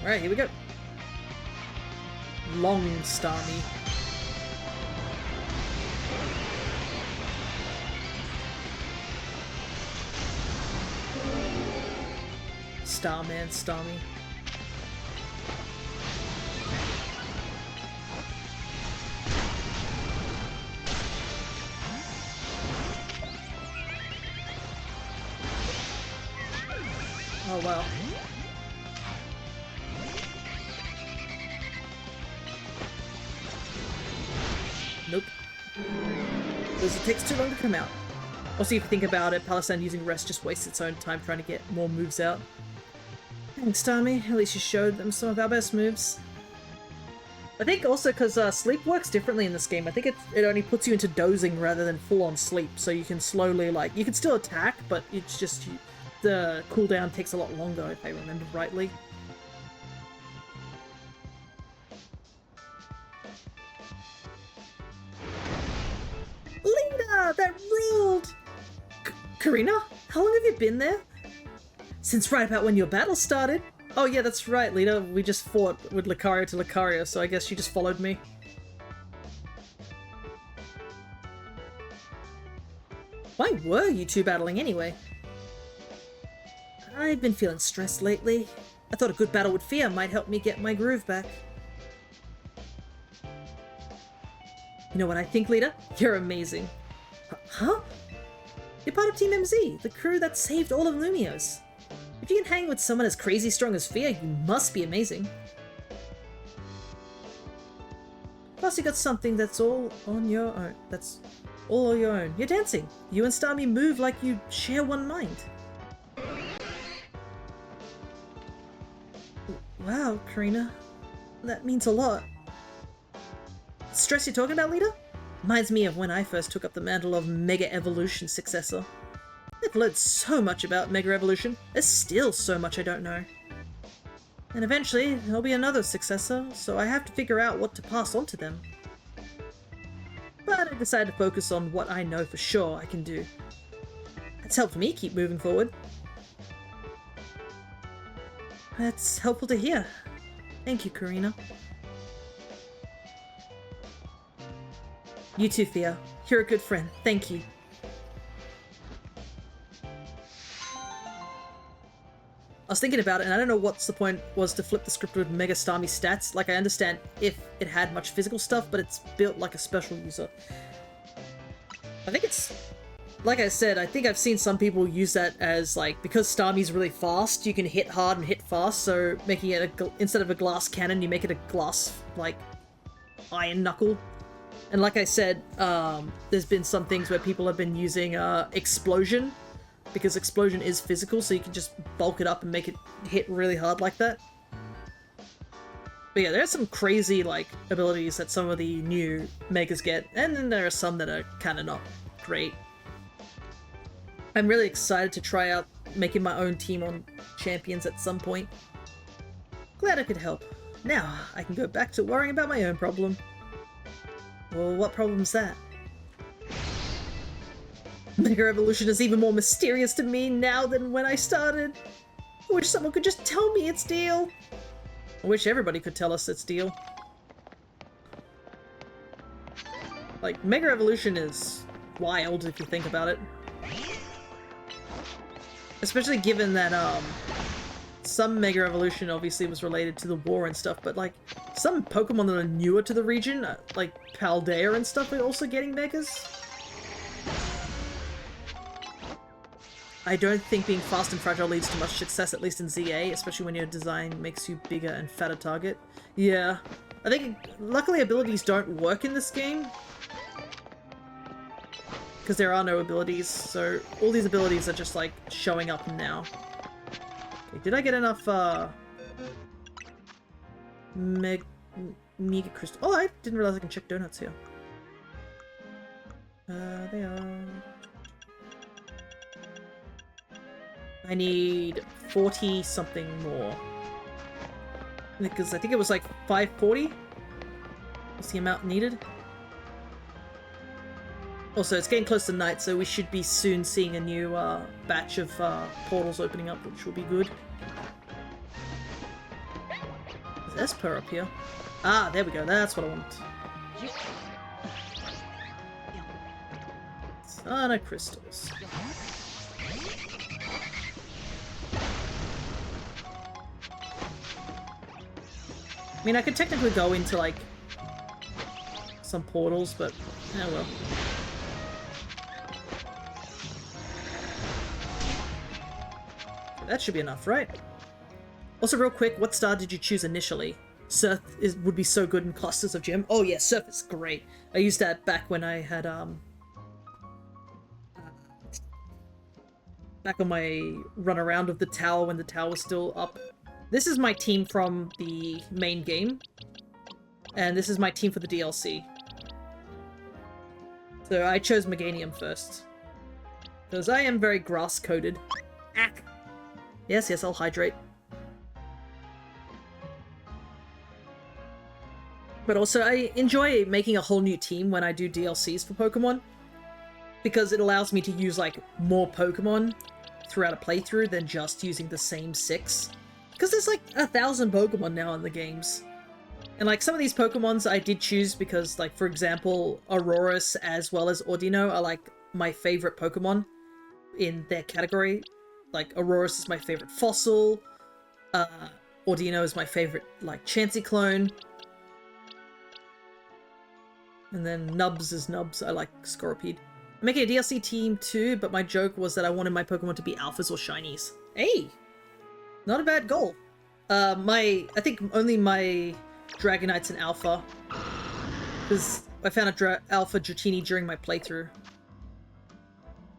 Alright, here we go. Long Starmie. Starman, Starmie. Oh wow. Nope. Because it takes too long to come out. Also, if you think about it, Palisand using rest just wastes its own time trying to get more moves out. Thanks, Tommy. At least you showed them some of our best moves. I think also because sleep works differently in this game. I think it only puts you into dozing rather than full-on sleep, so you can slowly, like, you can still attack, but it's just, the cooldown takes a lot longer, if I remember rightly. Lena! That ruled! Karina? How long have you been there? Since right about when your battle started. Oh yeah, that's right, Lena. We just fought with Lucario to Lucario, so I guess you just followed me. Why were you two battling anyway? I've been feeling stressed lately. I thought a good battle with Fia might help me get my groove back. You know what I think, Lita? You're amazing. Huh? You're part of Team MZ, the crew that saved all of Lumios. If you can hang with someone as crazy strong as Fia, you must be amazing. Plus you got something that's all on your own. That's all on your own. You're dancing. You and Starmie move like you share one mind. Wow, Karina. That means a lot. Stress you're talking about, Lita? Reminds me of when I first took up the mantle of Mega Evolution successor. I've learned so much about Mega Evolution. There's still so much I don't know. And eventually, there'll be another successor, so I have to figure out what to pass on to them. But I decided to focus on what I know for sure I can do. It's helped me keep moving forward. That's helpful to hear. Thank you, Karina. You too, Fia. You're a good friend. Thank you. I was thinking about it, and I don't know what's the point was to flip the script with Mega Starmie stats. Like, I understand if it had much physical stuff, but it's built like a special user. I think it's... Like I said, I think I've seen some people use that as, like, because Starmie's really fast, you can hit hard and hit fast, so making it instead of a glass cannon, you make it a glass, like, iron knuckle. And like I said, there's been some things where people have been using Explosion, because Explosion is physical, so you can just bulk it up and make it hit really hard like that. But yeah, there are some crazy, like, abilities that some of the new Megas get, and then there are some that are kind of not great. I'm really excited to try out making my own team on Champions at some point. Glad I could help. Now, I can go back to worrying about my own problem. Well, what problem's that? Mega Evolution is even more mysterious to me now than when I started. I wish someone could just tell me its deal. I wish everybody could tell us its deal. Like, Mega Evolution is wild if you think about it. Especially given that, some Mega Evolution obviously was related to the war and stuff, but like, some Pokemon that are newer to the region, like Paldea and stuff, are also getting Megas. I don't think being fast and fragile leads to much success, at least in ZA, especially when your design makes you bigger and fatter target. Yeah. I think, luckily abilities don't work in this game, because there are no abilities, so all these abilities are just like showing up now. Okay, did I get enough Mega Crystal? Oh, I didn't realize I can check donuts here. They are... I need 40 something more. Because I think it was like 540 was the amount needed. Also, it's getting close to night, so we should be soon seeing a new batch of portals opening up, which will be good. There's Esper up here. Ah, there we go. That's what I want. Sana crystals. I mean, I could technically go into, like, some portals, but, oh well. That should be enough, right? Also, real quick, what star did you choose initially? Surf would be so good in clusters of gem. Oh yeah, Surf is great. I used that back when I had, back on my run around of the tower when the tower was still up. This is my team from the main game. And this is my team for the DLC. So I chose Meganium first. Because I am very grass-coated. Ack! Yes, yes, I'll hydrate. But also, I enjoy making a whole new team when I do DLCs for Pokemon. Because it allows me to use, like, more Pokemon throughout a playthrough than just using the same 6. Because there's, like, 1,000 Pokemon now in the games. And, like, some of these Pokemons I did choose because, like, for example, Aurorus as well as Audino are, like, my favorite Pokemon in their category. Like, Aurorus is my favorite fossil. Audino is my favorite, like, Chansey clone. And then Nubs is Nubs. I like Scorpede. I'm making a DLC team too, but my joke was that I wanted my Pokemon to be alphas or shinies. Hey! Not a bad goal. I think only my Dragonite's an alpha. Because I found a alpha Dratini during my playthrough.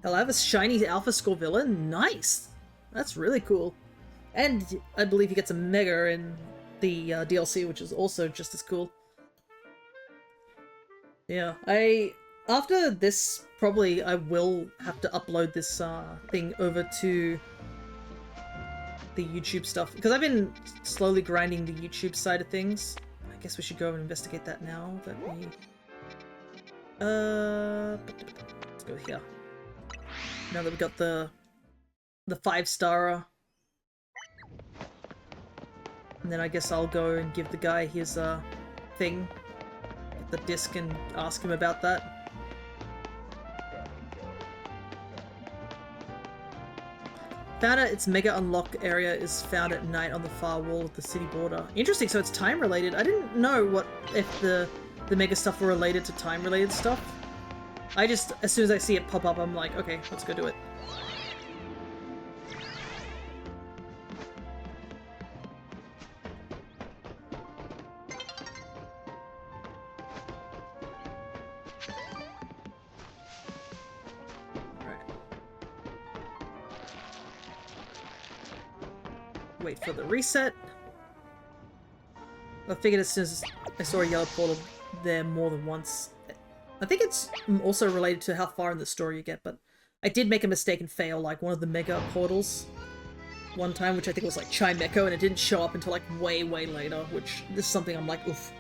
Hell, I have a shiny alpha Scorvilla? Nice! That's really cool. And I believe he gets a Mega in the DLC, which is also just as cool. Yeah, after this, probably I will have to upload this thing over to the YouTube stuff. Because I've been slowly grinding the YouTube side of things. I guess we should go and investigate that now. Let's go here. Now that we got the 5-star. And then I guess I'll go and give the guy his thing. Get the disc and ask him about that. Found out its Mega Unlock area is found at night on the far wall of the city border. Interesting, so it's time related. I didn't know if the Mega stuff were related to time related stuff. I just, as soon as I see it pop up, I'm like, okay, let's go do it. Wait for the reset. I figured as soon as I saw a yellow portal there more than once. I think it's also related to how far in the story you get, but I did make a mistake and fail like one of the Mega portals one time, which I think was like Chimecho, and it didn't show up until like way later, which this is something I'm like, oof.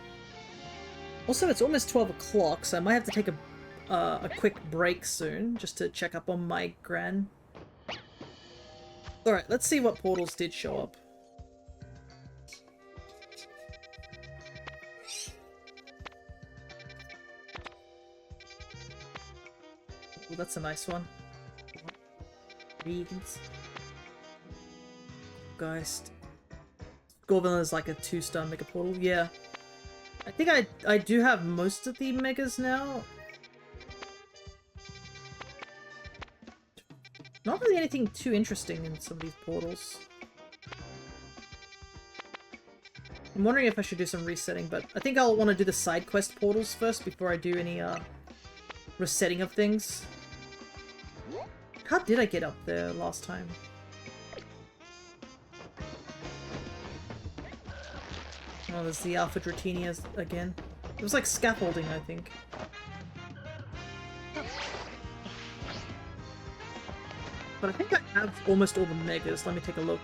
Also, it's almost 12 o'clock, so I might have to take a quick break soon, just to check up on my gran. Alright, let's see what portals did show up. Ooh, that's a nice one. Regans. Geist. Gorville is like a 2-star Mega Portal. Yeah. I think I do have most of the Megas now. Not really anything too interesting in some of these portals. I'm wondering if I should do some resetting, but I think I'll want to do the side quest portals first before I do any resetting of things. How did I get up there last time? Oh, there's the Alpha Dratini again. It was like scaffolding, I think. But I think I have almost all the megas. Let me take a look.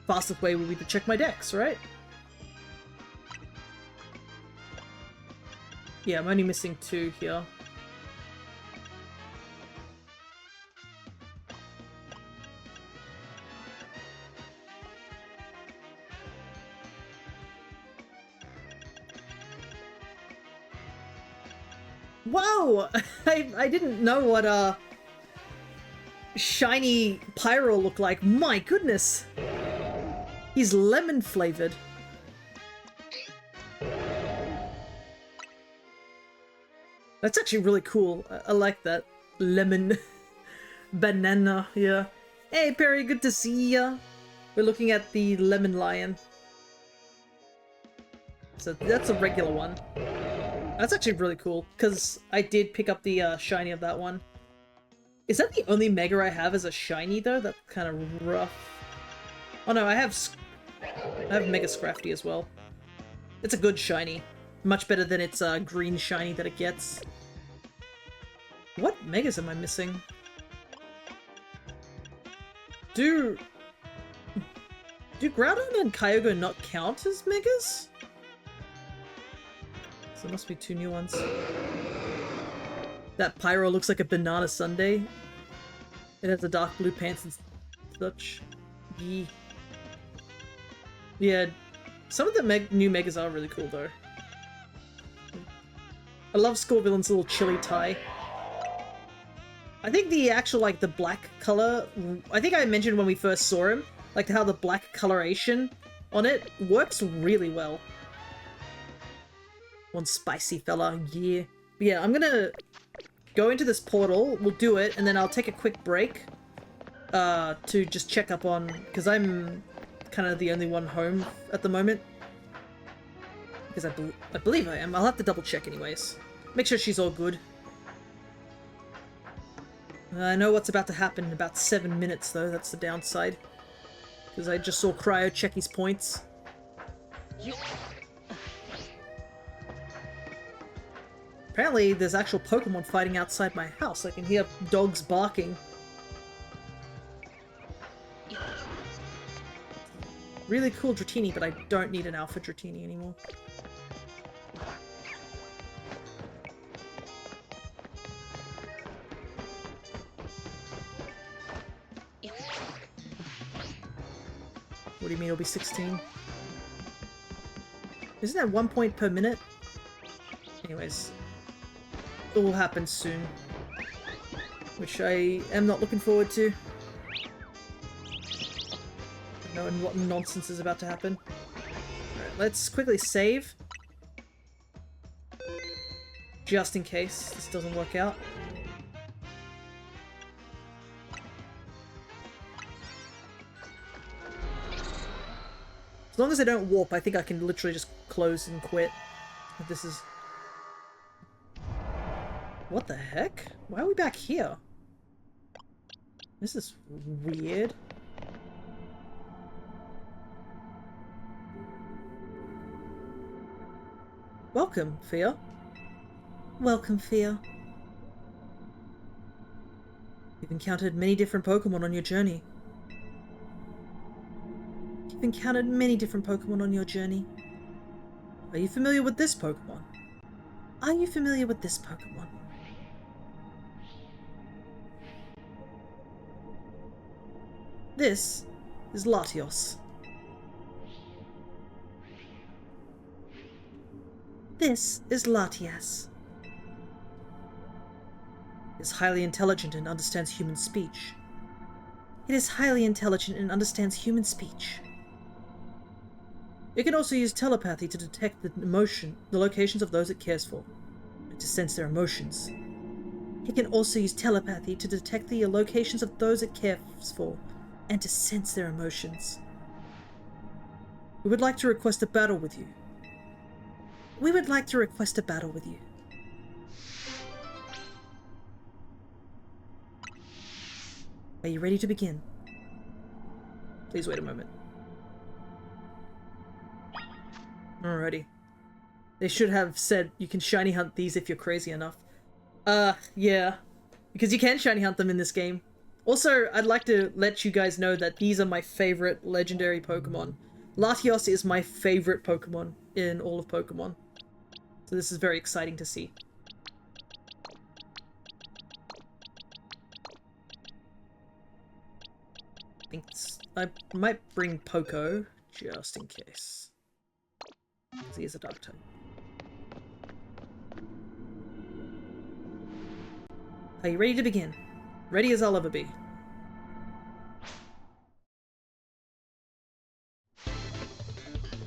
Fastest way would be to check my decks, right? Yeah, I'm only missing 2 here. Whoa! I didn't know what shiny Pyro looked like. My goodness! He's lemon flavored. That's actually really cool. I like that. Lemon. Banana, yeah. Hey Perry, good to see ya. We're looking at the lemon lion. So that's a regular one. That's actually really cool, because I did pick up the shiny of that one. Is that the only Mega I have as a shiny, though? That's kind of rough. Oh no, I have Mega Scrafty as well. It's a good shiny. Much better than its green shiny that it gets. What Megas am I missing? Do Groudon and Kyogre not count as Megas? So there must be 2 new ones. That Pyro looks like a banana sundae. It has the dark blue pants and such. Yee. Yeah, some of the new Megas are really cool though. I love Scorvillon's little chili tie. I think the actual, like, the black color, I think I mentioned when we first saw him, like how the black coloration on it works really well. One spicy fella, yeah. But yeah, I'm gonna go into this portal, we'll do it, and then I'll take a quick break to just check up on, because I'm kind of the only one home at the moment. Because I believe I am. I'll have to double check anyways. Make sure she's all good. I know what's about to happen in about 7 minutes though, that's the downside. Because I just saw Cryo check his points. Apparently there's actual Pokemon fighting outside my house. I can hear dogs barking. Really cool Dratini, but I don't need an Alpha Dratini anymore. What do you mean it'll be 16? Isn't that 1 point per minute? Anyways, it will happen soon. Which I am not looking forward to. Knowing what nonsense is about to happen. Alright, let's quickly save. Just in case this doesn't work out. As long as I don't warp, I think I can literally just close and quit. If this is... What the heck? Why are we back here? This is weird. Welcome, Fia. Welcome, Fia. You've encountered many different Pokemon on your journey. You've encountered many different Pokemon on your journey. Are you familiar with this Pokemon? Are you familiar with this Pokemon? This is Latios. This is Latias. It is highly intelligent and understands human speech. It is highly intelligent and understands human speech. It can also use telepathy to detect the locations of those it cares for, and to sense their emotions. It can also use telepathy to detect the locations of those it cares for, and to sense their emotions. We would like to request a battle with you. We would like to request a battle with you. Are you ready to begin? Please wait a moment. Alrighty. They should have said you can shiny hunt these if you're crazy enough. Yeah. Because you can shiny hunt them in this game. Also, I'd like to let you guys know that these are my favorite legendary Pokemon. Latios is my favorite Pokemon in all of Pokemon. So this is very exciting to see. I might bring Poco, just in case. Because he is a dark type. Are you ready to begin? Ready as I'll ever be.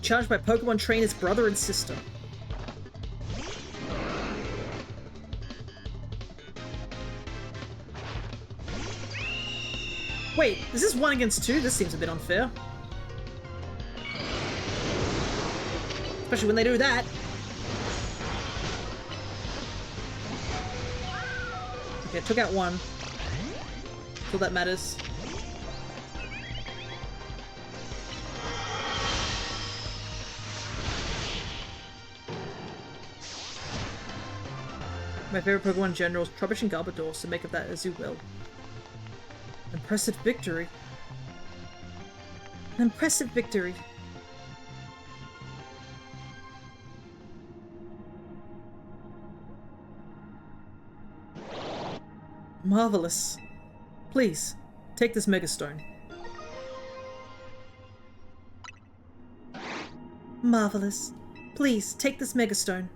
Charged by Pokemon trainers brother and sister. Wait, is this 1 against 2? This seems a bit unfair. Especially when they do that. Okay, took out 1. That's all that matters. My favorite Pokemon in general is Trubbish and Garbodor, so make of that as you will. Impressive victory. An impressive victory. Marvelous. Please, take this Megastone. Marvelous. Please, take this Megastone.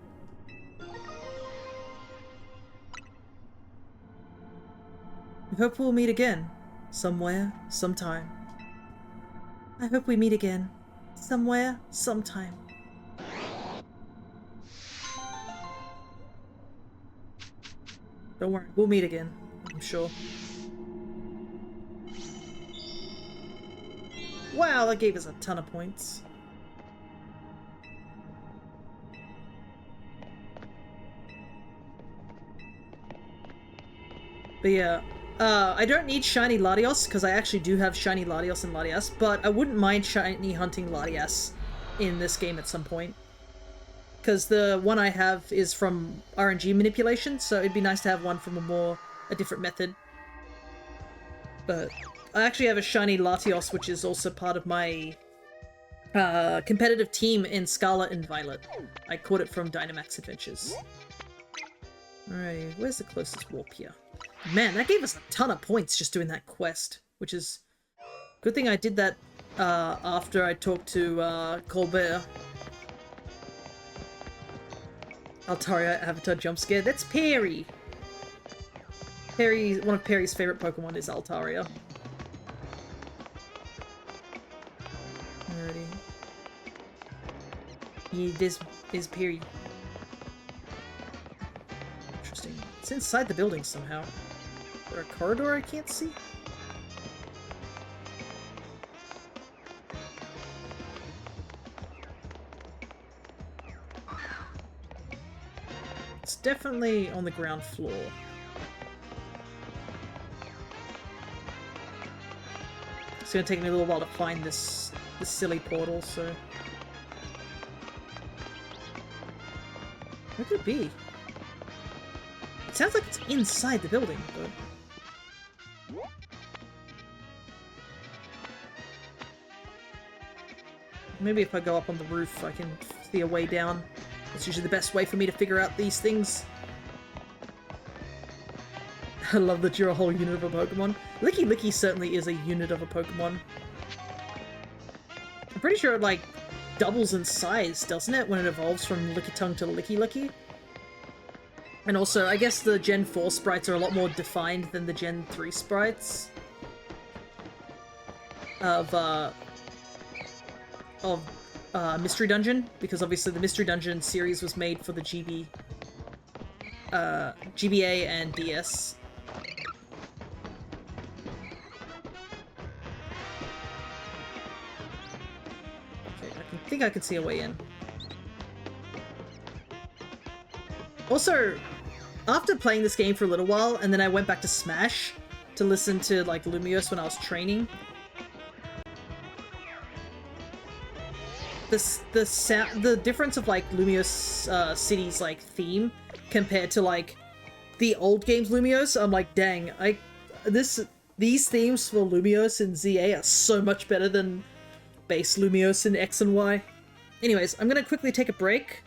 I hope we'll meet again. Somewhere, sometime. I hope we meet again. Somewhere, sometime. Don't worry, we'll meet again, I'm sure. Wow, that gave us a ton of points. But yeah, I don't need Shiny Latios, because I actually do have Shiny Latios and Latias, but I wouldn't mind Shiny hunting Latias in this game at some point. Because the one I have is from RNG manipulation, so it'd be nice to have one from a different method. But I actually have a Shiny Latios, which is also part of my competitive team in Scarlet and Violet. I caught it from Dynamax Adventures. Alrighty, where's the closest warp here? Man, that gave us a ton of points just doing that quest, which is... Good thing I did that after I talked to Colbert. Altaria Avatar jump scare. That's Perry! One of Perry's favorite Pokemon is Altaria. Alrighty. Yeah, this is Perry. Interesting. It's inside the building somehow. Is there a corridor I can't see? It's definitely on the ground floor. It's gonna take me a little while to find this silly portal, so... Where could it be? It sounds like it's inside the building, but... Maybe if I go up on the roof, I can see a way down. It's usually the best way for me to figure out these things. I love that you're a whole unit of a Pokemon. Licky Licky certainly is a unit of a Pokemon. I'm pretty sure it, like, doubles in size, doesn't it, when it evolves from Lickitung to Licky Licky? And also, I guess the Gen 4 sprites are a lot more defined than the Gen 3 sprites. Of Mystery Dungeon, because obviously the Mystery Dungeon series was made for the GBA and DS. Okay, I think I can see a way in. Also, after playing this game for a little while, and then I went back to Smash to listen to, like, Lumiose when I was training, the difference of, like, Lumiose City's, like, theme compared to, like, the old game's Lumiose, I'm like, dang, this these themes for Lumiose and ZA are so much better than base Lumiose in X and Y. Anyways, I'm gonna quickly take a break.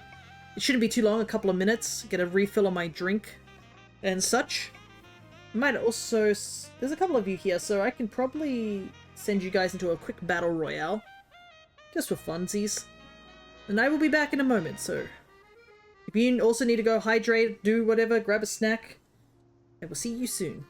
It shouldn't be too long, a couple of minutes. Get a refill on my drink and such. I might also... There's a couple of you here, so I can probably send you guys into a quick battle royale. Just for funsies. And I will be back in a moment, so... If you also need to go hydrate, do whatever, grab a snack, I will see you soon.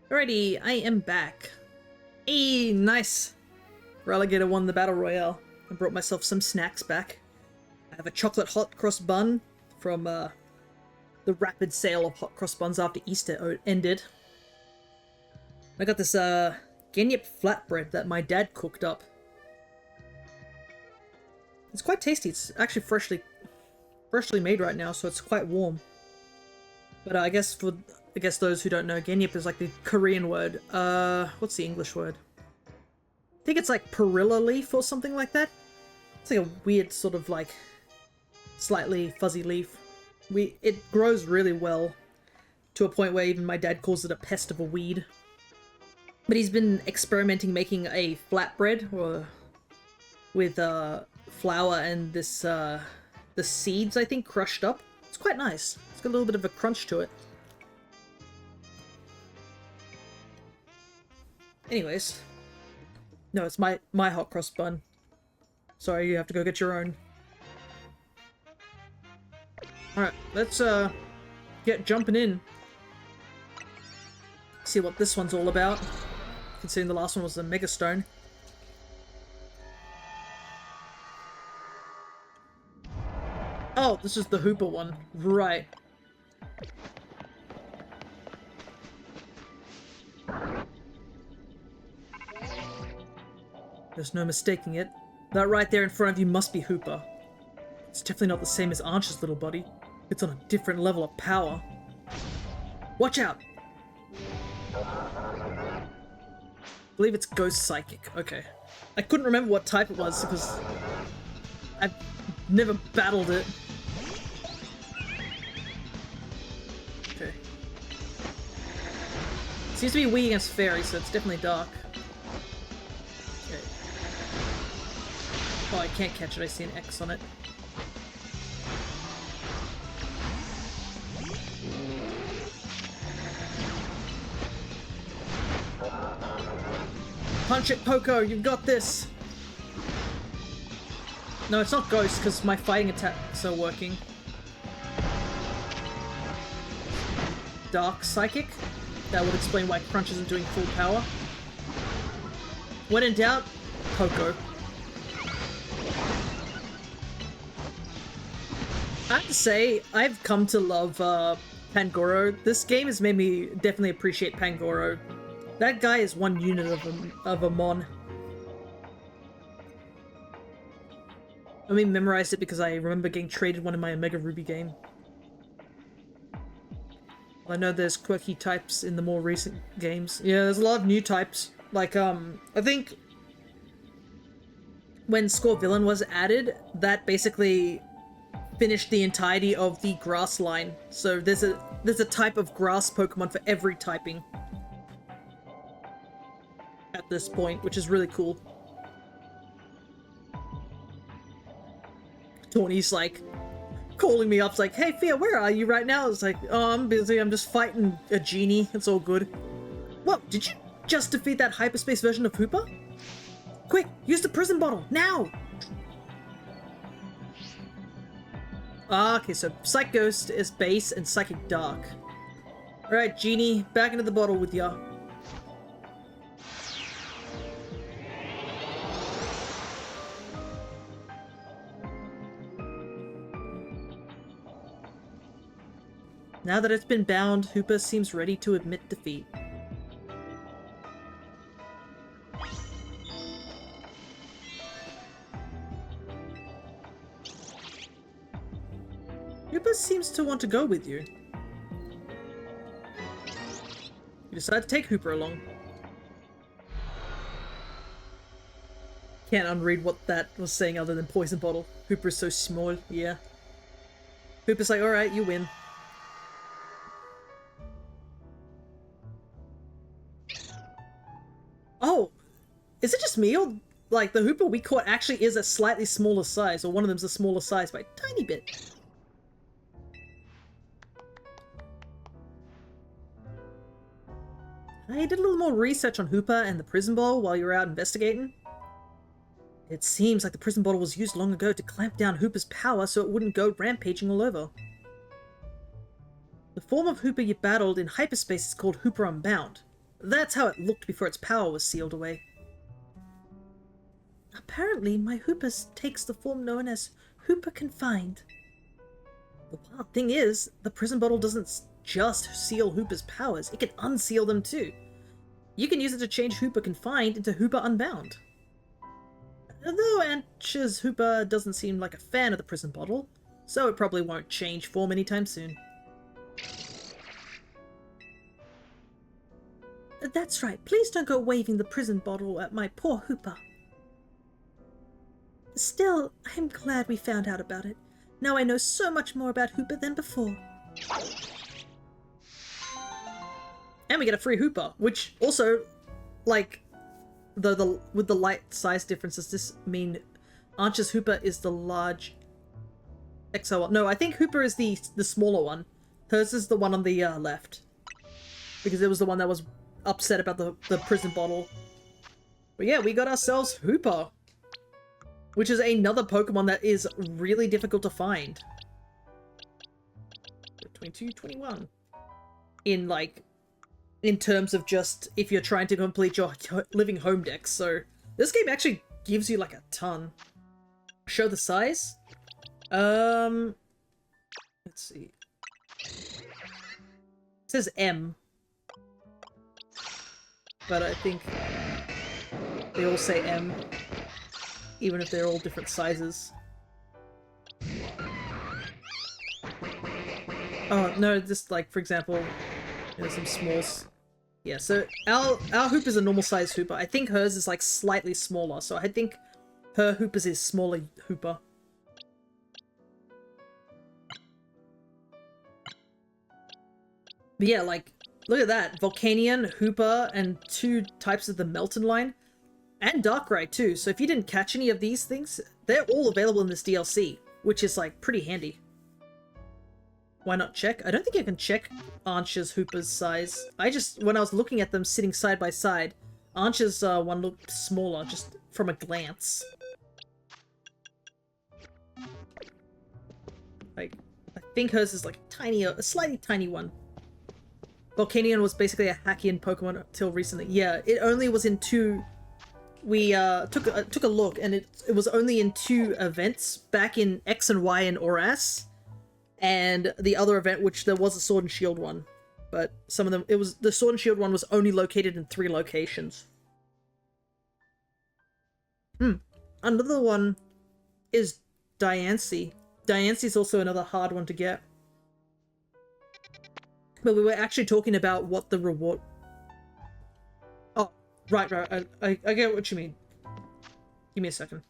Alrighty, I am back. Hey, nice! Relegator won the Battle Royale. I brought myself some snacks back. I have a chocolate hot cross bun from the rapid sale of hot cross buns after Easter ended. I got this Genyip flatbread that my dad cooked up. It's quite tasty. It's actually freshly made right now, so it's quite warm. But I guess those who don't know, Genyip is like the Korean word. What's the English word? I think it's like perilla leaf or something like that. It's like a weird sort of like slightly fuzzy leaf. It grows really well to a point where even my dad calls it a pest of a weed. But he's been experimenting making a flatbread with flour and this the seeds, I think, crushed up. It's quite nice. It's got a little bit of a crunch to it. Anyways. No, it's my hot cross bun. Sorry, you have to go get your own. Alright, let's get jumping in. See what this one's all about. Considering the last one was the Mega Stone. Oh, this is the Hooper one. Right. There's no mistaking it. That right there in front of you must be Hooper. It's definitely not the same as Arch's little buddy. It's on a different level of power. Watch out! I believe it's Ghost Psychic. Okay. I couldn't remember what type it was because I've never battled it. Okay. Seems to be weak against fairy, so it's definitely dark. Okay. Oh, I can't catch it. I see an X on it. Punch it, Poco! You've got this! No, it's not Ghost, because my fighting attacks are working. Dark Psychic? That would explain why Crunch isn't doing full power. When in doubt, Poco. I have to say, I've come to love Pangoro. This game has made me definitely appreciate Pangoro. That guy is one unit of a mon. I mean, memorized it because I remember getting traded one in my Omega Ruby game. I know there's quirky types in the more recent games. Yeah, there's a lot of new types. Like, I think when Score Villain was added, that basically finished the entirety of the grass line. So there's a type of grass Pokemon for every typing at this point, which is really cool. Tony's like calling me up, it's like, hey Fia, where are you right now? It's like, oh, I'm busy, I'm just fighting a genie, it's all good. What, did you just defeat that hyperspace version of Hooper? Quick, use the prison bottle, now! Okay, so Psych Ghost is base and Psychic Dark. Alright, Genie, back into the bottle with ya. Now that it's been bound, Hooper seems ready to admit defeat. Hooper seems to want to go with you. You decide to take Hooper along. Can't unread what that was saying other than poison bottle. Hooper's so small, yeah. Hooper's like, alright, you win. Oh, is it just me, or like the Hooper we caught actually is a slightly smaller size, or one of them's a smaller size by a tiny bit? I did a little more research on Hooper and the prison bottle while you were out investigating. It seems like the prison bottle was used long ago to clamp down Hooper's power so it wouldn't go rampaging all over. The form of Hooper you battled in hyperspace is called Hooper Unbound. That's how it looked before its power was sealed away. Apparently, my Hooper takes the form known as Hooper Confined. The wild thing is, the prison bottle doesn't just seal Hooper's powers, it can unseal them too. You can use it to change Hooper Confined into Hooper Unbound. Although Anch's Hooper doesn't seem like a fan of the prison bottle, so it probably won't change form anytime soon. That's right, please don't go waving the prison bottle at my poor Hooper. Still, I'm glad we found out about it. Now I know so much more about Hooper than before. And we get a free Hooper, which also, like, with the light size differences, this mean Archer's Hooper is the large XO1. No, I think Hooper is the smaller one. Hers is the one on the left. Because it was the one that was upset about the prison bottle. But yeah, we got ourselves Hooper. Which is another Pokemon that is really difficult to find. 22, 21. In, like, in terms of just if you're trying to complete your Living Home Dex. So this game actually gives you, like, a ton. Show the size? Let's see. It says M. But I think they all say M, even if they're all different sizes. Oh, no, just like, for example, there's some smalls. Yeah, so our hoop is a normal size hooper. I think hers is like slightly smaller, so I think her hoopers is smaller hooper. But yeah, like, look at that. Volcanion, Hooper, and 2 types of the Melton line. And Darkrai too, so if you didn't catch any of these things, they're all available in this DLC, which is like pretty handy. Why not check? I don't think you can check Ancha's Hooper's size. When I was looking at them sitting side by side, Ancha's one looked smaller, just from a glance. Like, I think hers is like a slightly tiny one. Volcanion was basically a Hackian Pokemon until recently. Yeah, it only was in 2... We took a look, and it was only in 2 events, back in X and Y and Oras, and the other event, which there was a Sword and Shield one. But some of them, the Sword and Shield one was only located in 3 locations. Another one is Diancie. Diancie is also another hard one to get. But we were actually talking about what the reward... Oh, right. I get what you mean. Give me a second.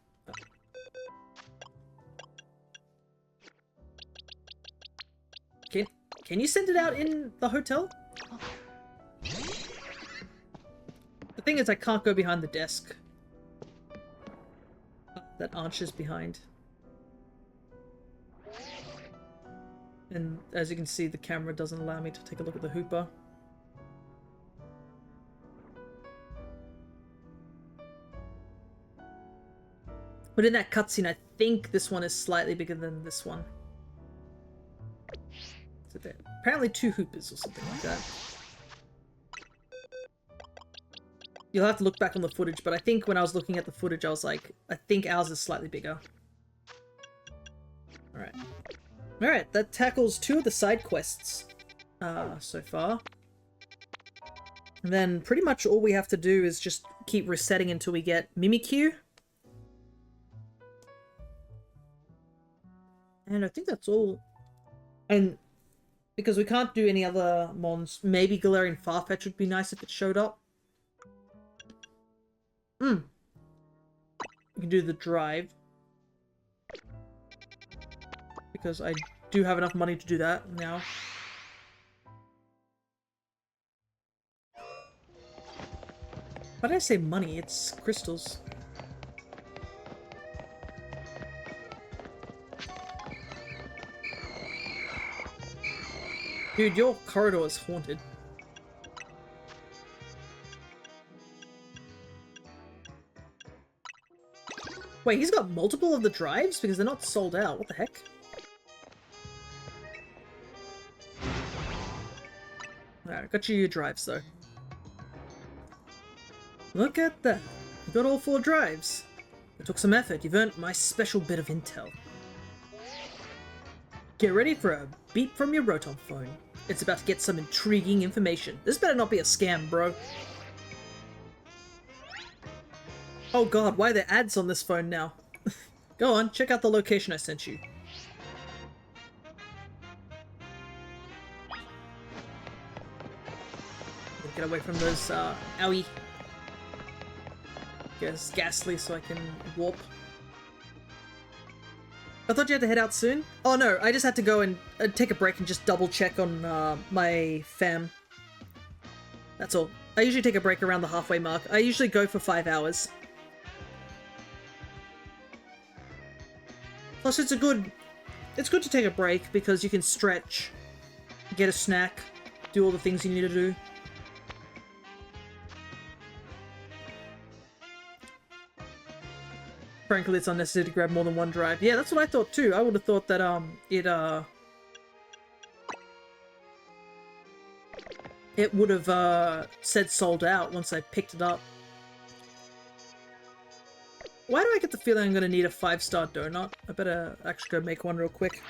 Can you send it out in the hotel? The thing is, I can't go behind the desk that Ancha's behind. And as you can see, the camera doesn't allow me to take a look at the Hooper. But in that cutscene, I think this one is slightly bigger than this one. So there, apparently 2 Hoopers or something like that. You'll have to look back on the footage, but I think when I was looking at the footage, I was like, I think ours is slightly bigger. Alright. Alright, that tackles 2 of the side quests so far. And then pretty much all we have to do is just keep resetting until we get Mimikyu. And I think that's all. And because we can't do any other mons, maybe Galarian Farfetch would be nice if it showed up. We can do the drive. Because I do have enough money to do that now. Why did I say money? It's crystals. Dude, your corridor is haunted. Wait, he's got multiple of the drives? Because they're not sold out. What the heck? Alright, got you your drives, though. Look at that. You got all 4 drives. It took some effort. You've earned my special bit of intel. Get ready for a beep from your Rotom phone. It's about to get some intriguing information. This better not be a scam, bro. Oh god, why are there ads on this phone now? Go on, check out the location I sent you. Get away from those, owie. Get ghastly so I can warp. I thought you had to head out soon? Oh no, I just had to go and take a break and just double check on my fam. That's all. I usually take a break around the halfway mark. I usually go for 5 hours. Plus it's good to take a break because you can stretch, get a snack, do all the things you need to do. Frankly, it's unnecessary to grab more than 1 drive. Yeah, that's what I thought too. I would have thought that, it would have said sold out once I picked it up. Why do I get the feeling I'm going to need a 5-star donut? I better actually go make one real quick.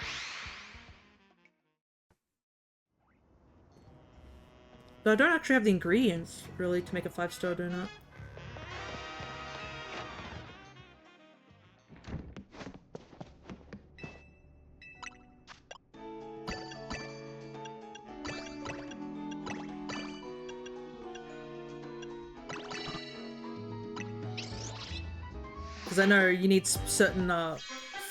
But I don't actually have the ingredients, really, to make a 5-star donut. Because I know you need certain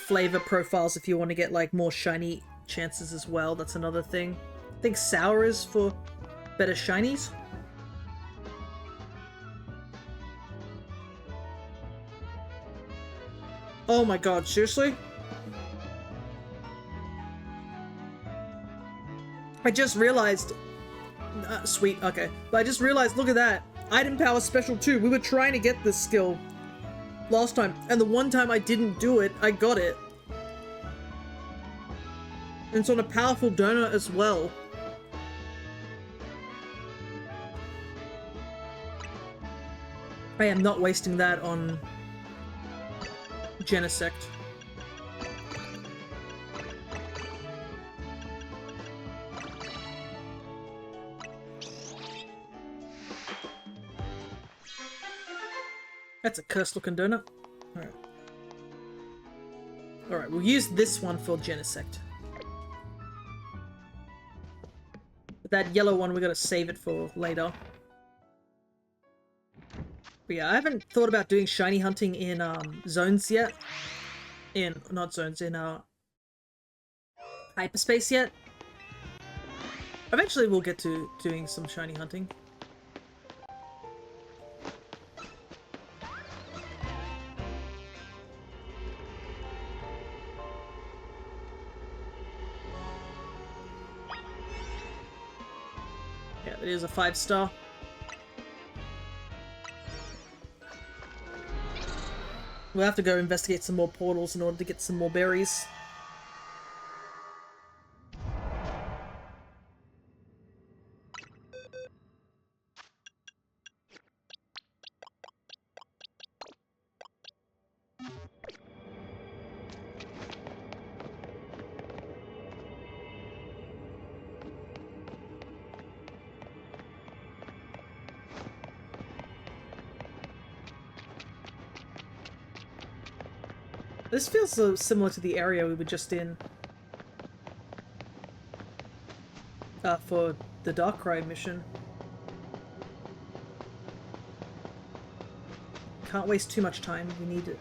flavor profiles if you want to get like more shiny chances as well. That's another thing. I think sour is for better shinies. Oh my god, seriously? I just realized... sweet, okay. But I just realized, look at that. Item power special 2. We were trying to get this skill last time, and the one time I didn't do it, I got it. And it's on a powerful donut as well. I am not wasting that on Genesect. That's a cursed looking donut. Alright. Alright, we'll use this one for Genesect. But that yellow one, we gotta save it for later. But yeah, I haven't thought about doing shiny hunting in zones yet. Not zones, in hyperspace yet. Eventually we'll get to doing some shiny hunting. Yeah, it is a 5-star. We'll have to go investigate some more portals in order to get some more berries. This feels so similar to the area we were just in. For the Darkrai mission. Can't waste too much time, we need it.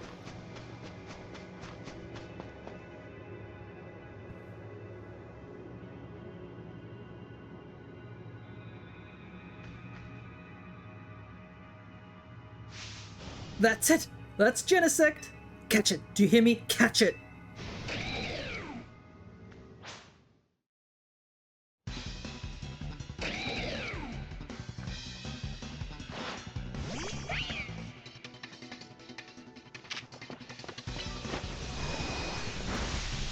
That's it! That's Genesect! Catch it! Do you hear me? Catch it!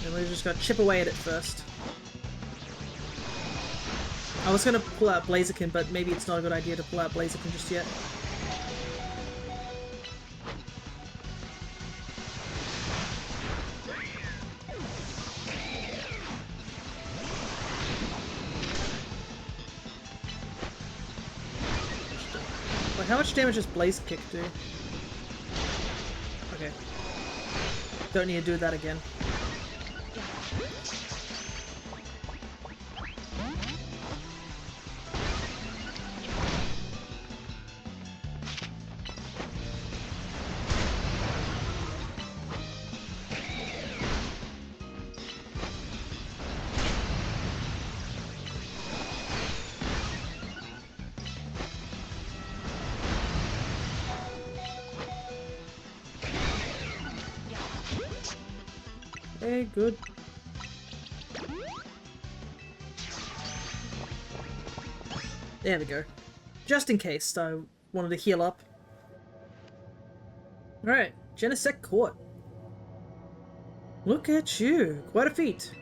And we just gotta chip away at it first. I was gonna pull out Blaziken, but maybe it's not a good idea to pull out Blaziken just yet. Wait, how much damage does Blaze Kick do? Okay. Don't need to do that again. Okay, good. There we go. Just in case I wanted to heal up. Alright, Genesect caught. Look at you. Quite a feat.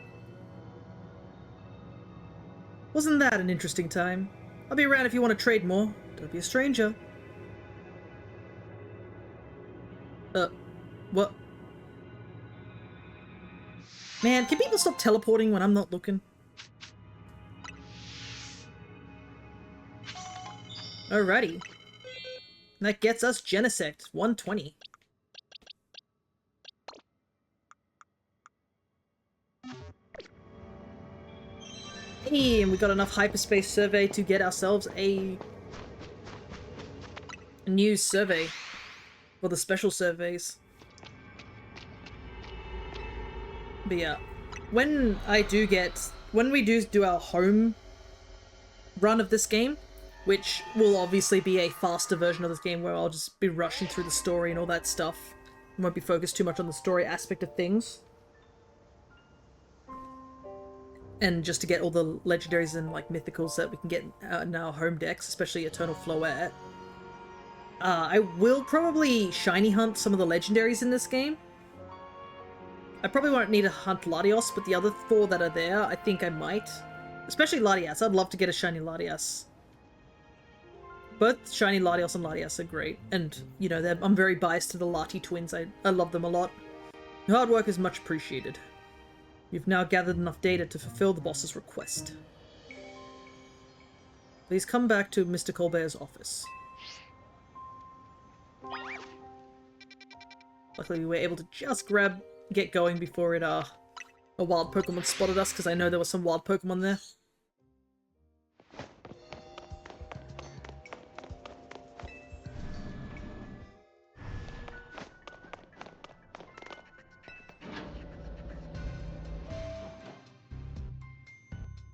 Wasn't that an interesting time? I'll be around if you want to trade more. Don't be a stranger. What? Man, can people stop teleporting when I'm not looking? Alrighty. That gets us Genesect, 120. Hey, and we got enough hyperspace survey to get ourselves a new survey for the special surveys. But yeah, when we do our home run of this game, which will obviously be a faster version of this game where I'll just be rushing through the story and all that stuff. I won't be focused too much on the story aspect of things. And just to get all the legendaries and like mythicals that we can get in our home decks, especially Eternal Floette. I will probably shiny hunt some of the legendaries in this game. I probably won't need to hunt Latios, but the other 4 that are there, I think I might. Especially Latias. I'd love to get a shiny Latias. Both shiny Latios and Latias are great. And, you know, I'm very biased to the Lati twins. I love them a lot. Your hard work is much appreciated. You've now gathered enough data to fulfill the boss's request. Please come back to Mr. Colbert's office. Luckily we were able to just get going before a wild Pokemon spotted us, because I know there were some wild Pokemon there.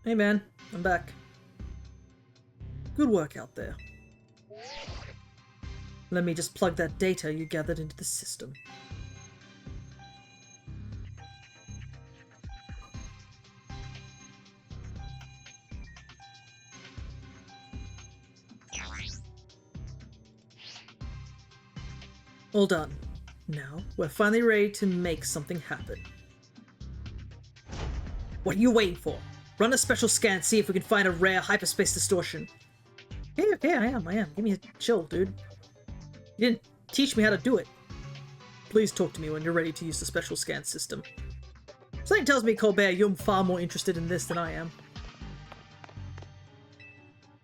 Hey man, I'm back. Good work out there. Let me just plug that data you gathered into the system. All done. Now, we're finally ready to make something happen. What are you waiting for? Run a special scan, see if we can find a rare hyperspace distortion. Okay, I am. Give me a chill, dude. You didn't teach me how to do it. Please talk to me when you're ready to use the special scan system. Something tells me, Colbert, you're far more interested in this than I am.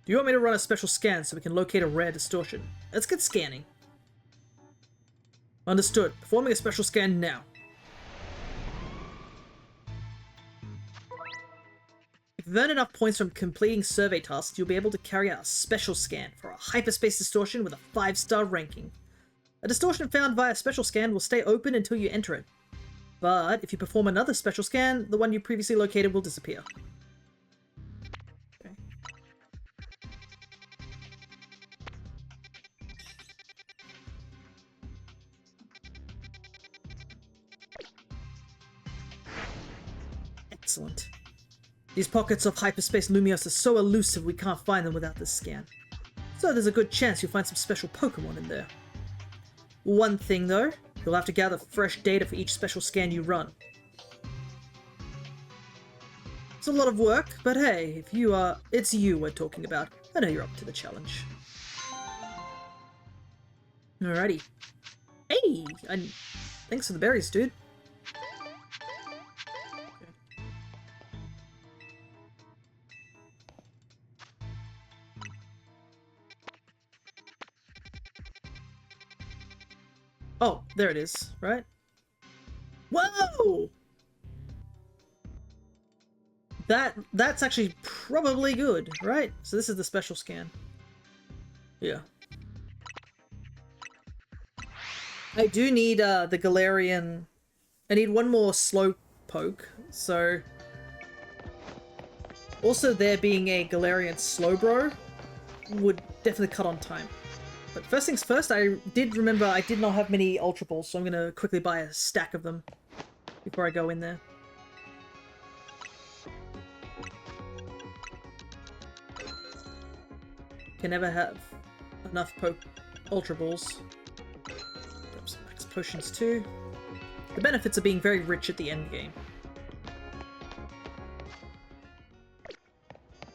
Do you want me to run a special scan so we can locate a rare distortion? Let's get scanning. Understood. Performing a special scan now. If you've earned enough points from completing survey tasks, you'll be able to carry out a special scan for a hyperspace distortion with a 5-star ranking. A distortion found via special scan will stay open until you enter it. But if you perform another special scan, the one you previously located will disappear. Okay. Excellent. These pockets of hyperspace Lumios are so elusive we can't find them without this scan. So there's a good chance you'll find some special Pokémon in there. One thing though, you'll have to gather fresh data for each special scan you run. It's a lot of work, but hey, it's you we're talking about. I know you're up to the challenge. Alrighty. Hey! Thanks for the berries, dude. Oh, there it is, right? Whoa! That's actually probably good, right? So this is the special scan. Yeah. I do need the Galarian. I need one more Slowpoke, so also there being a Galarian Slowbro would definitely cut on time. But first things first, I did remember I did not have many Ultra Balls, so I'm gonna quickly buy a stack of them before I go in there. Can never have enough Ultra Balls. Grab some max potions too. The benefits of being very rich at the end game.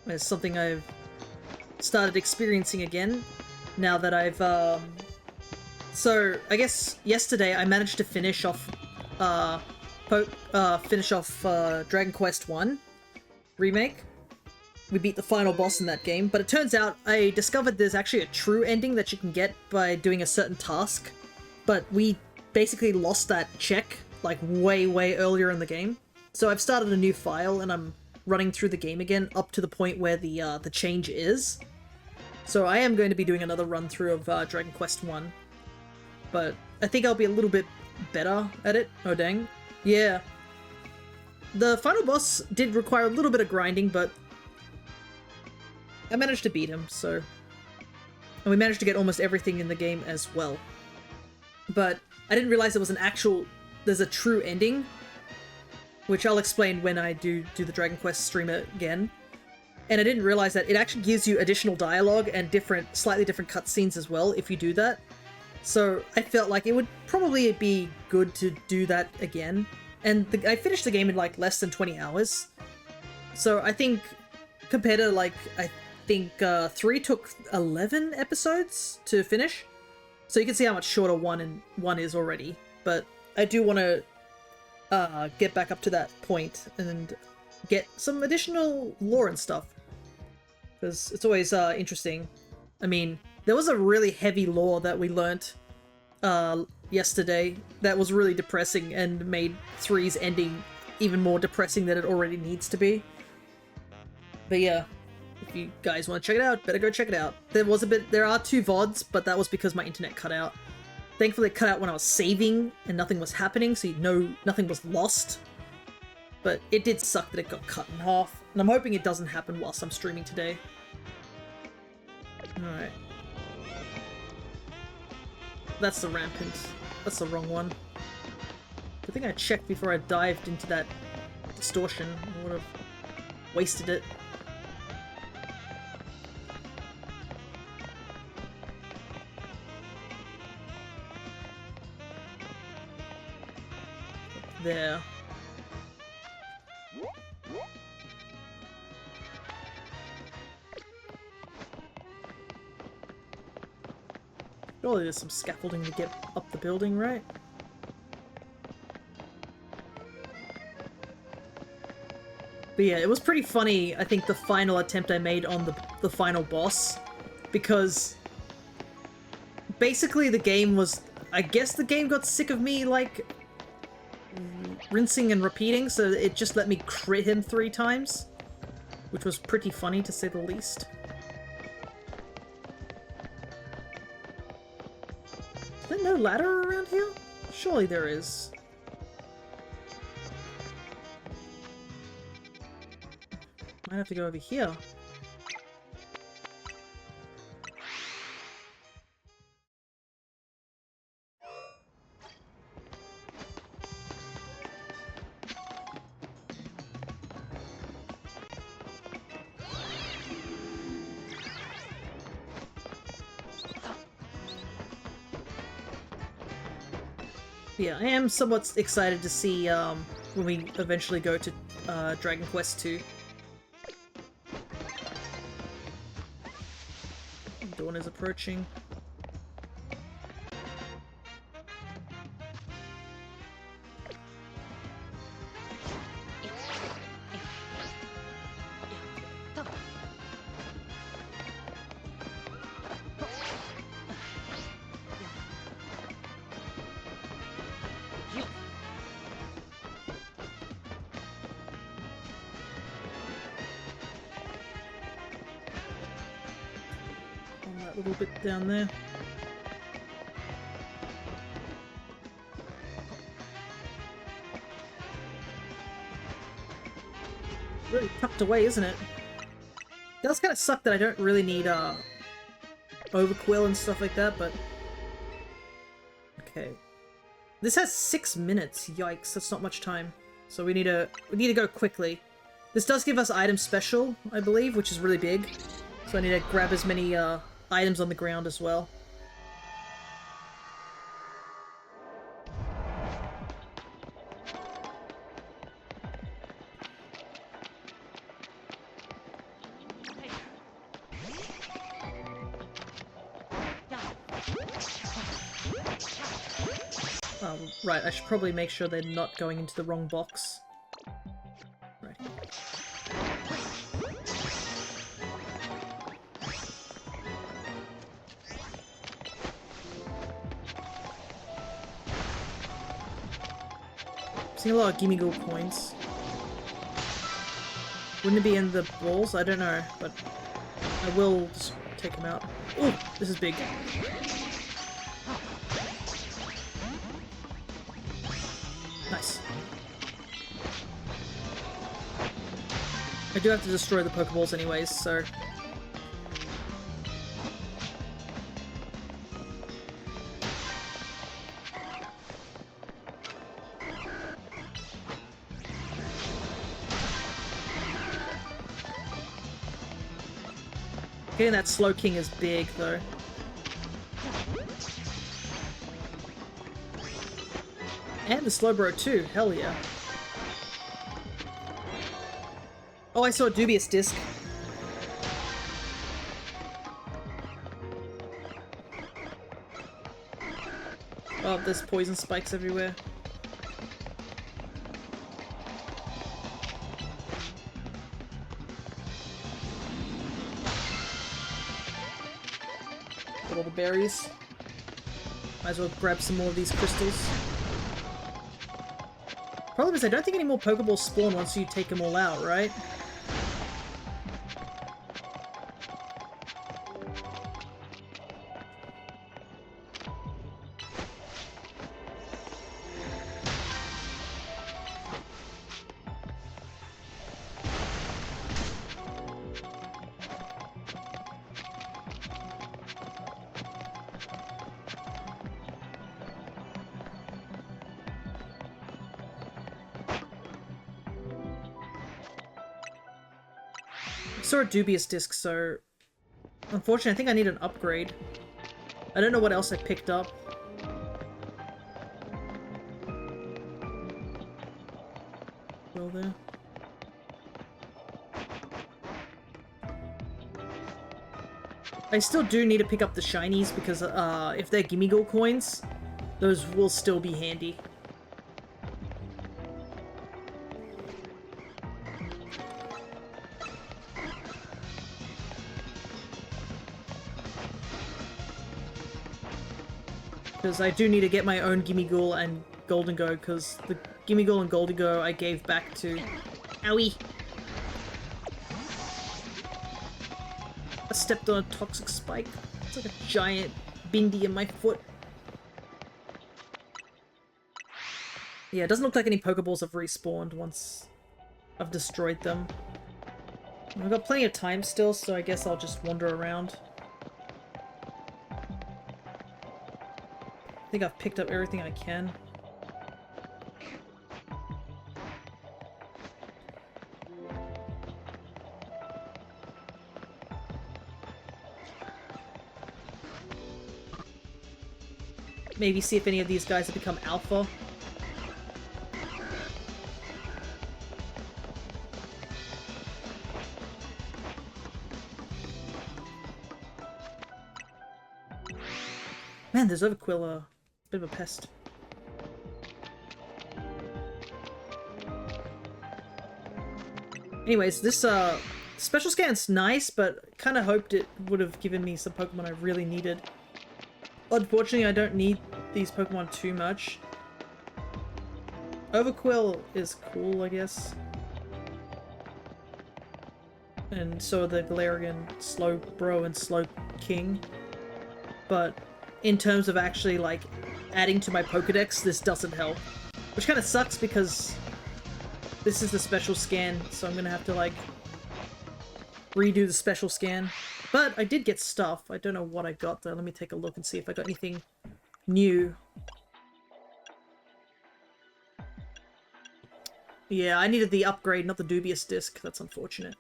There's something I've started experiencing again, now that I've, So, I guess yesterday I managed to finish off, Dragon Quest 1 Remake. We beat the final boss in that game, but it turns out I discovered there's actually a true ending that you can get by doing a certain task, but we basically lost that check, like, way, way earlier in the game. So I've started a new file, and I'm running through the game again, up to the point where the change is. So I am going to be doing another run-through of Dragon Quest 1. But I think I'll be a little bit better at it. Oh, dang. Yeah. The final boss did require a little bit of grinding, but I managed to beat him, so... And we managed to get almost everything in the game as well. But I didn't realize there was an actual... There's a true ending, which I'll explain when I do the Dragon Quest stream again. And I didn't realize that it actually gives you additional dialogue and slightly different cutscenes as well if you do that. So I felt like it would probably be good to do that again. And I finished the game in like less than 20 hours. So I think, compared to like, I think 3 took 11 episodes to finish. So you can see how much shorter one is already. But I do want to get back up to that point and get some additional lore and stuff. Because it's always interesting. I mean, there was a really heavy lore that we learnt yesterday that was really depressing and made 3's ending even more depressing than it already needs to be. But yeah, if you guys want to check it out, better go check it out. There are 2 VODs, but that was because my internet cut out. Thankfully it cut out when I was saving and nothing was happening, so you know nothing was lost. But it did suck that it got cut in half, and I'm hoping it doesn't happen whilst I'm streaming today. Alright. That's the rampant. That's the wrong one. I think I checked before I dived into that distortion. I would have wasted it. There. Surely there's some scaffolding to get up the building, right? But yeah, it was pretty funny, I think, the final attempt I made on the final boss. Because basically the game was... I guess the game got sick of me, like, rinsing and repeating, so it just let me crit him 3 times. Which was pretty funny, to say the least. Is there no ladder around here? Surely there is. Might have to go over here. Yeah, I am somewhat excited to see when we eventually go to Dragon Quest 2. Dawn is approaching. That little bit down there. Really tucked away, isn't it? It does kind of suck that I don't really need overquill and stuff like that, but okay. This has 6 minutes. Yikes, that's not much time. So we need to go quickly. This does give us item special, I believe, which is really big. So I need to grab as many items on the ground as well. Right, I should probably make sure they're not going into the wrong box. Right. Seeing a lot of Gimme Ghoul coins. Wouldn't it be in the balls? I don't know, but I will just take them out. Oh, this is big. Nice. I do have to destroy the Pokeballs anyways, so... Getting that Slow King is big, though. And the Slowbro too, hell yeah. Oh, I saw a dubious disc. Oh, there's poison spikes everywhere. Got all the berries. Might as well grab some more of these crystals. Problem is, I don't think any more Pokeballs spawn once you take them all out, right? I saw a dubious disc, so... Unfortunately, I think I need an upgrade. I don't know what else I picked up. Well, there. I still do need to pick up the shinies because if they're Gimme Ghoul coins, those will still be handy. Because I do need to get my own Gimme Ghoul and Golden Go, because the Gimme Ghoul and Golden Go I gave back to... Owie! I stepped on a toxic spike. It's like a giant bindi in my foot. Yeah, it doesn't look like any Pokeballs have respawned once I've destroyed them. I've got plenty of time still, so I guess I'll just wander around. I think I've picked up everything I can. Maybe see if any of these guys have become alpha. Man, there's Overquill, a bit of a pest. Anyways, this special scan's nice, but kind of hoped it would have given me some Pokemon I really needed. Unfortunately, I don't need these Pokemon too much. Overquill is cool, I guess. And so are the Galarian Slowbro and Slow King. But in terms of actually, like, adding to my Pokedex, this doesn't help. Which kind of sucks because this is the special scan, so I'm gonna have to, like, redo the special scan. But I did get stuff. I don't know what I got though. Let me take a look and see if I got anything new. Yeah, I needed the upgrade, not the dubious disc. That's unfortunate.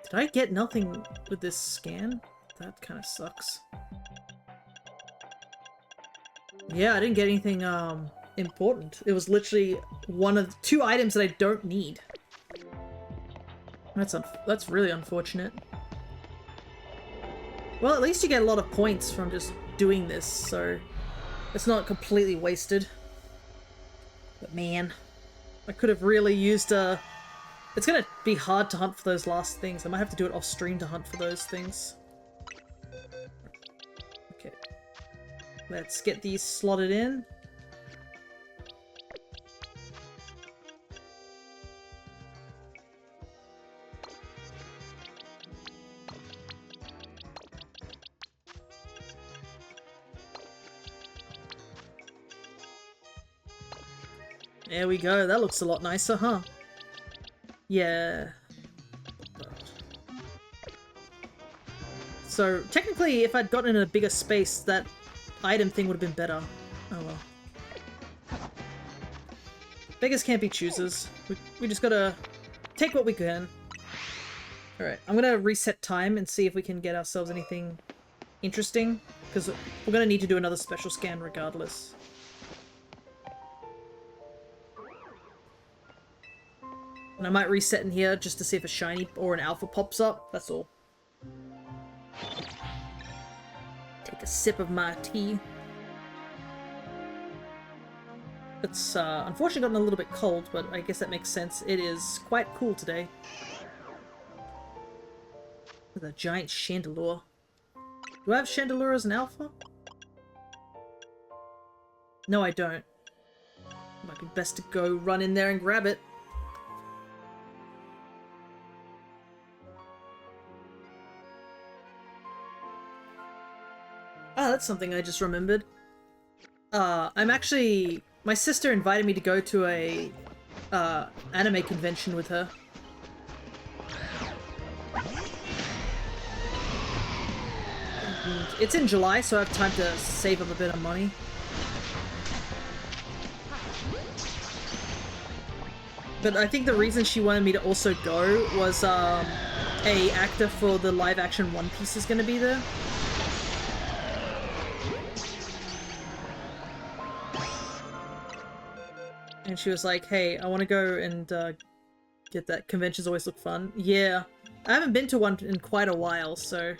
Did I get nothing with this scan? That kind of sucks. Yeah, I didn't get anything, important. It was literally one of two items that I don't need. That's really unfortunate. Well, at least you get a lot of points from just doing this, so it's not completely wasted. But man, I could have really used It's gonna be hard to hunt for those last things. I might have to do it off stream to hunt for those things. Okay. Let's get these slotted in. There we go. That looks a lot nicer, huh? Yeah. So, technically, if I'd gotten in a bigger space, that item thing would have been better. Oh well. Beggars can't be choosers. We just gotta take what we can. Alright, I'm gonna reset time and see if we can get ourselves anything interesting, because we're gonna need to do another special scan regardless. And I might reset in here just to see if a shiny or an alpha pops up, that's all. Take a sip of my tea. It's unfortunately gotten a little bit cold, but I guess that makes sense. It is quite cool today. With a giant chandelure. Do I have chandelure as an alpha? No, I don't. Might be best to go run in there and grab it. Ah, that's something I just remembered. I'm actually... My sister invited me to go to a anime convention with her. And it's in July, so I have time to save up a bit of money. But I think the reason she wanted me to also go was a actor for the live-action One Piece is going to be there. And she was like, hey, I want to go and get that. Conventions always look fun. Yeah, I haven't been to one in quite a while, so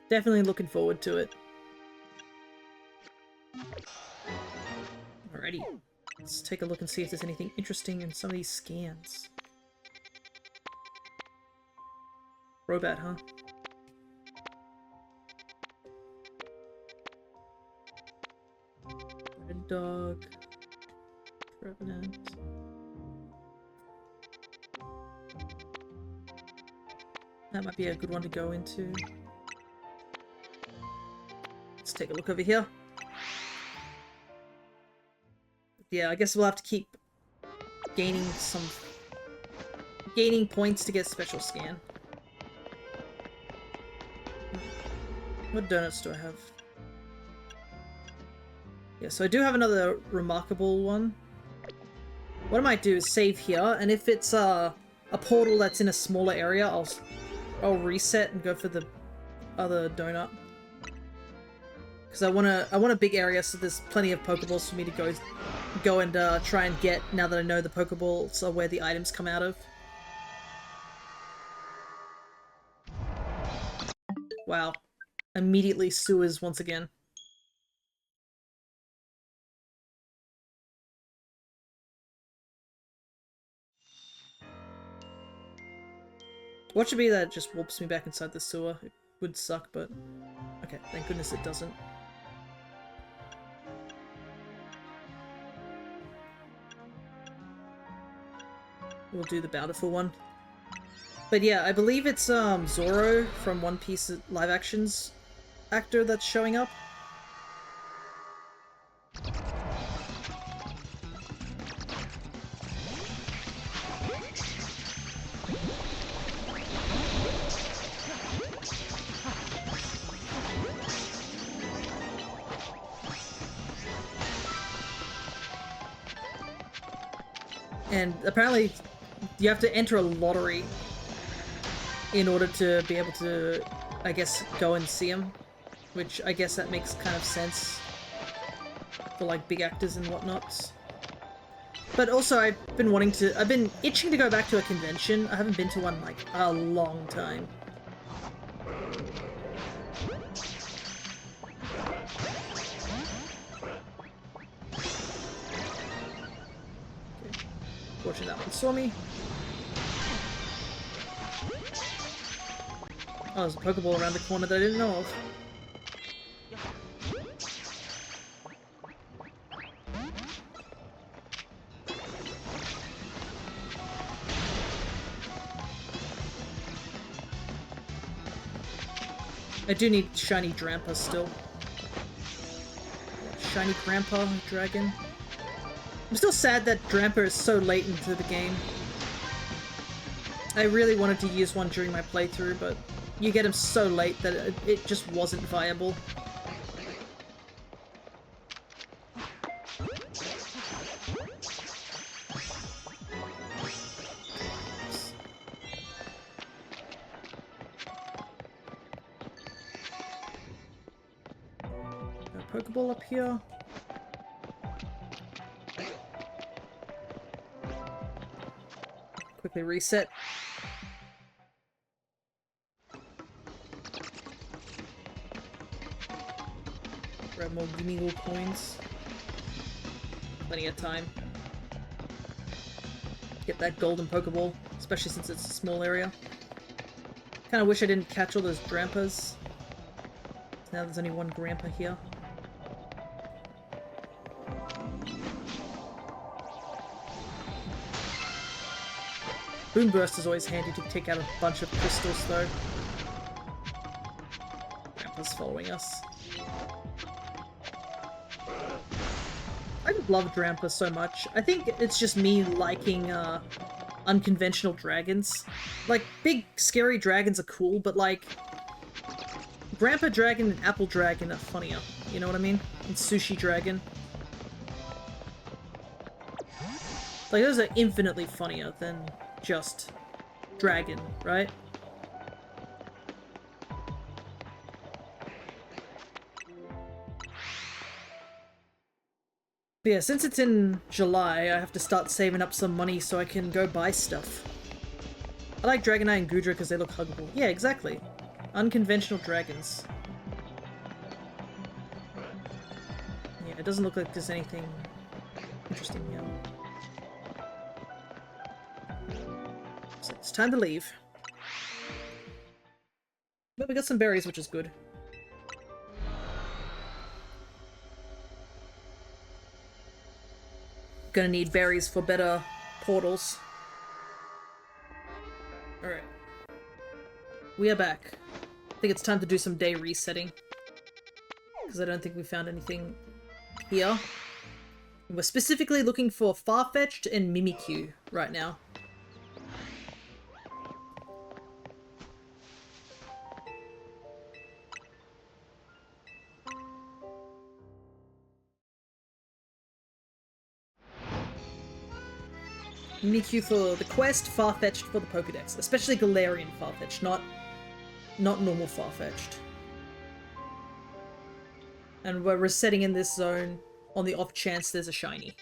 definitely looking forward to it. Alrighty, let's take a look and see if there's anything interesting in some of these scans. Robot, huh? Red dog. Revenant. That might be a good one to go into. Let's take a look over here. Yeah, I guess we'll have to keep gaining points to get special scan. What donuts do I have? Yeah, so I do have another remarkable one. What I might do is save here, and if it's a portal that's in a smaller area, I'll reset and go for the other donut. Because I want a big area, so there's plenty of Pokeballs for me to go and try and get now that I know the Pokeballs are where the items come out of. Wow. Immediately sewers once again. What should be that it just warps me back inside the sewer? It would suck, but... Okay, thank goodness it doesn't. We'll do the bountiful one. But yeah, I believe it's Zoro from One Piece live actions actor that's showing up. And apparently you have to enter a lottery in order to be able to, I guess, go and see him. Which I guess that makes kind of sense for like big actors and whatnot. But also I've been itching to go back to a convention. I haven't been to one like a long time. Fortunately, that one saw me. Oh, there's a Pokeball around the corner that I didn't know of. I do need shiny Drampa still. Shiny Grandpa Dragon. I'm still sad that Drampa is so late into the game. I really wanted to use one during my playthrough, but you get him so late that it just wasn't viable. Pokeball up here. Quickly reset. Grab more Gimme coins. Plenty of time. Get that golden Pokeball, especially since it's a small area. Kinda wish I didn't catch all those Drampas. Now there's only one Grandpa here. Boom Burst is always handy to take out a bunch of crystals, though. Grandpa's following us. I just love Drampa so much. I think it's just me liking unconventional dragons. Like, big, scary dragons are cool, but like, Grandpa Dragon and Apple Dragon are funnier. You know what I mean? And Sushi Dragon. Like, those are infinitely funnier than just Dragon, right? But yeah, since it's in July, I have to start saving up some money so I can go buy stuff. I like Dragonite and Gudra because they look huggable. Yeah, exactly. Unconventional dragons. Yeah, it doesn't look like there's anything interesting here. So it's time to leave. But we got some berries, which is good. Gonna need berries for better portals. Alright. We are back. I think it's time to do some day resetting. Because I don't think we found anything here. We're specifically looking for Farfetch'd and Mimikyu right now. Mimikyu for the quest, Farfetch'd for the Pokedex. Especially Galarian Farfetch'd, not normal Farfetch'd. And we're resetting in this zone on the off chance there's a shiny.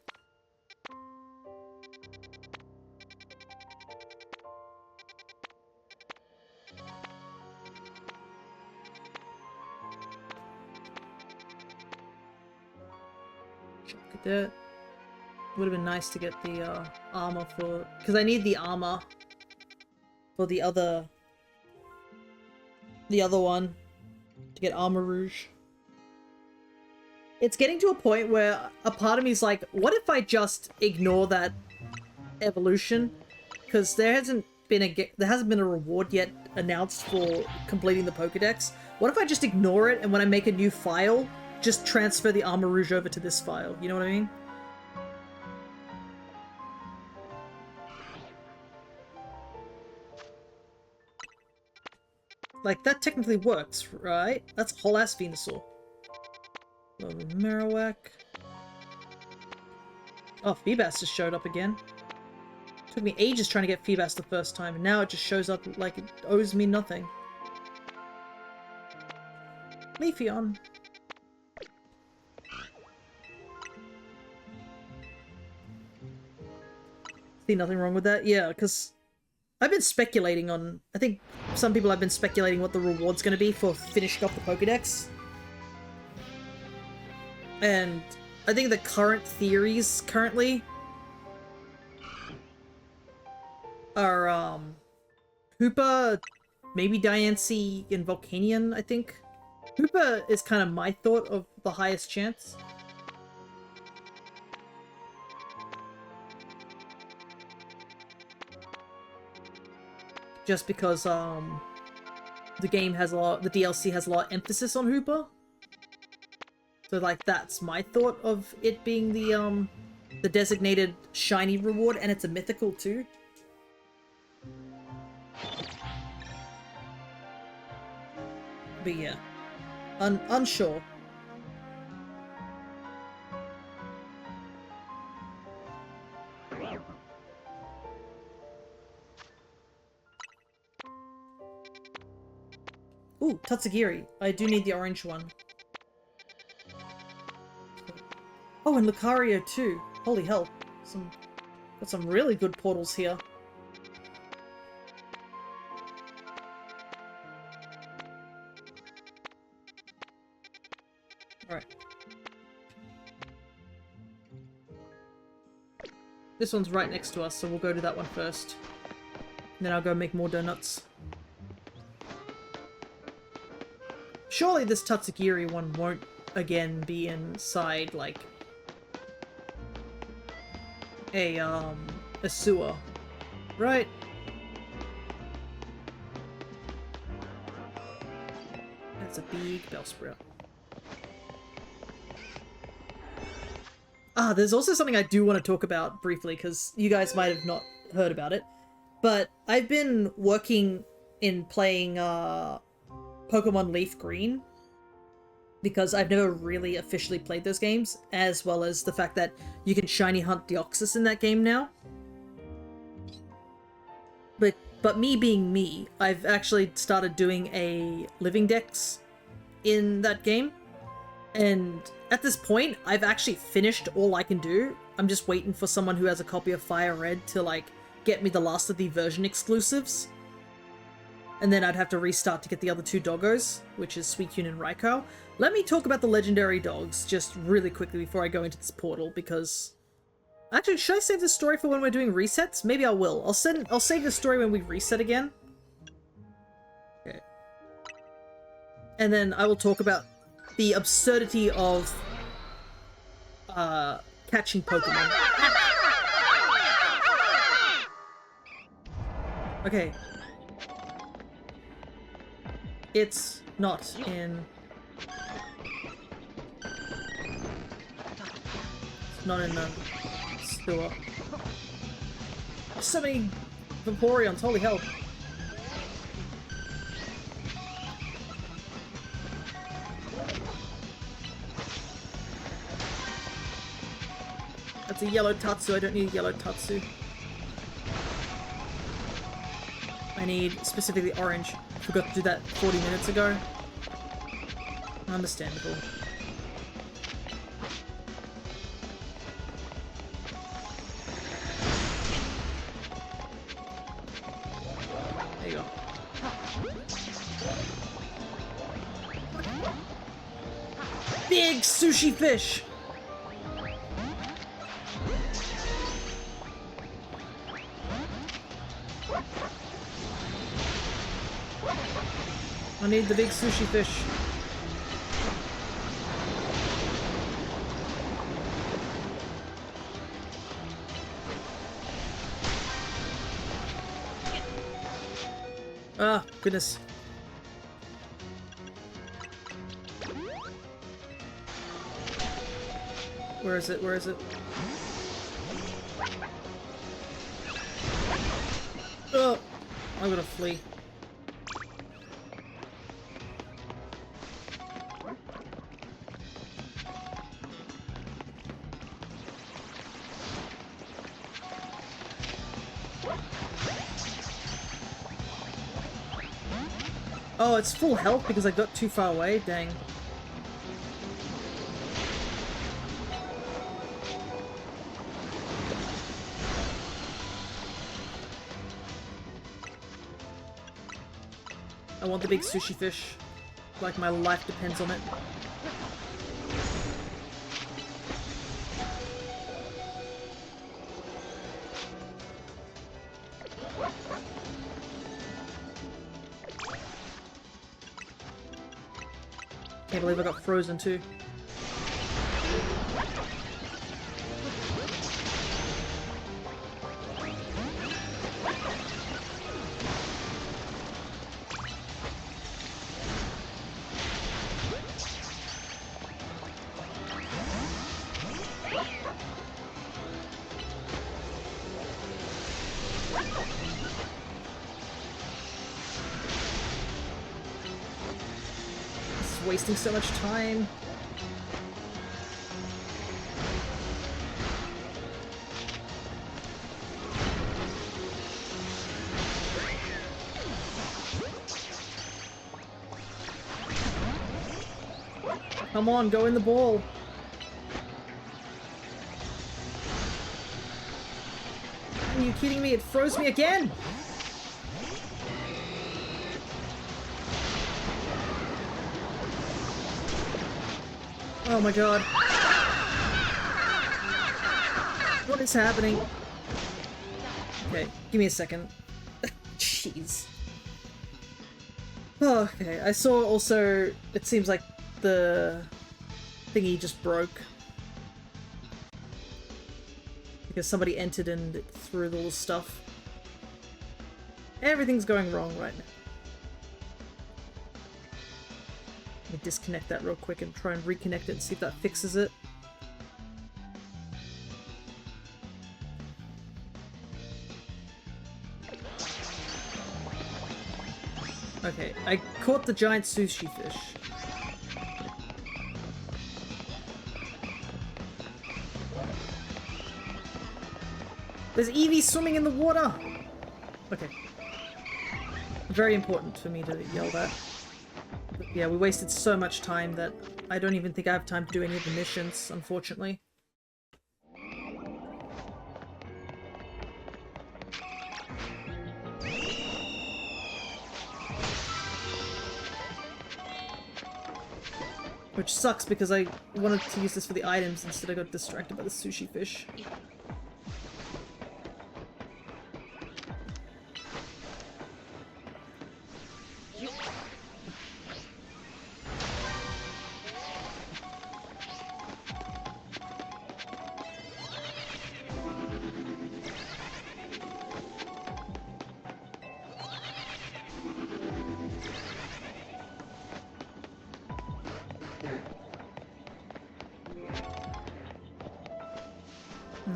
Look at that. Would have been nice to get the armor for... Because I need the armor for the other one to get Armor Rouge. It's getting to a point where a part of me is like, what if I just ignore that evolution? Because there hasn't been a reward yet announced for completing the Pokedex. What if I just ignore it and when I make a new file, just transfer the Armor Rouge over to this file? You know what I mean? Like, that technically works, right? That's a whole ass Venusaur. Marowak. Oh, Feebas just showed up again. Took me ages trying to get Feebas the first time, and now it just shows up like it owes me nothing. Leafeon. See nothing wrong with that? Yeah, because I've been speculating on... I think some people have been speculating what the reward's going to be for finishing off the Pokedex. And I think the current theories currently are, Hoopa, maybe Diancie, and Volcanion, I think. Hoopa is kind of my thought of the highest chance. Just because, the game has a lot, the DLC has a lot of emphasis on Hoopa. So, like, that's my thought of it being the designated shiny reward, and it's a mythical too. But yeah, unsure. Ooh, Tatsugiri. I do need the orange one. Oh, and Lucario too. Holy hell. Got some really good portals here. Alright. This one's right next to us, so we'll go to that one first. And then I'll go make more donuts. Surely this Tatsugiri one won't again be inside, like, a sewer, right? That's a big Bellsprout. Ah, there's also something I do want to talk about briefly, because you guys might have not heard about it. But I've been working in playing, Pokemon Leaf Green, because I've never really officially played those games, as well as the fact that you can shiny hunt Deoxys in that game now. But me being me, I've actually started doing a Living Dex in that game, and at this point, I've actually finished all I can do. I'm just waiting for someone who has a copy of Fire Red to, like, get me the last of the version exclusives. And then I'd have to restart to get the other two doggos, which is Suicune and Raikou. Let me talk about the legendary dogs just really quickly before I go into this portal, because... Actually, should I save this story for when we're doing resets? Maybe I will. I'll save the story when we reset again. Okay. And then I will talk about the absurdity of catching Pokemon. Okay. It's not in... It's not in the store. There's so many Vaporeons, holy hell. That's a yellow Tatsu, I don't need a yellow Tatsu. I need specifically orange. Forgot to do that 40 minutes ago. Understandable. There you go. Big sushi fish! I need the big sushi fish. Ah, goodness. Where is it? Where is it? Oh, I'm gonna flee. Oh, it's full health because I got too far away? Dang. I want the big sushi fish. Like my life depends on it. Can't believe I got frozen too. Wasting so much time. Come on, go in the ball. Are you kidding me? It froze me again! Oh my god. What is happening? Okay, give me a second. Jeez. Oh, okay, I saw also, it seems like the thingy just broke. Because somebody entered and it threw all the stuff. Everything's going wrong right now. Let me disconnect that real quick and try and reconnect it and see if that fixes it. Okay, I caught the giant sushi fish. There's Eevee swimming in the water! Okay. Very important for me to yell that. But yeah, we wasted so much time that I don't even think I have time to do any of the missions, unfortunately. Which sucks because I wanted to use this for the items, instead I got distracted by the sushi fish.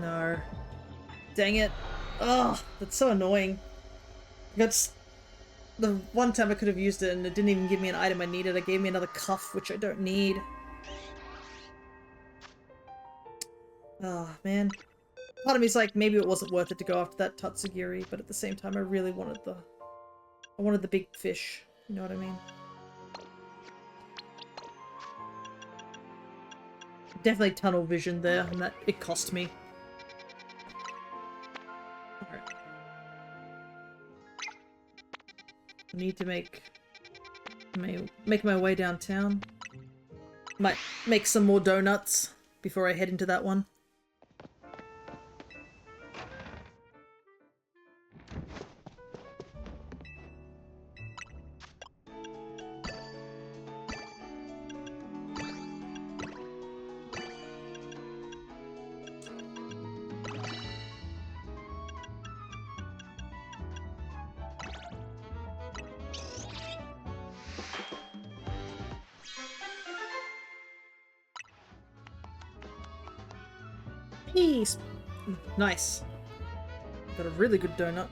No. Dang it. Oh, that's so annoying. That's the one time I could have used it and it didn't even give me an item I needed. It gave me another cuff, which I don't need. Oh, man. Part of me's like, maybe it wasn't worth it to go after that Tatsugiri, but at the same time I really wanted the big fish. You know what I mean? Definitely tunnel vision there, and that it cost me. Alright. I need to make my way downtown. Might make some more donuts before I head into that one. Peace! Nice. Got a really good donut.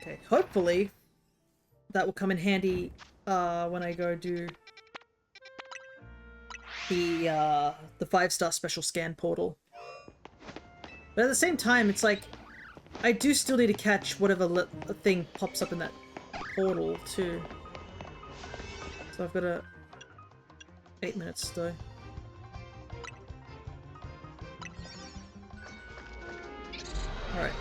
Okay, hopefully that will come in handy when I go do the 5-star special scan portal. But at the same time, it's like I do still need to catch whatever thing pops up in that portal too. So I've got 8 minutes though. Alright.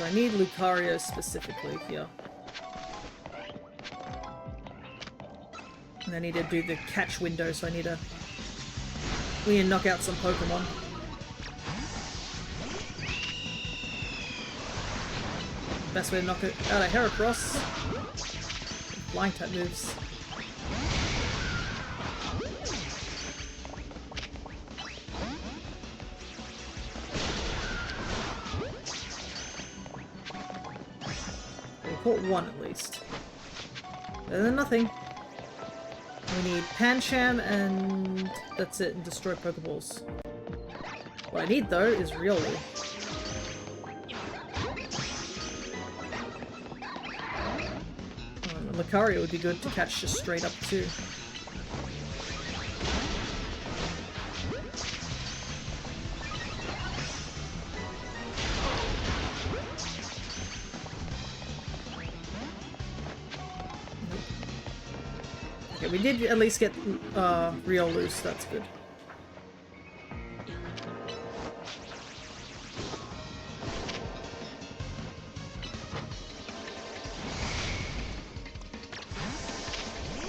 So I need Lucario specifically here. And I need to do the catch window, so we need to knock out some Pokemon. Best way to knock it out of Heracross. Flying type moves. We caught one at least. Better than nothing. We need Pancham and that's it, and destroy Pokeballs. What I need though is Riolu. Lucario would be good to catch just straight up too. Okay, we did at least get Riolu, so that's good.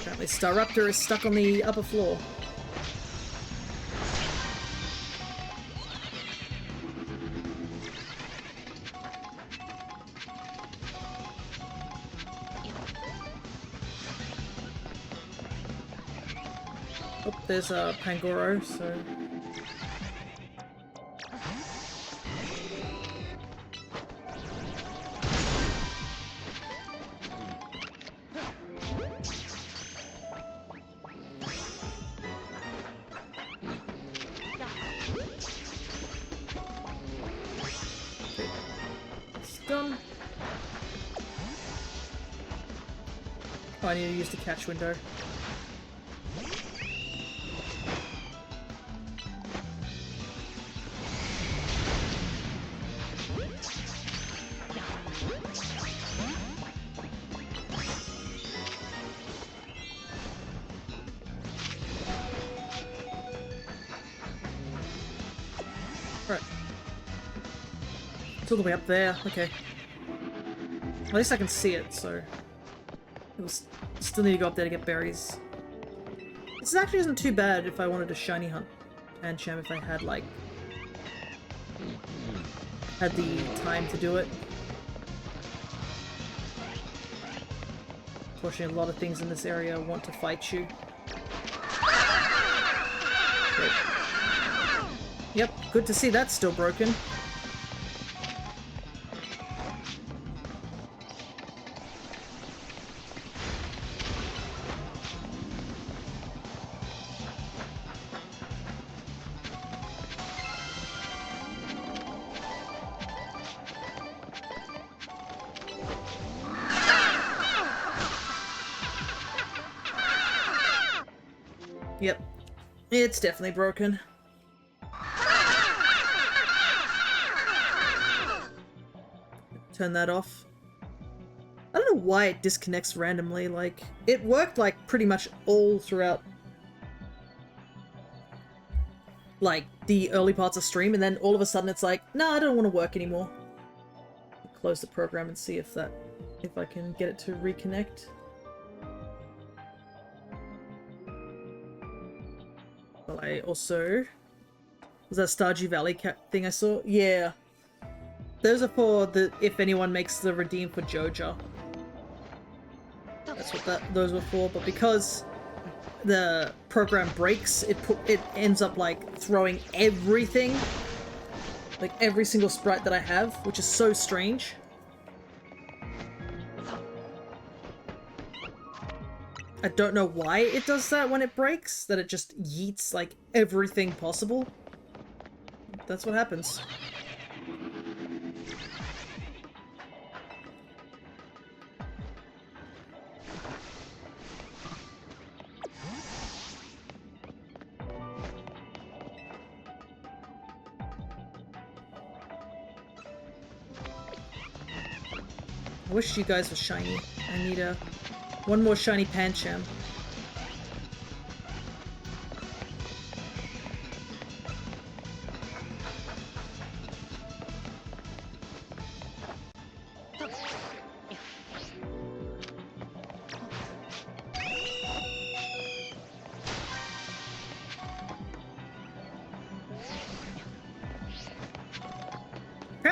Apparently Staraptor is stuck on the upper floor. Oh, there's a Pangoro, so... Done. Oh, I need to use the catch window. Right. It's all the way up there. Okay. At least I can see it, so... Still need to go up there to get berries. This actually isn't too bad if I wanted to shiny hunt Pancham if I had, like... had the time to do it. Unfortunately, a lot of things in this area want to fight you. Okay. Yep, good to see that's still broken. Yep, it's definitely broken. Turn that off. I don't know why it disconnects randomly, like, it worked like pretty much all throughout like the early parts of stream, and then all of a sudden it's like, no, I don't want to work anymore. Close the program and see if I can get it to reconnect. Well, I also... Was that Stardew Valley thing I saw? Yeah. Those are for the if anyone makes the redeem for Joja. That's what those were for, but because the program breaks, it ends up like throwing everything, like every single sprite that I have, which is so strange. I don't know why it does that when it breaks, that it just yeets like everything possible. That's what happens. I wish you guys were shiny. I need one more shiny Pancham.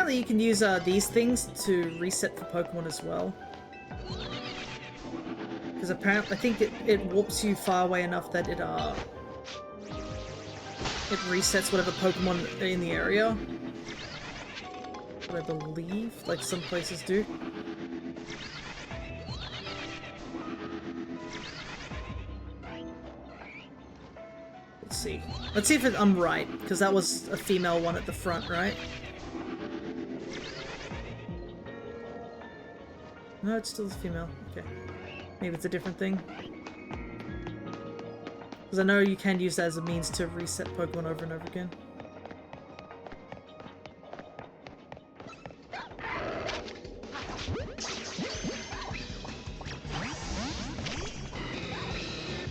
apparently you can use these things to reset for Pokemon as well. Because apparently, I think it warps you far away enough that it resets whatever Pokemon are in the area. I believe, like some places do. Let's see. Let's see if I'm right, because that was a female one at the front, right? No, it's still a female. Okay. Maybe it's a different thing. Because I know you can use that as a means to reset Pokemon over and over again.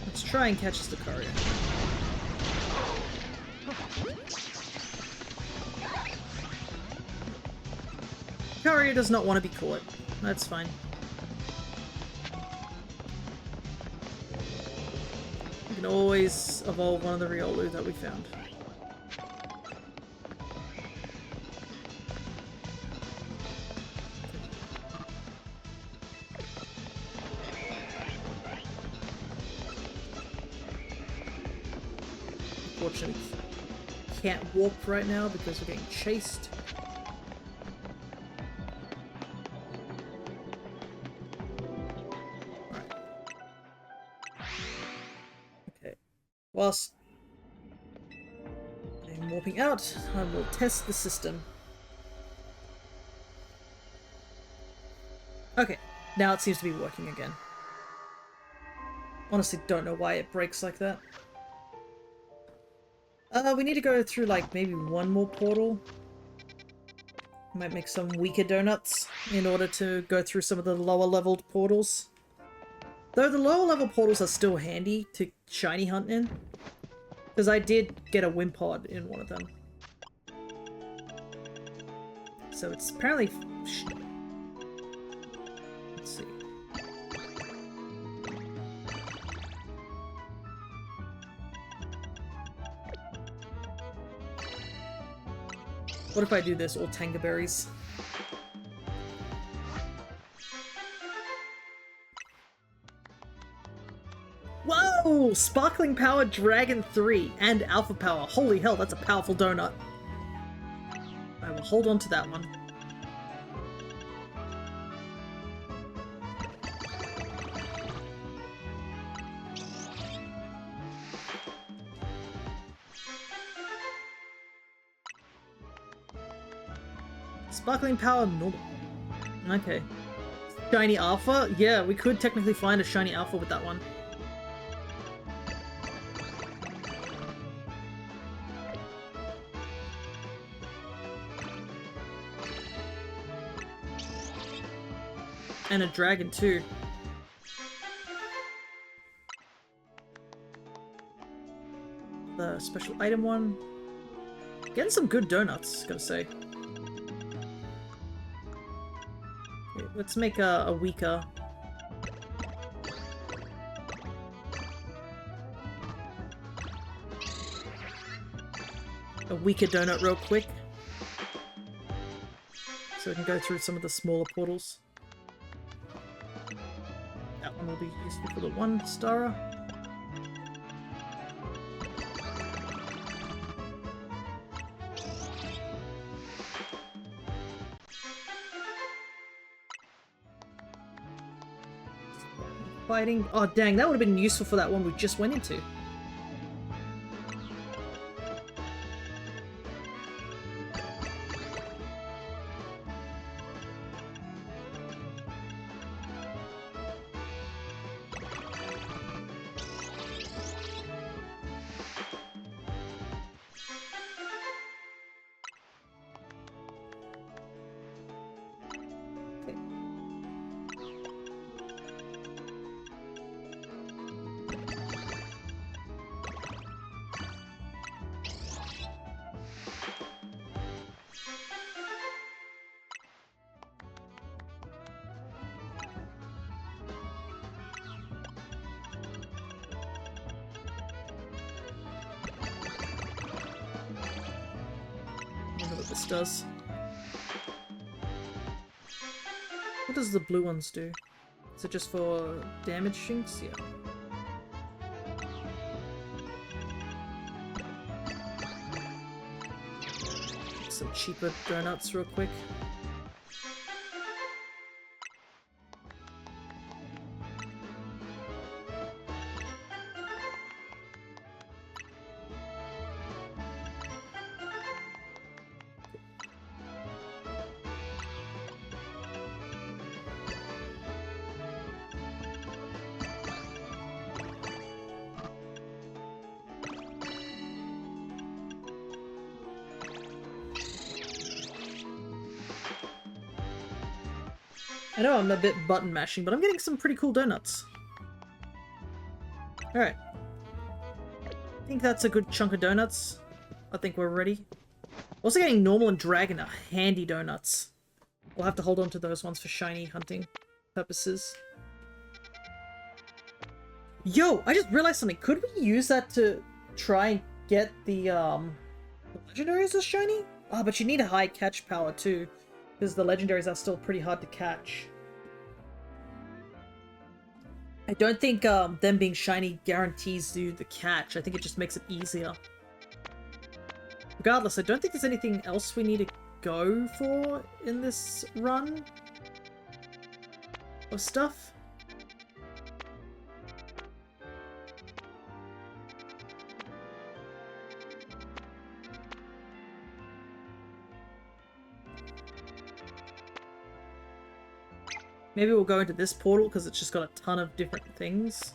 Let's try and catch this Lucario. Lucario does not want to be caught. That's fine. We can always evolve one of the Riolu that we found. Unfortunately, can't warp right now because we're getting chased. Whilst I'm warping out, I will test the system. Okay, now it seems to be working again. Honestly, don't know why it breaks like that. We need to go through like maybe one more portal. Might make some weaker donuts in order to go through some of the lower leveled portals. Though the lower level portals are still handy to shiny hunt in. Because I did get a Wimpod in one of them. So it's apparently... Let's see. What if I do this? All Tanga berries. Whoa! Sparkling Power Dragon 3 and Alpha Power. Holy hell, that's a powerful donut. I will hold on to that one. Sparkling Power normal. Okay. Shiny Alpha? Yeah, we could technically find a Shiny Alpha with that one. And a dragon too. The special item one. Getting some good donuts, gotta say. Okay, let's make a weaker. A weaker donut real quick. So we can go through some of the smaller portals. That one will be useful for the one starer. Fighting. Oh dang, that would have been useful for that one we just went into. I wonder what this does. What does the blue ones do? Is it just for damage shinks? Yeah. Some cheaper donuts real quick. I know I'm a bit button mashing, but I'm getting some pretty cool donuts. Alright. I think that's a good chunk of donuts. I think we're ready. Also getting normal and dragon are handy donuts. We'll have to hold on to those ones for shiny hunting purposes. Yo, I just realized something. Could we use that to try and get the legendaries as shiny? Ah, but you need a high catch power too, because the legendaries are still pretty hard to catch. I don't think them being shiny guarantees you the catch. I think it just makes it easier. Regardless, I don't think there's anything else we need to go for in this run of stuff. Maybe we'll go into this portal because it's just got a ton of different things.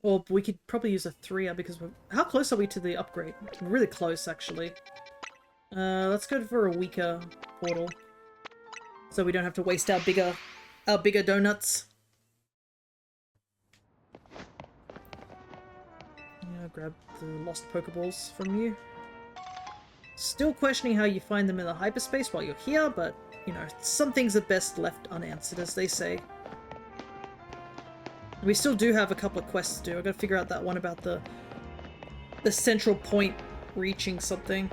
Or we could probably use a 3-er because we're... How close are we to the upgrade? We're really close, actually. Let's go for a weaker portal. So we don't have to waste our bigger donuts. Yeah, I'll grab the lost Pokeballs from you. Still questioning how you find them in the hyperspace while you're here, but, you know, some things are best left unanswered, as they say. We still do have a couple of quests to do. I've got to figure out that one about the central point reaching something.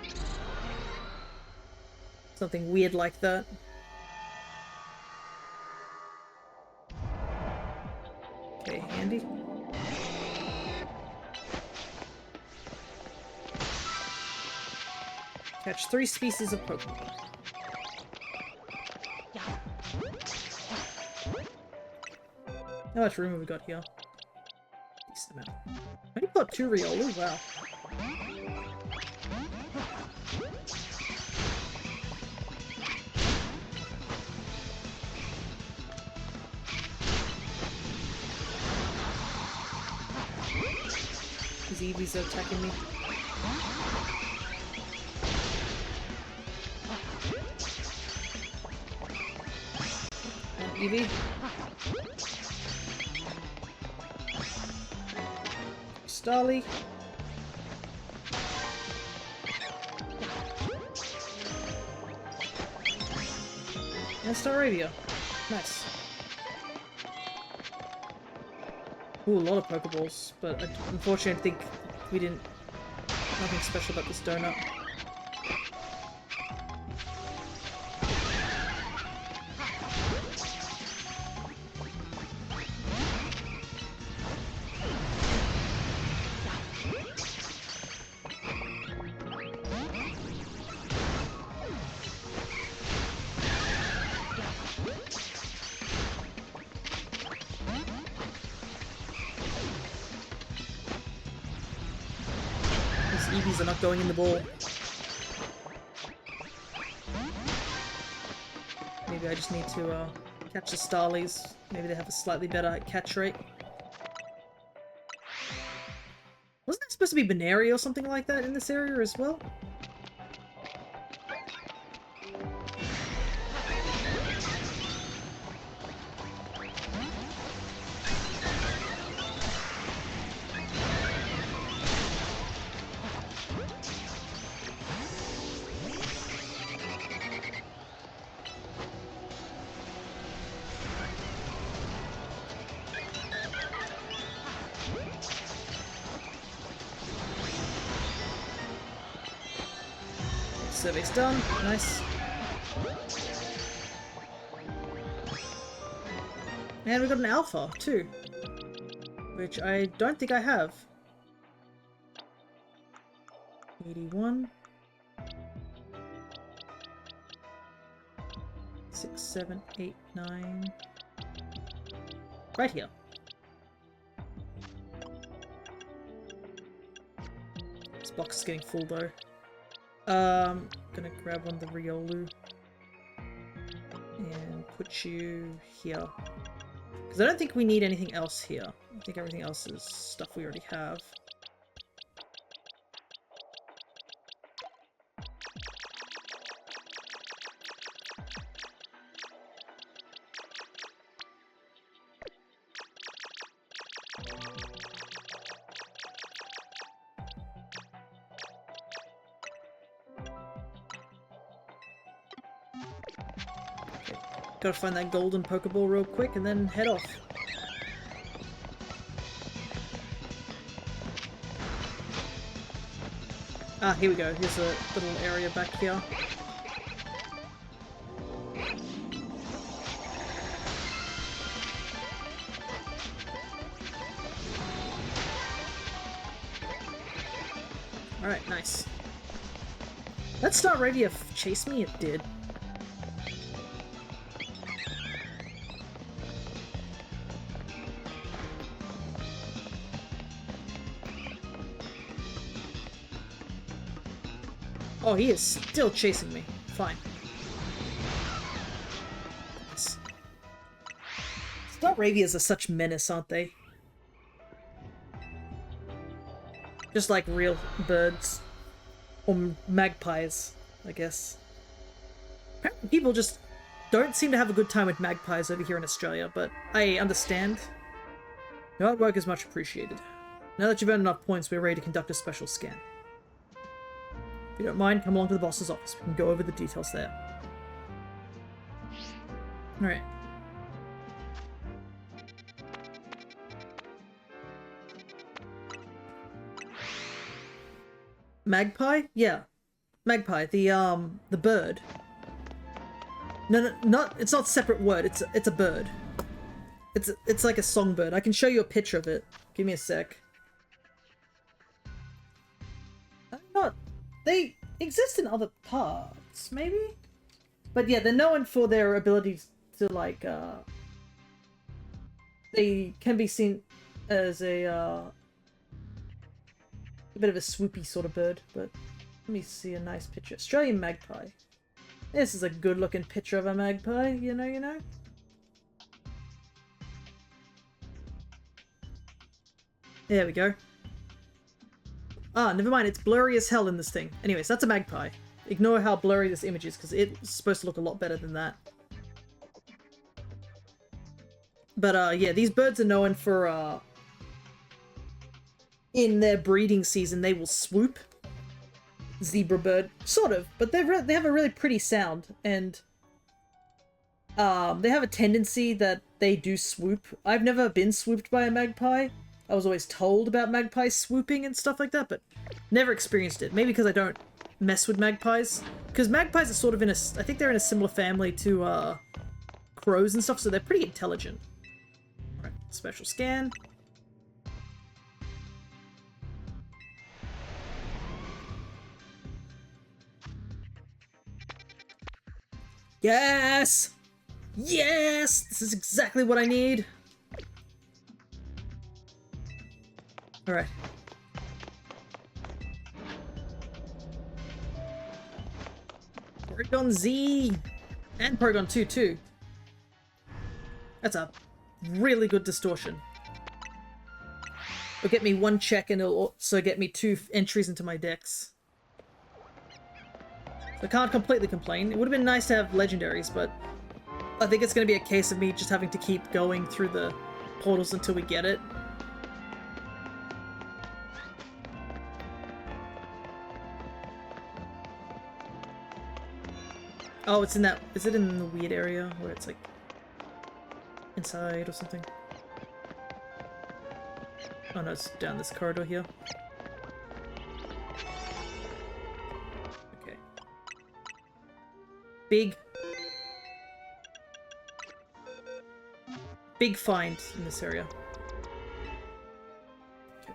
Okay. Something weird like that. Okay, handy. Catch 3 species of Pokemon. How much room have we got here? Decent amount. I only got 2 Riolu, wow. These Eevees are attacking me. Eevee. Starly. And Staravia. Nice. Ooh, a lot of Pokeballs, but unfortunately I think we didn't... Nothing special about this donut. Eevees are not going in the ball. Maybe I just need to catch the Starlies. Maybe they have a slightly better catch rate. Wasn't there supposed to be Baneri or something like that in this area as well? Survey's done. Nice. And we got an alpha, too. Which I don't think I have. 81. 6, 7, 8, 9. Right here. This box is getting full though. Gonna grab one of the Riolu and put you here. Because I don't think we need anything else here. I think everything else is stuff we already have. Gotta find that golden Pokeball real quick and then head off. Ah, here we go. Here's a little area back here. Alright, nice. That Staravia chase me? It did. Oh, he is still chasing me. Fine. Yes. Staravias are such menace, aren't they? Just like real birds. Or magpies, I guess. Apparently people just don't seem to have a good time with magpies over here in Australia, but I understand. Your hard work is much appreciated. Now that you've earned enough points, we're ready to conduct a special scan. If you don't mind, come along to the boss's office. We can go over the details there. Alright. Magpie? Yeah. Magpie, the bird. No, it's not a separate word, it's a bird. It's like a songbird. I can show you a picture of it. Give me a sec. They exist in other parts, maybe? But yeah, they're known for their abilities to, like, they can be seen as a bit of a swoopy sort of bird, but let me see a nice picture. Australian magpie. This is a good-looking picture of a magpie, you know? There we go. Ah, never mind, it's blurry as hell in this thing. Anyways, that's a magpie. Ignore how blurry this image is, because it's supposed to look a lot better than that. But, yeah, these birds are known for, in their breeding season, they will swoop. Zebra bird. Sort of, but they have a really pretty sound, and, they have a tendency that they do swoop. I've never been swooped by a magpie. I was always told about magpies swooping and stuff like that, but never experienced it. Maybe because I don't mess with magpies. Because magpies are sort of in a... I think they're in a similar family to, crows and stuff, so they're pretty intelligent. Alright, special scan. Yes! Yes! This is exactly what I need! Alright. Porygon Z! And Porygon 2 too. That's a really good distortion. It'll get me one check and it'll also get me 2 entries into my dex. So I can't completely complain. It would have been nice to have legendaries, but I think it's going to be a case of me just having to keep going through the portals until we get it. Oh, it's in that... Is it in the weird area where it's like inside or something? Oh no, it's down this corridor here. Okay. Big find in this area. Okay.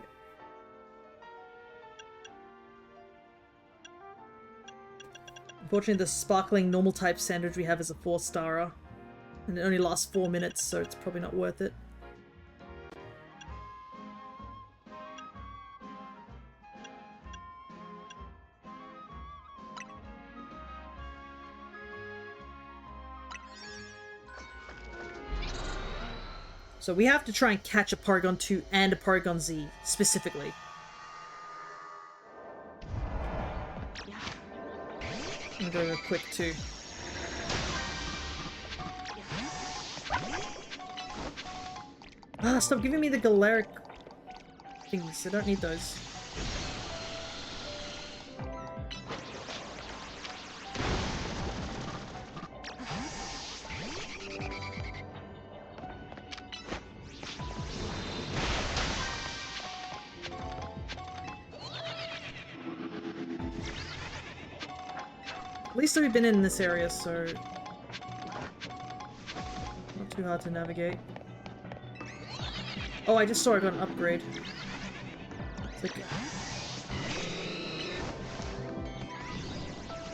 Unfortunately, the sparkling normal type sandwich we have is a 4-starer. And it only lasts 4 minutes, so it's probably not worth it. So we have to try and catch a Porygon 2 and a Porygon Z, specifically. I'm gonna go quick too. Ah, stop giving me the Galaric things. I don't need those. At least we've been in this area, so not too hard to navigate. Oh, I just saw I got an upgrade. It's like...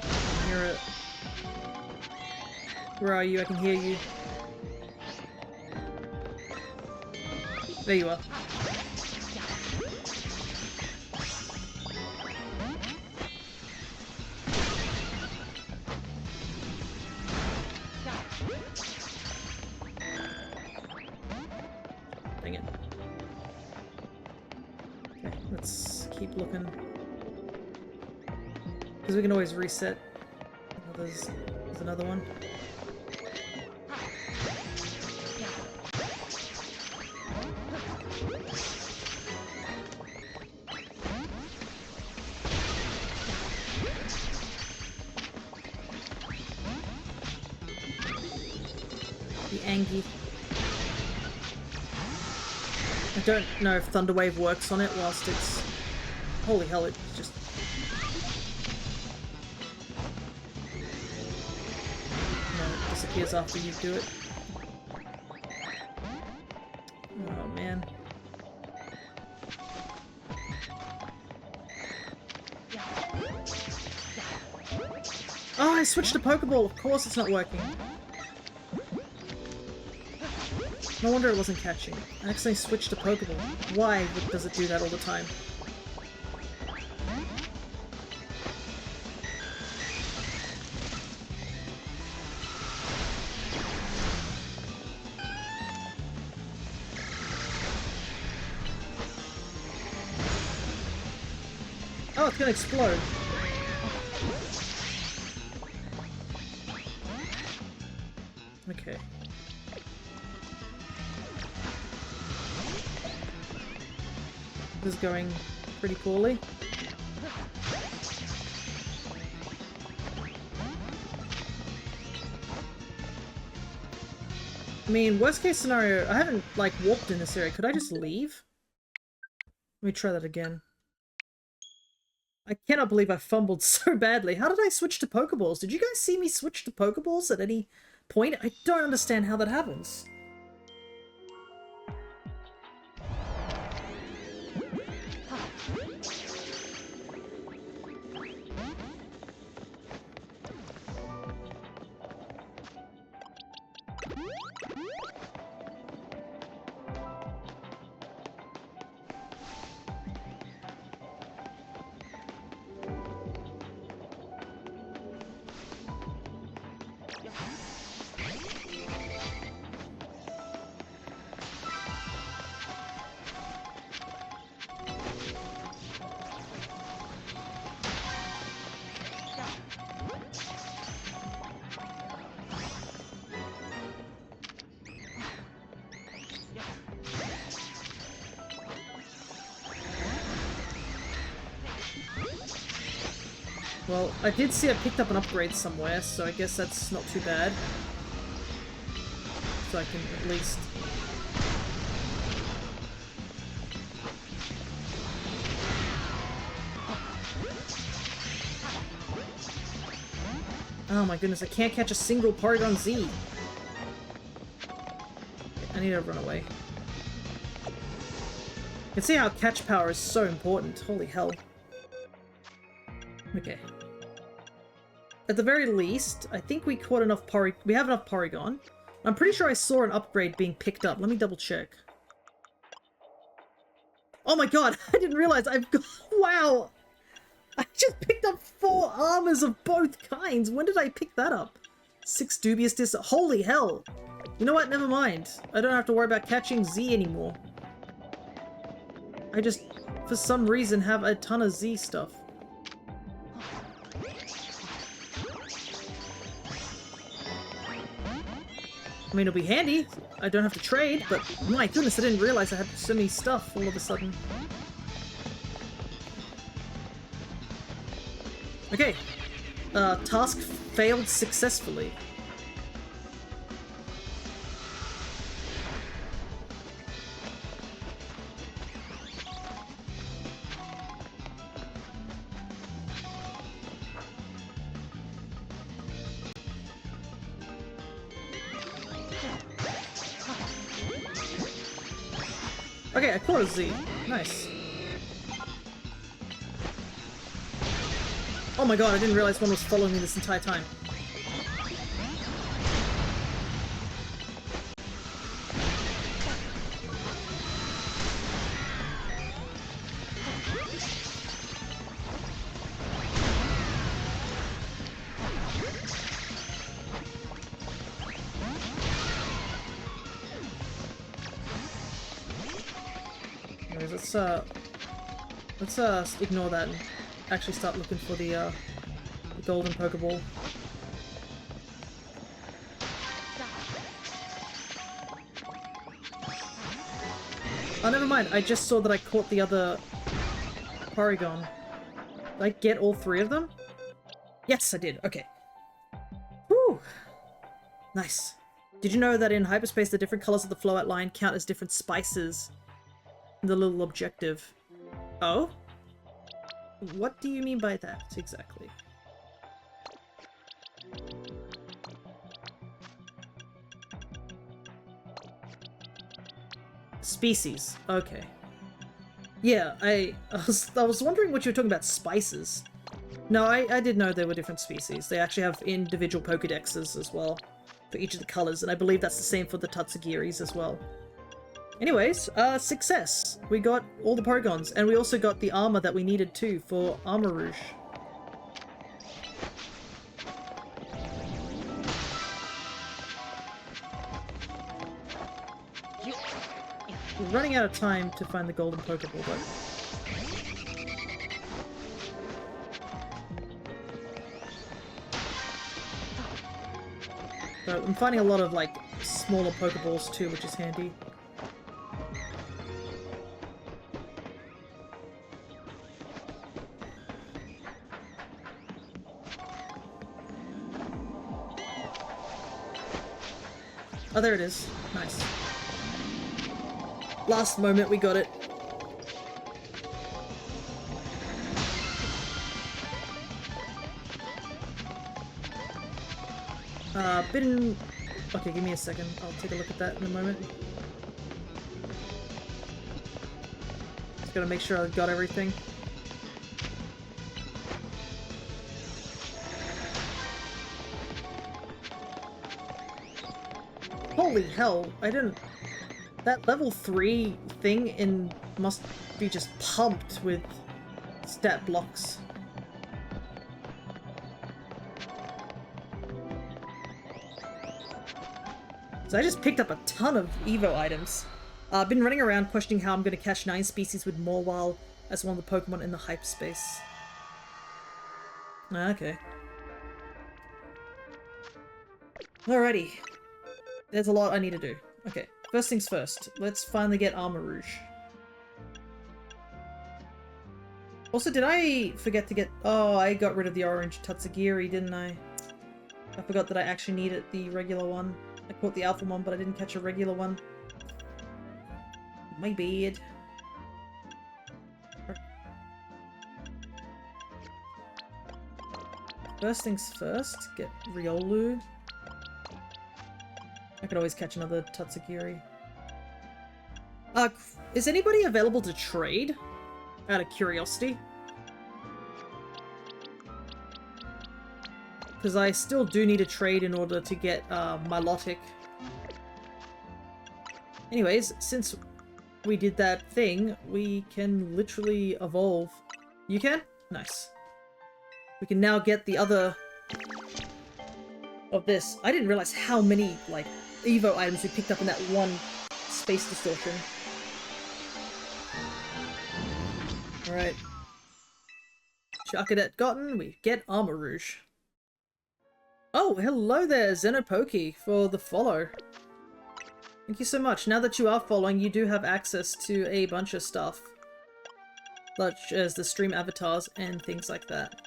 I hear it. Where are you? I can hear you. There you are. Dang it. Okay, let's keep looking. Because we can always reset. Oh, there's another one. The Angie. I don't know if Thunder Wave works on it whilst it's... Holy hell, it just... No, it disappears after you do it. Oh, man. Oh, I switched to Pokeball! Of course it's not working. No wonder it wasn't catching. I accidentally switched to Pokeball. Why does it do that all the time? Oh, it's gonna explode. Okay. This is going pretty poorly. I mean, worst case scenario, I haven't, like, warped in this area. Could I just leave? Let me try that again. I cannot believe I fumbled so badly. How did I switch to Pokeballs? Did you guys see me switch to Pokeballs at any point? I don't understand how that happens. Well, I did see I picked up an upgrade somewhere, so I guess that's not too bad. So I can at least... Oh my goodness, I can't catch a single Porygon Z. I need to run away. You can see how catch power is so important. Holy hell. Okay. At the very least, I think we caught enough we have enough Porygon. I'm pretty sure I saw an upgrade being picked up. Let me double check. Oh my god, I didn't realize I've got... Wow! I just picked up 4 armors of both kinds. When did I pick that up? 6 dubious Holy hell! You know what? Never mind. I don't have to worry about catching Z anymore. I just, for some reason, have a ton of Z stuff. I mean, it'll be handy. I don't have to trade, but my goodness, I didn't realize I had so many stuff all of a sudden. Okay. Task failed successfully. Okay, I caught a Z. Nice. Oh my god, I didn't realize one was following me this entire time. Anyways, let's ignore that and actually start looking for the golden Pokeball. Oh, never mind. I just saw that I caught the other Porygon. Did I get all 3 of them? Yes, I did. Okay. Whew. Nice. Did you know that in hyperspace the different colors of the flow outline count as different spices in the little objective? Oh? What do you mean by that, exactly? Species. Okay. Yeah, I was wondering what you were talking about, spices. No, I did know there were different species. They actually have individual Pokedexes as well for each of the colors, and I believe that's the same for the Tatsugiris as well. Anyways, success! We got all the Porygons, and we also got the armor that we needed too for Armor Rouge. We're running out of time to find the golden Pokeball, though. So I'm finding a lot of, like, smaller Pokeballs too, which is handy. Oh, there it is. Nice. Last moment, we got it. Okay, give me a second. I'll take a look at that in a moment. Just gotta make sure I've got everything. Holy hell, I didn't... That level 3 thing must be just pumped with stat blocks. So I just picked up a ton of Evo items. I've been running around questioning how I'm going to catch 9 species with Morwile as one of the Pokemon in the hyperspace. Okay. Alrighty. There's a lot I need to do. Okay, first things first. Let's finally get Armor Rouge. Also, did I forget to get... Oh, I got rid of the orange Tatsugiri, didn't I? I forgot that I actually needed the regular one. I caught the alpha one, but I didn't catch a regular one. My bad. First things first, get Riolu. I could always catch another Tatsugiri. Is anybody available to trade? Out of curiosity. Because I still do need a trade in order to get Milotic. Anyways, since we did that thing, we can literally evolve. You can? Nice. We can now get the other of this. I didn't realize how many, like, Evo items we picked up in that one space distortion. Alright. Charcadet gotten, we get Armor Rouge. Oh, hello there, Xenopoke, for the follow. Thank you so much. Now that you are following, you do have access to a bunch of stuff. Such as the stream avatars and things like that.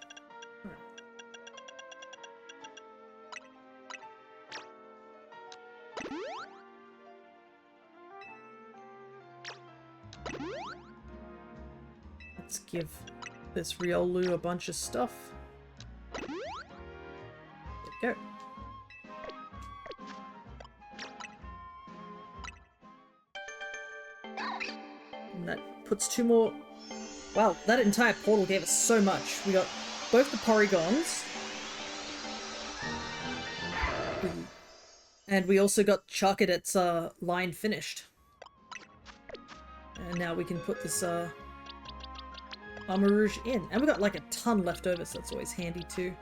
Let's give this Riolu a bunch of stuff. There we go. And that puts two more... Wow, that entire portal gave us so much. We got both the Porygons. And we also got Charcadet's line finished. And now we can put this Armor Rouge in. And we got like a ton left over, so that's always handy too.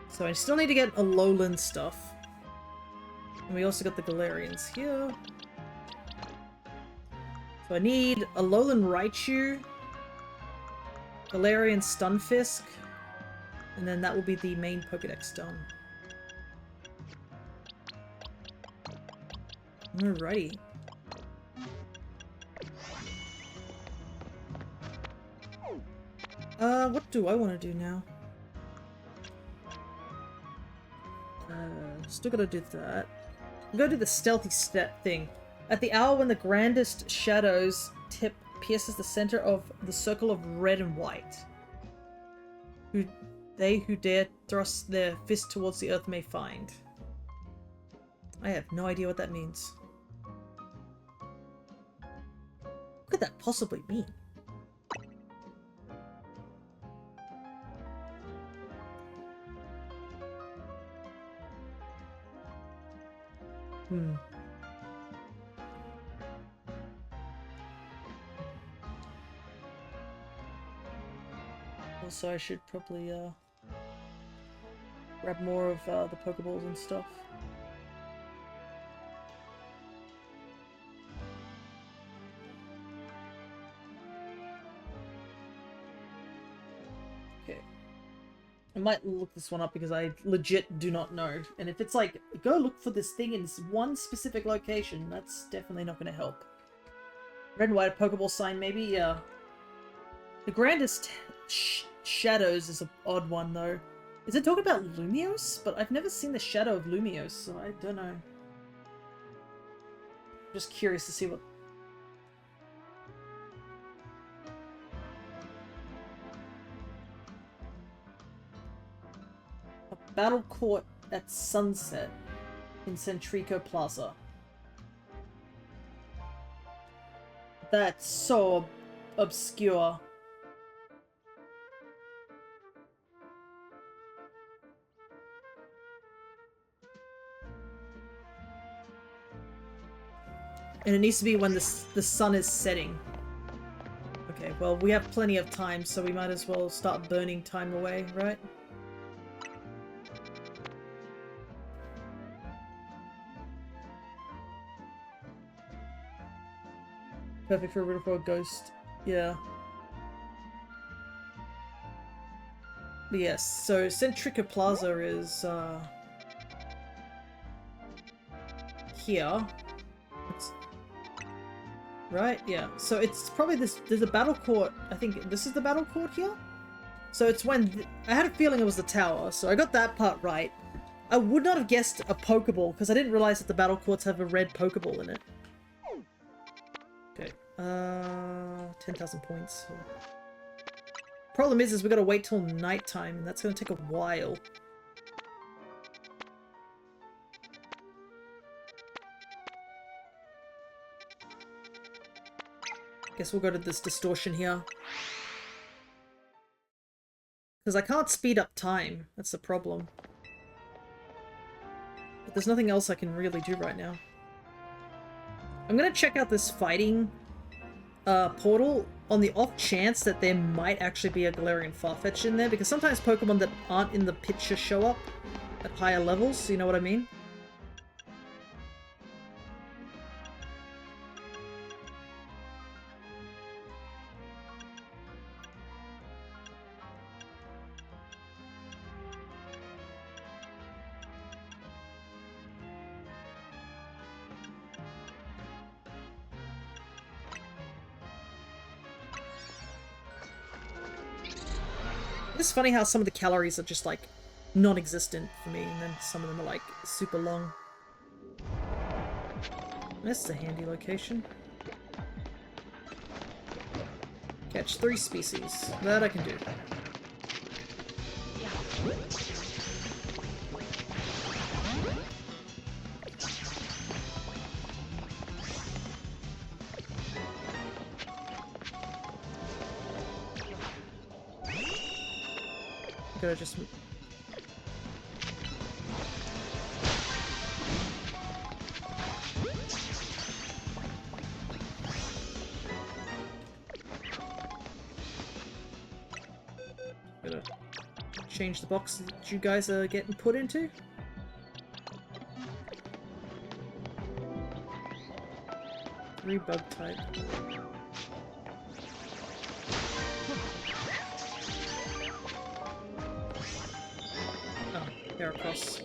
So I still need to get Alolan stuff. And we also got the Galarians here. So I need Alolan Raichu, Galarian Stunfisk, and then that will be the main Pokedex done. Alrighty. What do I want to do now? Still gotta do that. I'm gonna do the stealthy step thing. At the hour when the grandest shadow's tip pierces the center of the circle of red and white, they who dare thrust their fist towards the earth may find. I have no idea what that means. What could that possibly mean? Also, I should probably grab more of the Pokeballs and stuff. Okay. I might look this one up because I legit do not know. And if it's like, go look for this thing in this one specific location, that's definitely not going to help. Red and white Pokeball sign, maybe? Yeah. The grandest shadows is an odd one, though. Is it talking about Lumiose? But I've never seen the shadow of Lumiose, so I don't know. Just curious to see what... A battle court at sunset in Centrico Plaza. That's so obscure. And it needs to be when the sun is setting. Okay, well, we have plenty of time, so we might as well start burning time away, right? Perfect for a riddle for a ghost. Yeah. But yes, so Centrica Plaza is, here. Right? Yeah. So it's probably this... There's a battle court. I think this is the battle court here? So it's when... I had a feeling it was the tower, so I got that part right. I would not have guessed a Pokeball, because I didn't realize that the battle courts have a red Pokeball in it. Okay. 10,000 points. Problem is we gotta wait till nighttime, and that's gonna take a while. Guess we'll go to this distortion here. Because I can't speed up time. That's the problem. But there's nothing else I can really do right now. I'm gonna check out this fighting portal on the off chance that there might actually be a Galarian Farfetch'd in there, because sometimes Pokemon that aren't in the picture show up at higher levels, you know what I mean? It's funny how some of the calories are just like non-existent for me, and then some of them are like super long. This is a handy location. Catch 3 species. That I can do. Gotta just... Gotta change the box that you guys are getting put into. Three bug type. They're across.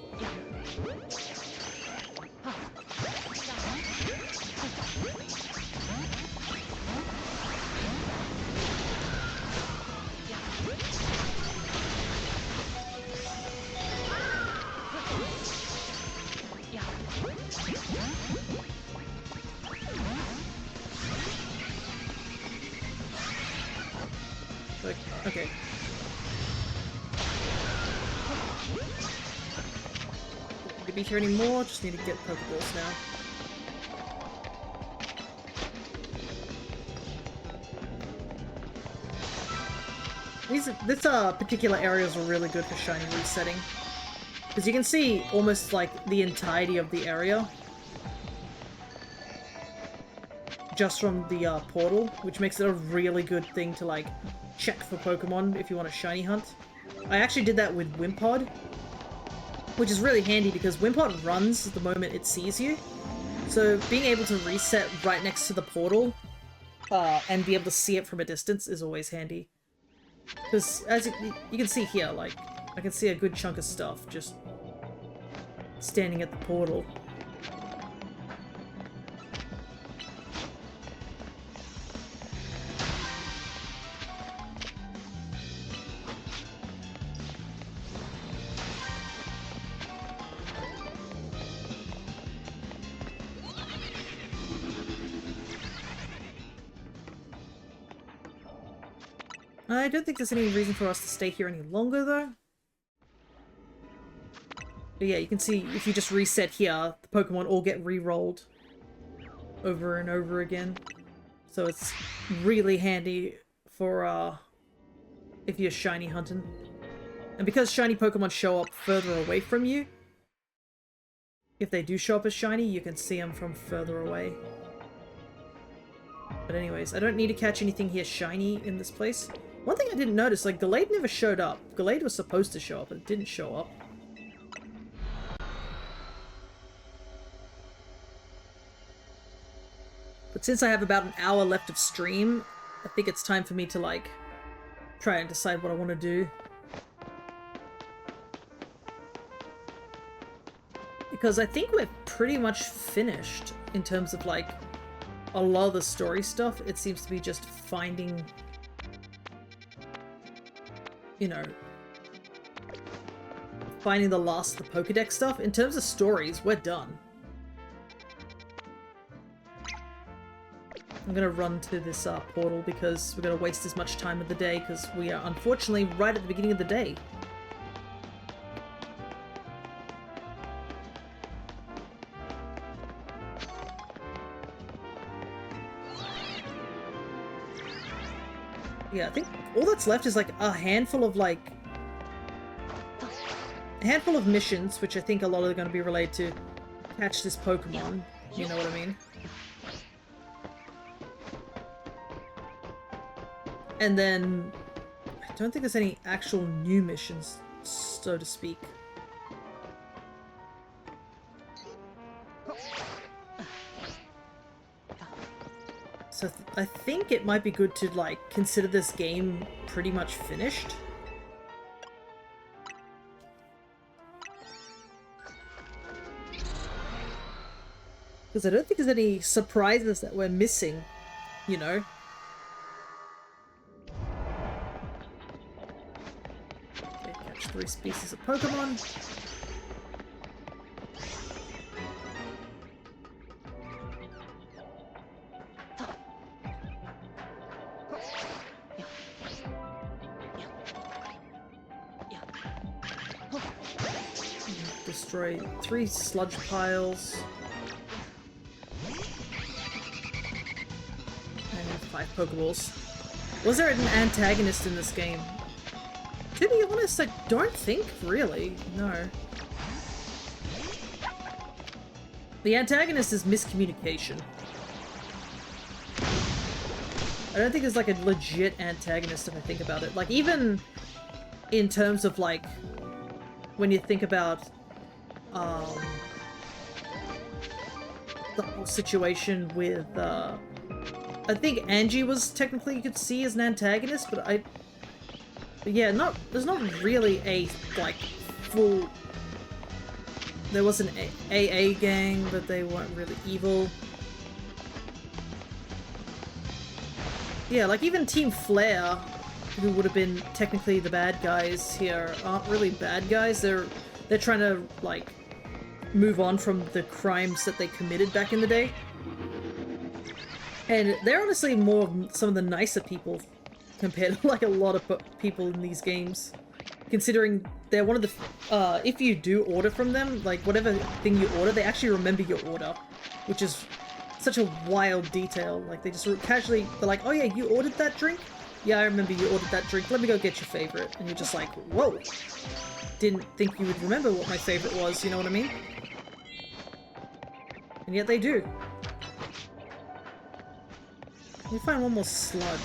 Like, okay. To be here anymore, just need to get Pokeballs now. This particular areas are really good for shiny resetting. Because you can see almost like the entirety of the area just from the portal, which makes it a really good thing to like check for Pokemon if you want a shiny hunt. I actually did that with Wimpod, which is really handy because Wimpod runs the moment it sees you. So being able to reset right next to the portal and be able to see it from a distance is always handy. Because as you can see here, like, I can see a good chunk of stuff just standing at the portal. I don't think there's any reason for us to stay here any longer, though. But yeah, you can see if you just reset here, the Pokemon all get re-rolled over and over again. So it's really handy for if you're shiny hunting. And because shiny Pokemon show up further away from you, if they do show up as shiny, you can see them from further away. But anyways, I don't need to catch anything here shiny in this place. One thing I didn't notice, like, Gallade never showed up. Gallade was supposed to show up, but it didn't show up. But since I have about an hour left of stream, I think it's time for me to, like, try and decide what I want to do. Because I think we're pretty much finished in terms of, like, a lot of the story stuff. It seems to be just finding... you know, finding the last of the Pokedex stuff. In terms of stories, we're done. I'm gonna run to this portal because we're gonna waste as much time of the day because we are unfortunately right at the beginning of the day. Yeah, I think all that's left is like a handful of missions, which I think a lot are going to be related to catch this Pokemon. You know what I mean? And then I don't think there's any actual new missions, so to speak. So I think it might be good to like consider this game pretty much finished. Because I don't think there's any surprises that we're missing, you know? Okay, catch 3 species of Pokemon. Destroy 3 sludge piles. And 5 Pokeballs. Was there an antagonist in this game? To be honest, I don't think really. No. The antagonist is miscommunication. I don't think there's like a legit antagonist if I think about it. Like even in terms of like when you think about the whole situation with I think Angie was technically you could see as an antagonist, but yeah, there's not really a like full. There was an AA gang, but they weren't really evil. Yeah, like even Team Flare, who would have been technically the bad guys here, aren't really bad guys. They're trying to like move on from the crimes that they committed back in the day. And they're honestly more of some of the nicer people compared to like a lot of people in these games. Considering they're one of the, if you do order from them, like whatever thing you order, they actually remember your order, which is such a wild detail. Like they just casually, they're like, oh yeah, you ordered that drink? Yeah, I remember you ordered that drink. Let me go get your favorite. And you're just like, whoa. Didn't think you would remember what my favorite was, you know what I mean? And yet they do. Let me find one more sludge.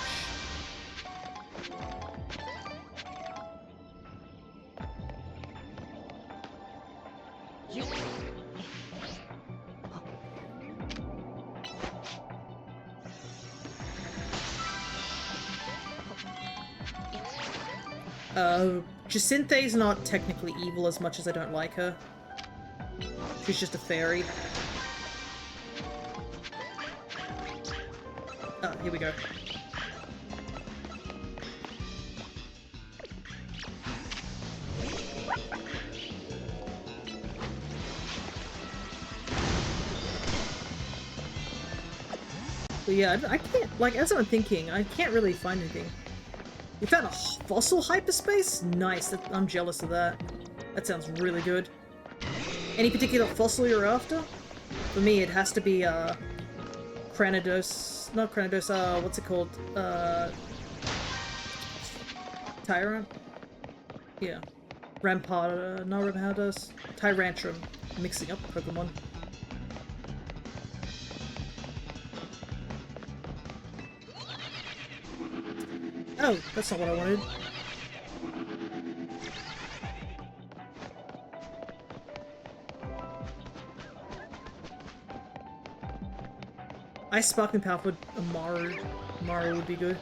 Jacinthe's not technically evil as much as I don't like her. She's just a fairy. Oh, here we go. But yeah, I can't, like, as I'm thinking, I can't really find anything. You found a fossil hyperspace? Nice, I'm jealous of that. That sounds really good. Any particular fossil you're after? For me, it has to be, Cranidos. Not Cranidos, what's it called? Tyrant? Yeah. Rampardos. No, Rampardos. Tyrantrum. Mixing up Pokemon. Oh, that's not what I wanted. Ice Sparkling Power for a Maru. Maru would be good.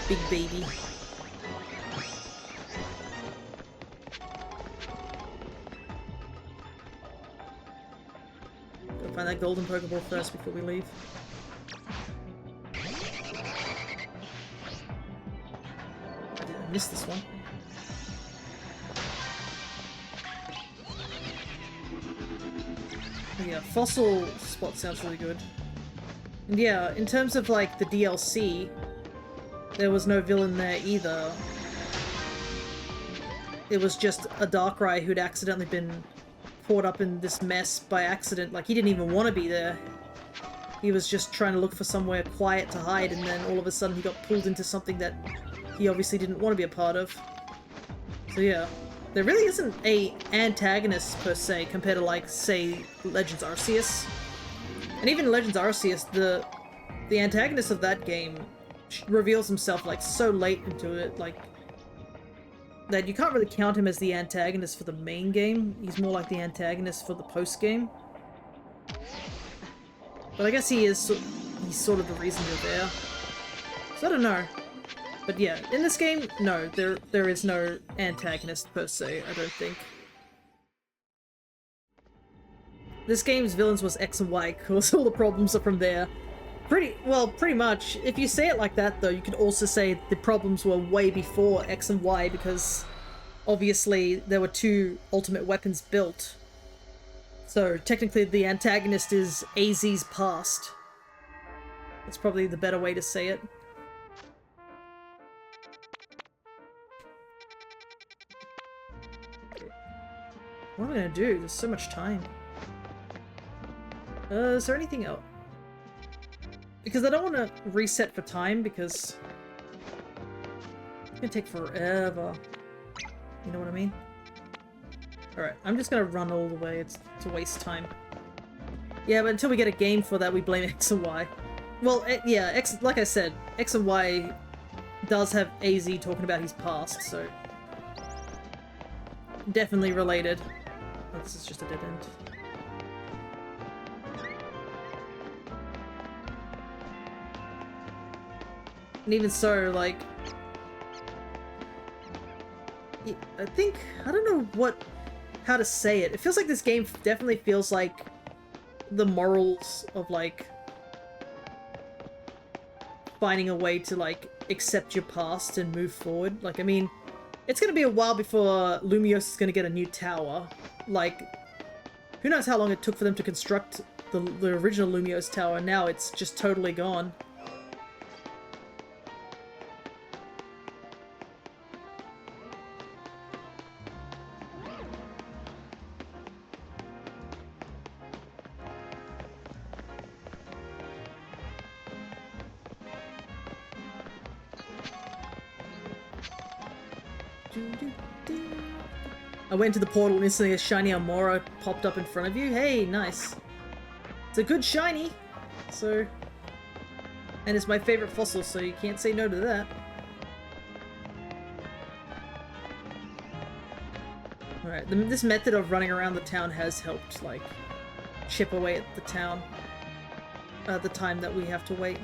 Big baby. Gotta find that golden Pokeball first before we leave. I missed this one. Yeah, fossil spot sounds really good. Yeah, in terms of like the DLC, there was no villain there either. It was just a Darkrai who'd accidentally been caught up in this mess by accident. Like, he didn't even want to be there. He was just trying to look for somewhere quiet to hide, and then all of a sudden he got pulled into something that he obviously didn't want to be a part of. So yeah, there really isn't a antagonist per se compared to, like, say, Legends Arceus. And even Legends Arceus, the antagonist of that game reveals himself like so late into it, like that you can't really count him as the antagonist for the main game. He's more like the antagonist for the post game. But I guess he's sort of the reason you're there. So I don't know. But yeah, in this game, no, there is no antagonist per se, I don't think. This game's villains was X and Y, because all the problems are from there. Pretty much. If you say it like that, though, you could also say the problems were way before X and Y, because obviously there were two ultimate weapons built. So technically the antagonist is AZ's past. That's probably the better way to say it. What am I gonna do? There's so much time. Is there anything else? Because I don't want to reset for time, because it's gonna take forever. You know what I mean? Alright, I'm just gonna run all the way. It's to waste time. Yeah, but until we get a game for that, we blame X and Y. Well, yeah, like I said, X and Y does have AZ talking about his past, so definitely related. Oh, this is just a dead end. And even so, like, I think, I don't know how to say it. It feels like this game definitely feels like the morals of, like, finding a way to, like, accept your past and move forward. Like, I mean, it's gonna be a while before Lumiose is gonna get a new tower. Like, who knows how long it took for them to construct the original Lumiose tower. Now it's just totally gone. I went to the portal and instantly a shiny Amora popped up in front of you. Hey, nice. It's a good shiny. So... And it's my favorite fossil, so you can't say no to that. Alright, this method of running around the town has helped, like, chip away at the town. The time that we have to wait.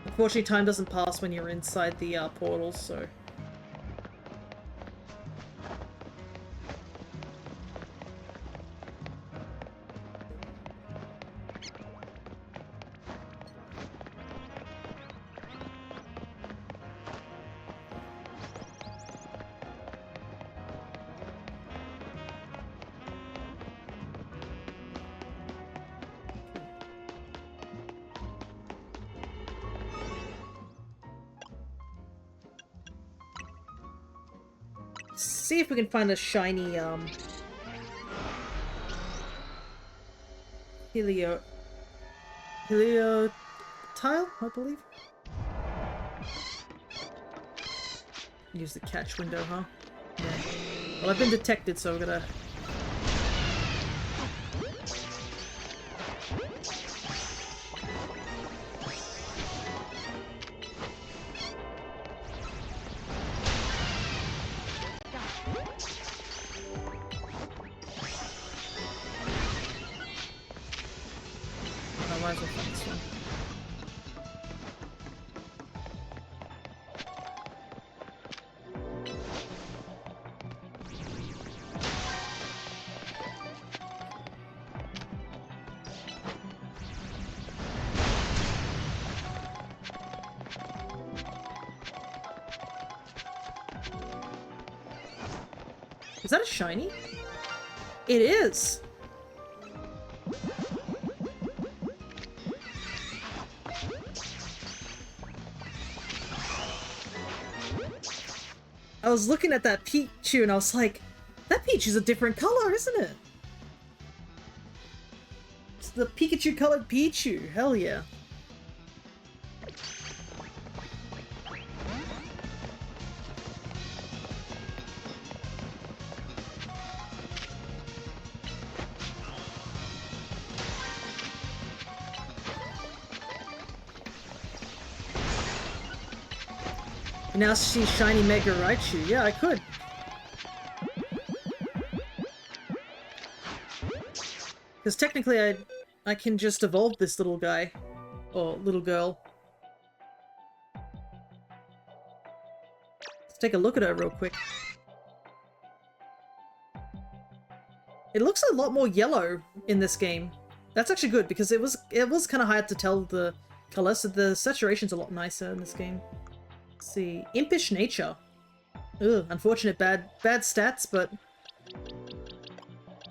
Unfortunately, time doesn't pass when you're inside the portals, so... See if we can find a shiny, Heliotile, I believe? Use the catch window, huh? Yeah. Well, I've been detected, so we're gonna... Is that a shiny? It is! I was looking at that Pichu and I was like, that Pichu's a different color, isn't it? It's the Pikachu colored Pichu. Hell yeah. You now see shiny Mega Raichu. Yeah, I could. Because technically I can just evolve this little guy. Or little girl. Let's take a look at her real quick. It looks a lot more yellow in this game. That's actually good because it was kind of hard to tell the color, so the saturation's a lot nicer in this game. Let's see, impish nature. Ugh, unfortunate bad stats, but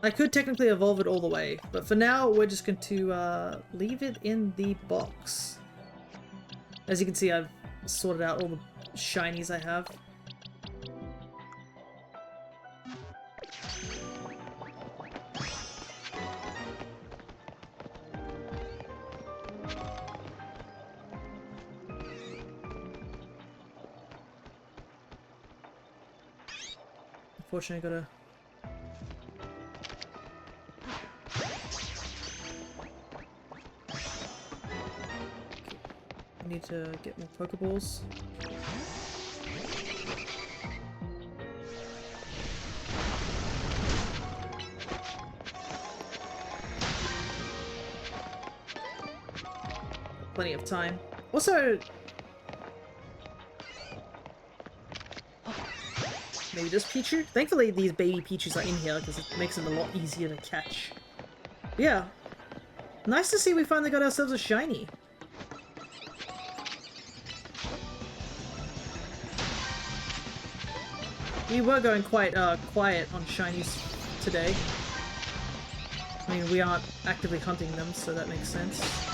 I could technically evolve it all the way. But for now, we're just going to leave it in the box. As you can see, I've sorted out all the shinies I have. Unfortunately, I gotta... I need to get more Pokeballs. Plenty of time. Also... Maybe just Pichu? Thankfully these baby Pichus are in here because it makes them a lot easier to catch. But yeah. Nice to see we finally got ourselves a shiny. We were going quite quiet on shinies today. I mean, we aren't actively hunting them, so that makes sense.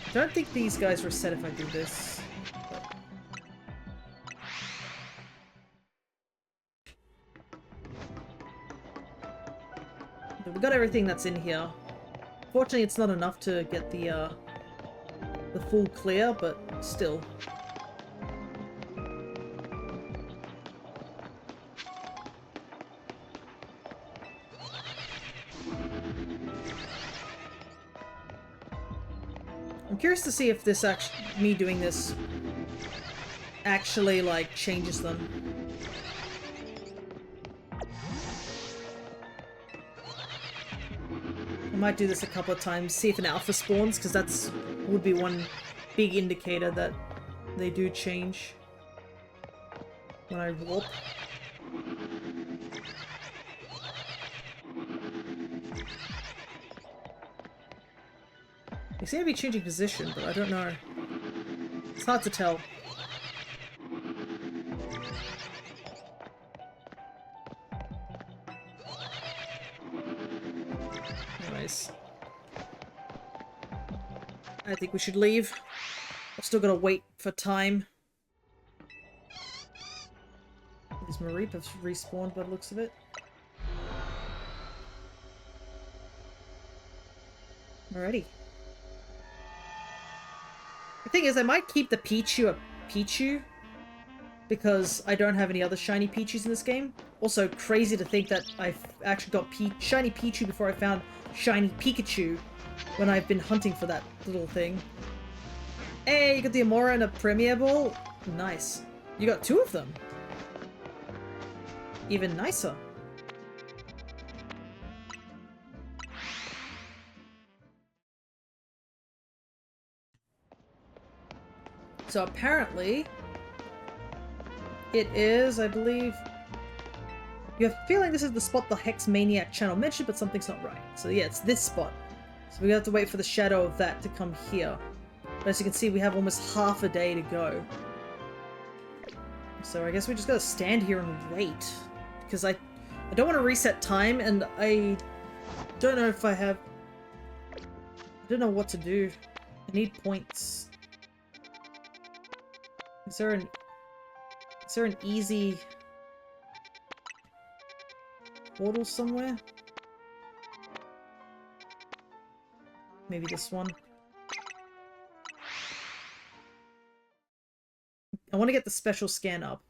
I don't think these guys reset if I do this. But we got everything that's in here. Fortunately, it's not enough to get the full clear, but still. I'm curious to see if this me doing this actually like changes them. I might do this a couple of times, see if an alpha spawns, because that's would be one big indicator that they do change when I warp. They seem to be changing position, but I don't know. It's hard to tell. Anyways. I think we should leave. I've still gotta wait for time. These Mareep have respawned by the looks of it. Alrighty. The thing is, I might keep the Pichu a Pichu, because I don't have any other shiny Pichus in this game. Also, crazy to think that I've actually got shiny Pichu before I found shiny Pikachu, when I've been hunting for that little thing. Hey, you got the Amora and a Premier Ball? Nice. You got two of them. Even nicer. So apparently, it is, I believe... You have a feeling this is the spot the Hex Maniac channel mentioned, but something's not right. So yeah, it's this spot. So we have to wait for the shadow of that to come here. But as you can see, we have almost half a day to go. So I guess we just gotta stand here and wait. Because I don't want to reset time, and I don't know if I have... I don't know what to do. I need points. Is there an easy portal somewhere? Maybe this one. I want to get the special scan up.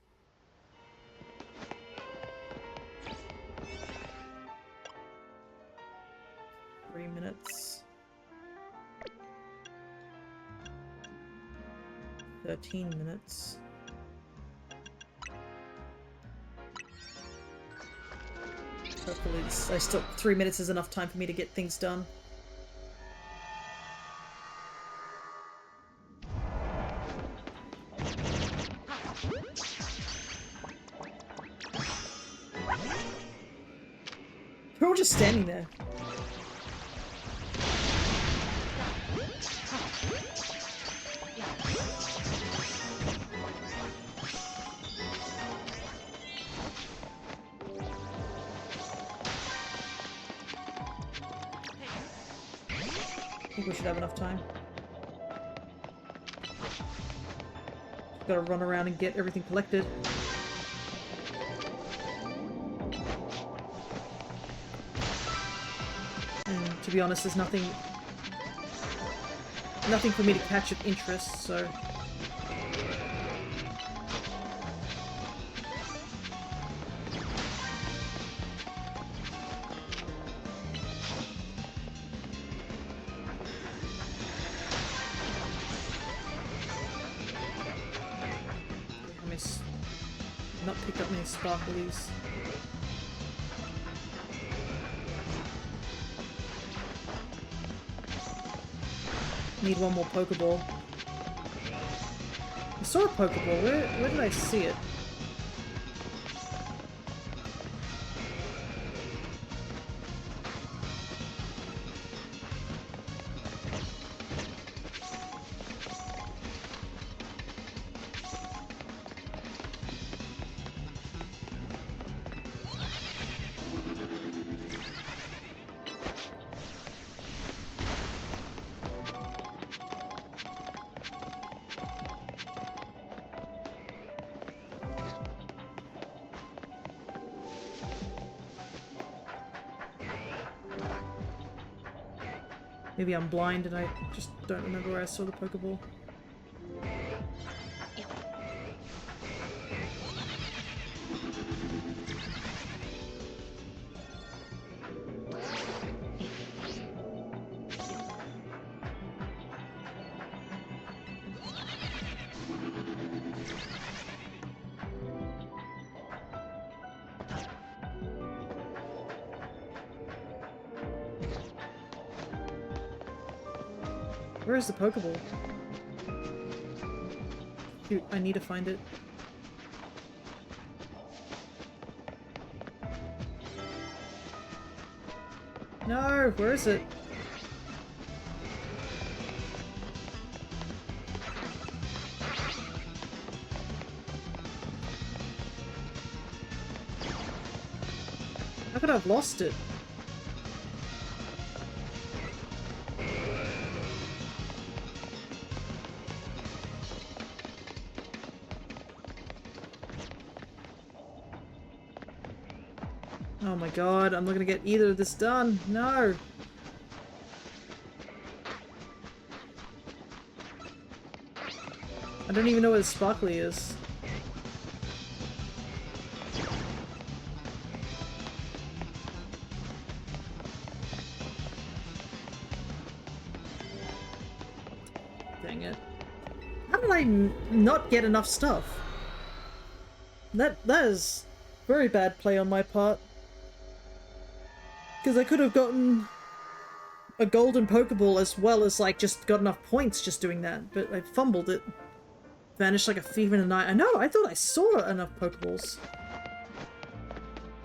Three minutes. 13 minutes. Hopefully I still 3 minutes is enough time for me to get things done. We're all just standing there. I think we should have enough time. Gotta run around and get everything collected. And to be honest, there's nothing for me to catch of interest, so... Not picked up many sparklies. Need one more Pokeball. I saw a Pokeball. Where did I see it? Maybe I'm blind and I just don't remember where I saw the Pokeball. Where is the Pokeball? Dude, I need to find it. No, where is it? How could I have lost it? Oh my god, I'm not gonna get either of this done. No! I don't even know where the Sparkly is. Dang it. How did I not get enough stuff? That is very bad play on my part. Because I could have gotten a golden Pokeball as well as, like, just got enough points just doing that, but I fumbled it. Vanished like a thief in the night. I know, I thought I saw enough Pokeballs.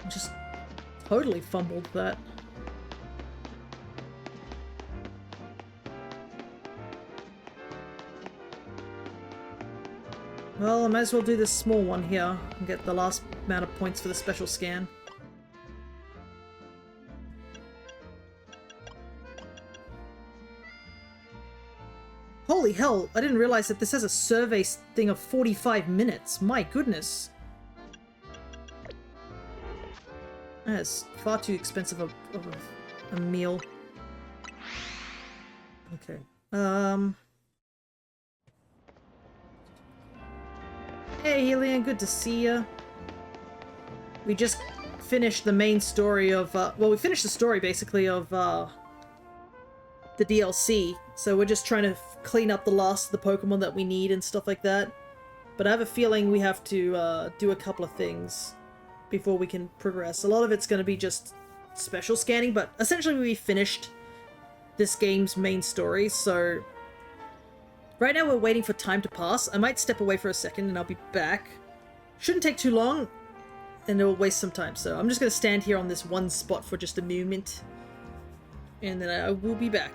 I just totally fumbled that. Well, I might as well do this small one here and get the last amount of points for the special scan. Holy hell, I didn't realize that this has a survey thing of 45 minutes. My goodness. That is far too expensive of a meal. Okay. Hey, Helian, good to see ya. We just finished the main story of, well, we finished the story, basically, of, the DLC. So we're just trying to clean up the last of the Pokemon that we need and stuff like that. But I have a feeling we have to, do a couple of things before we can progress. A lot of it's going to be just special scanning, but essentially we finished this game's main story, so right now we're waiting for time to pass. I might step away for a second and I'll be back. Shouldn't take too long, and it'll waste some time, so I'm just going to stand here on this one spot for just a moment, and then I will be back.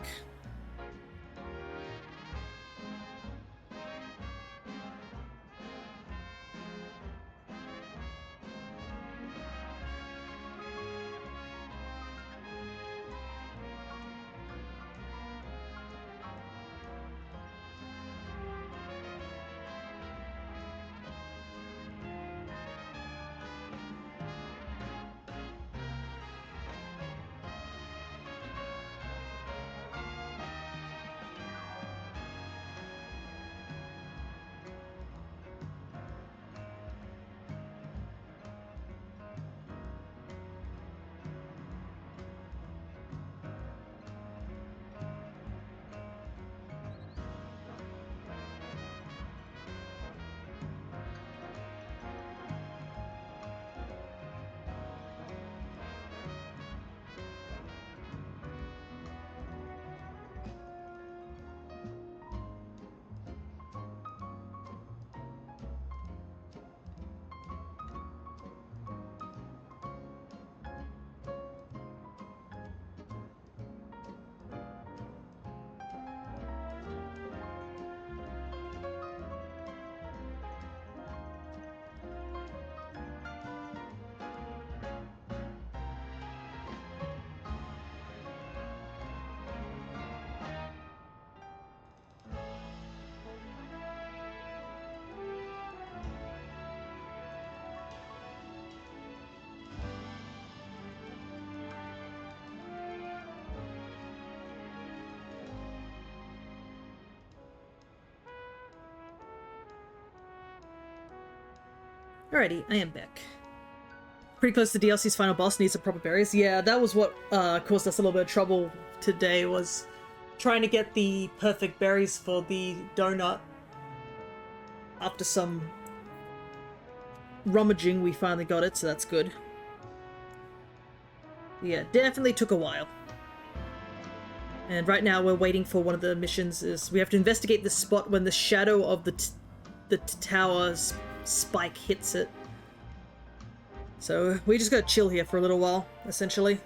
Alrighty, I am back. Pretty close to DLC's final boss, needs some proper berries. Yeah, that was what caused us a little bit of trouble today, was trying to get the perfect berries for the donut. After some rummaging, we finally got it, so that's good. Yeah, definitely took a while. And right now we're waiting for one of the missions. Is we have to investigate the spot when the shadow of the tower's spike hits it. So we just gotta chill here for a little while, essentially.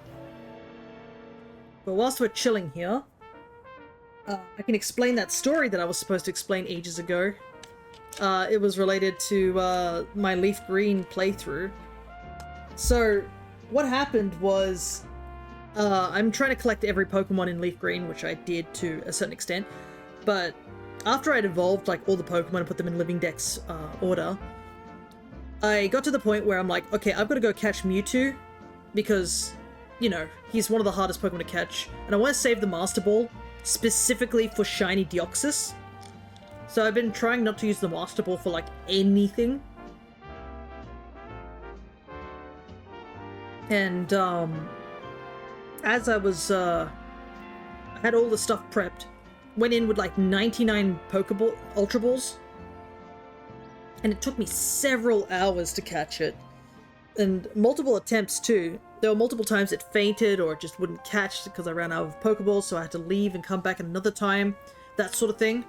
But whilst we're chilling here, I can explain that story that I was supposed to explain ages ago. It was related to my Leaf Green playthrough. So what happened was, I'm trying to collect every Pokemon in Leaf Green, which I did to a certain extent, but after I'd evolved like all the Pokemon and put them in Living Dex order, I got to the point where I'm like, okay, I've got to go catch Mewtwo, because, you know, he's one of the hardest Pokemon to catch, and I want to save the Master Ball, specifically for Shiny Deoxys. So I've been trying not to use the Master Ball for, like, anything. And, as I was, I had all the stuff prepped, went in with, like, 99 Pokeball, Ultra Balls, and it took me several hours to catch it, and multiple attempts too. There were multiple times it fainted or it just wouldn't catch because I ran out of Pokeballs, so I had to leave and come back another time, that sort of thing.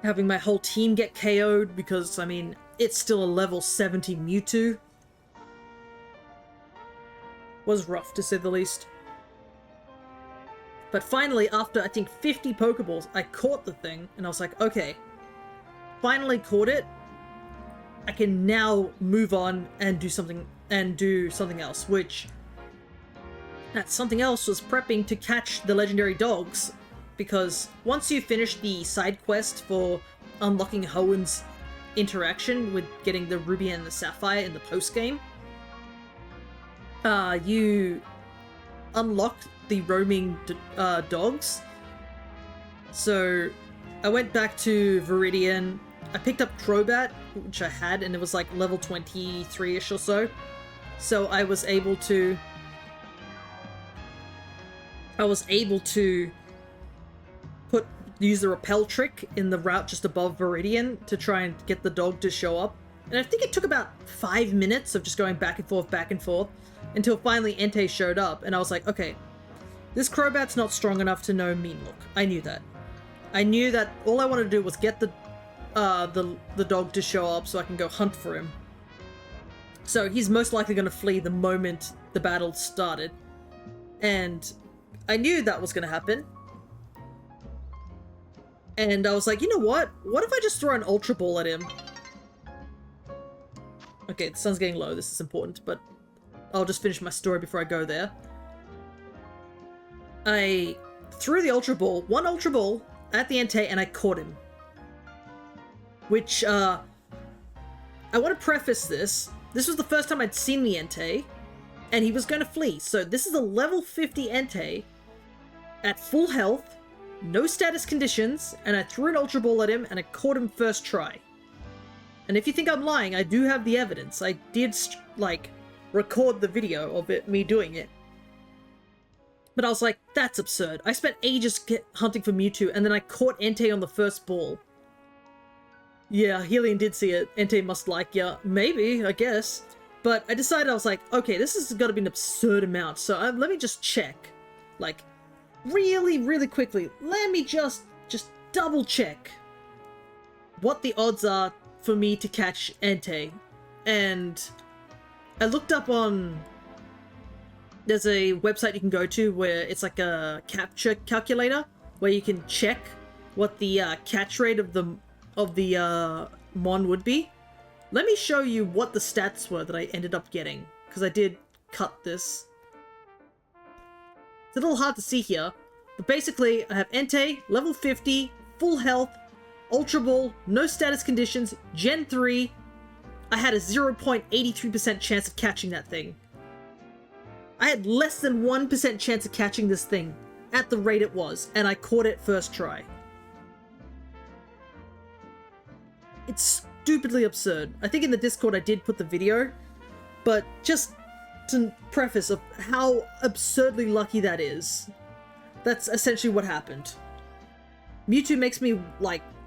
Having my whole team get KO'd because, I mean, it's still a level 70 Mewtwo was rough, to say the least. But finally, after I think 50 Pokeballs, I caught the thing, and I was like, okay, finally caught it, I can now move on and do something else, which that something else was prepping to catch the legendary dogs, because once you finish the side quest for unlocking Hoenn's interaction with getting the ruby and the sapphire in the post game, you unlock the roaming dogs. So I went back to Viridian. I picked up Crobat, which I had, and it was like level 23-ish or so. So I was able to use the repel trick in the route just above Viridian to try and get the dog to show up. And I think it took about 5 minutes of just going back and forth, until finally Entei showed up, and I was like, okay, this Crobat's not strong enough to know Mean Look. I knew that. I knew that all I wanted to do was get the dog to show up so I can go hunt for him. So he's most likely going to flee the moment the battle started. And I knew that was going to happen. And I was like, you know what? What if I just throw an Ultra Ball at him? Okay, the sun's getting low. This is important, but I'll just finish my story before I go there. I threw the one Ultra Ball, at the Entei, and I caught him. Which, I want to preface this. This was the first time I'd seen the Entei, and he was going to flee. So this is a level 50 Entei, at full health, no status conditions, and I threw an Ultra Ball at him, and I caught him first try. And if you think I'm lying, I do have the evidence. I did, record the video of me doing it. But I was like, that's absurd. I spent ages hunting for Mewtwo, and then I caught Entei on the first ball. Yeah, Helion did see it. Entei must like ya. Maybe, I guess. But I decided, I was like, okay, this has got to be an absurd amount. So let me just check. Like, really, really quickly. Let me just double check what the odds are for me to catch Entei. And I looked up on... There's a website you can go to where it's like a capture calculator where you can check what the catch rate of the Mon would be. Let me show you what the stats were that I ended up getting, because I did cut this. It's a little hard to see here, but basically I have Entei, level 50, full health, Ultra Ball, no status conditions, Gen 3. I had a 0.83% chance of catching that thing. I had less than 1% chance of catching this thing at the rate it was, and I caught it first try. It's stupidly absurd. I think in the Discord I did put the video, but just to preface of how absurdly lucky that is, that's essentially what happened. Mewtwo makes me,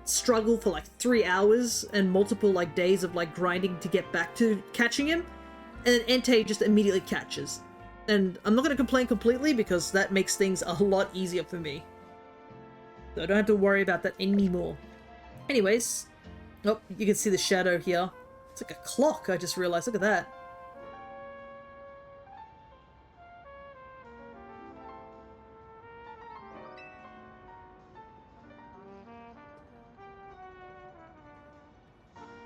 struggle for 3 hours and multiple days of grinding to get back to catching him, and then Entei just immediately catches. And I'm not going to complain completely because that makes things a lot easier for me. So I don't have to worry about that anymore. Anyways, oh, you can see the shadow here. It's like a clock, I just realized. Look at that.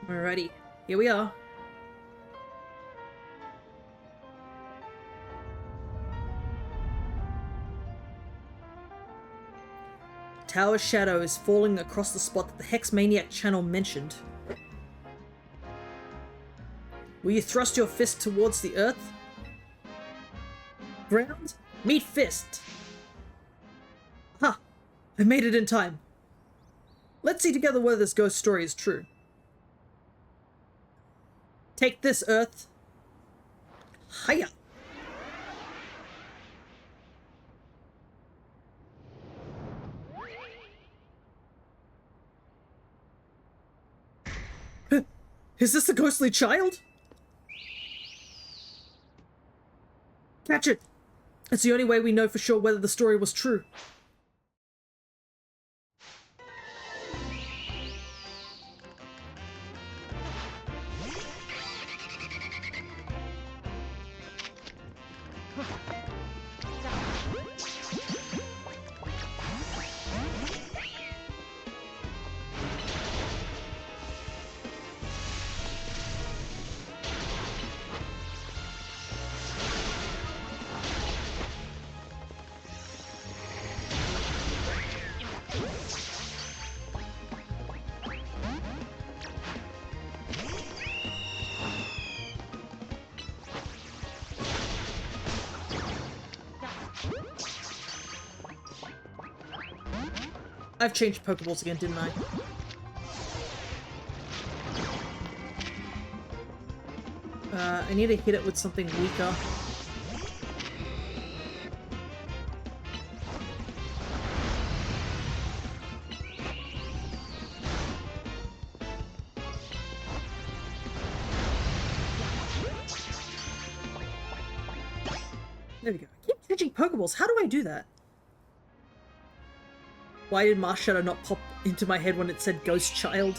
Alrighty, here we are. Tower's shadow is falling across the spot that the Hex Maniac channel mentioned. Will you thrust your fist towards the earth? Ground? Meet fist! Ha! I made it in time. Let's see together whether this ghost story is true. Take this, Earth. Hiya! Is this the ghostly child? Catch it! It's the only way we know for sure whether the story was true. I've changed Pokeballs again, didn't I? I need to hit it with something weaker. There we go. I keep changing Pokeballs. How do I do that? Why did Marshadow not pop into my head when it said Ghost Child?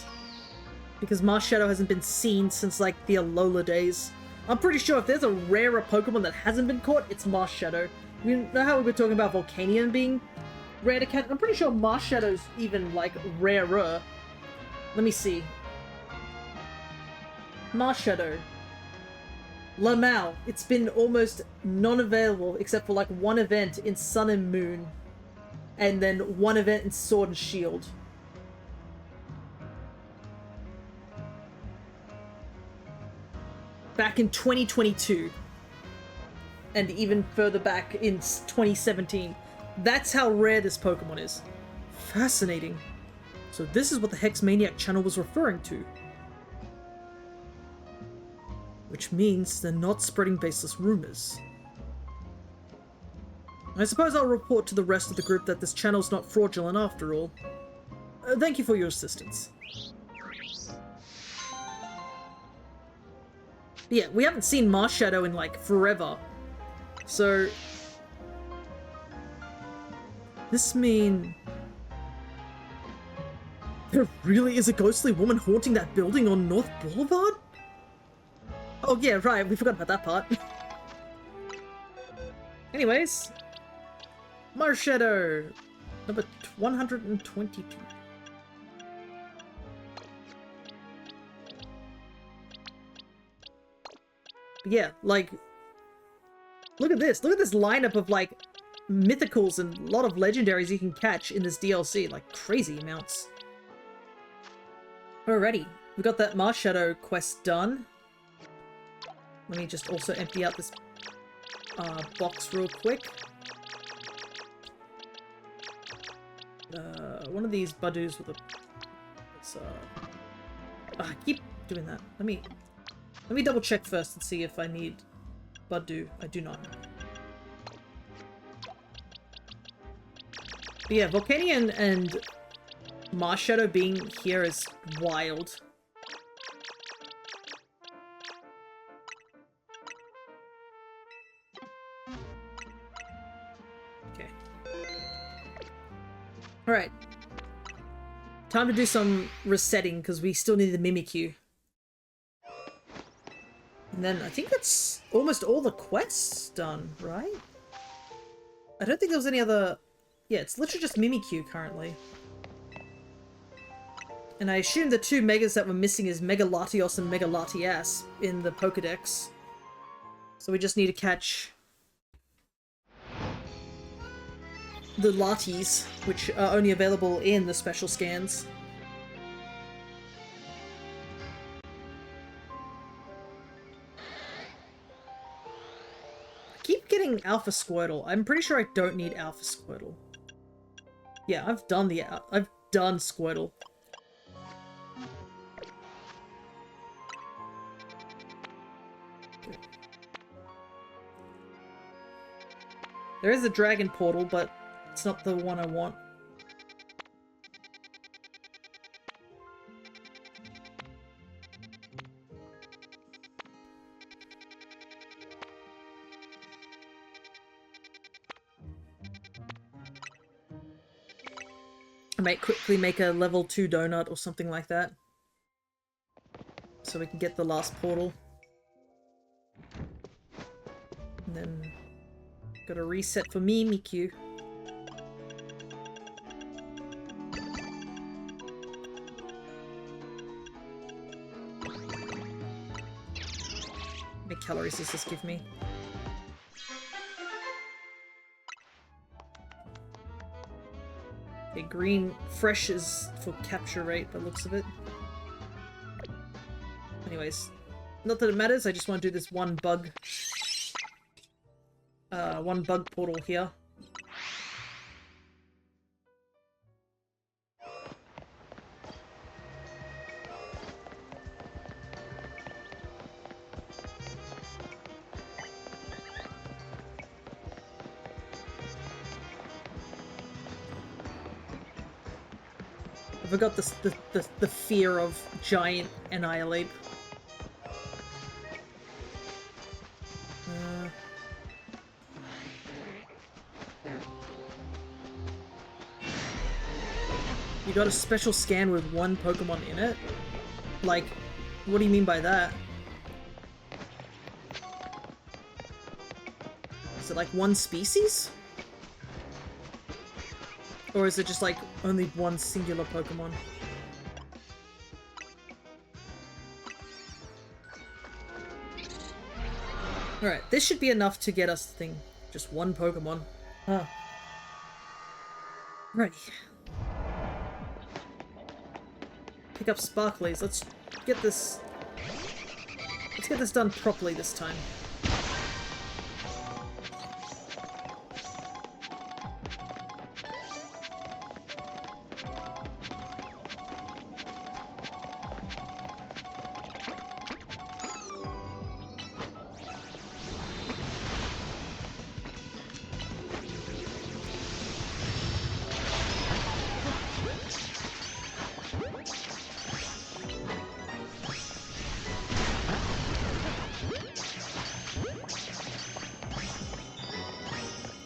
Because Marshadow hasn't been seen since, like, the Alola days. I'm pretty sure if there's a rarer Pokemon that hasn't been caught, it's Marshadow. You know how we were talking about Volcanion being rare to catch? I'm pretty sure Marshadow's even, like, rarer. Let me see. Marshadow. Lamau. It's been almost non-available except for, like, one event in Sun and Moon. And then one event in Sword and Shield. Back in 2022. And even further back in 2017. That's how rare this Pokemon is. Fascinating. So this is what the Hex Maniac channel was referring to. Which means they're not spreading baseless rumors. I suppose I'll report to the rest of the group that this channel's not fraudulent after all. Thank you for your assistance. Yeah, we haven't seen Marshadow in, like, forever. So... this mean... there really is a ghostly woman haunting that building on North Boulevard? Oh yeah, right, we forgot about that part. Anyways... Marshadow! Number 122. Yeah, like... look at this. Look at this lineup of, like, mythicals and a lot of legendaries you can catch in this DLC. Like, crazy amounts. Alrighty. We got that Marshadow quest done. Let me just also empty out this box real quick. One of these Badoos with a... it's, I keep doing that. Let me double check first and see if I need Badoo. I do not. But yeah, Volcanion and Marshadow being here is wild. Okay. Alright. Time to do some resetting, because we still need the Mimikyu. And then I think that's almost all the quests done, right? I don't think there was any other... yeah, it's literally just Mimikyu currently. And I assume the two Megas that were missing is Mega Latios and Mega Latias in the Pokedex. So we just need to catch the Latis, which are only available in the special scans. I keep getting Alpha Squirtle. I'm pretty sure I don't need Alpha Squirtle. Yeah, I've done Squirtle. Okay. There is a Dragon Portal, but it's not the one I want. I might quickly make a level 2 donut or something like that. So we can get the last portal. And then... got a reset for Mimikyu. How many calories does this give me? Okay, green fresh is for capture rate by the looks of it. Anyways, not that it matters, I just want to do this one bug portal here. I forgot the fear of giant Annihilate. You got a special scan with one Pokemon in it? Like, what do you mean by that? Is it like one species? Or is it just like only one singular Pokemon? Alright, this should be enough to get us the thing. Just one Pokemon. Huh. Ready. Pick up Sparklies. Let's get this done properly this time.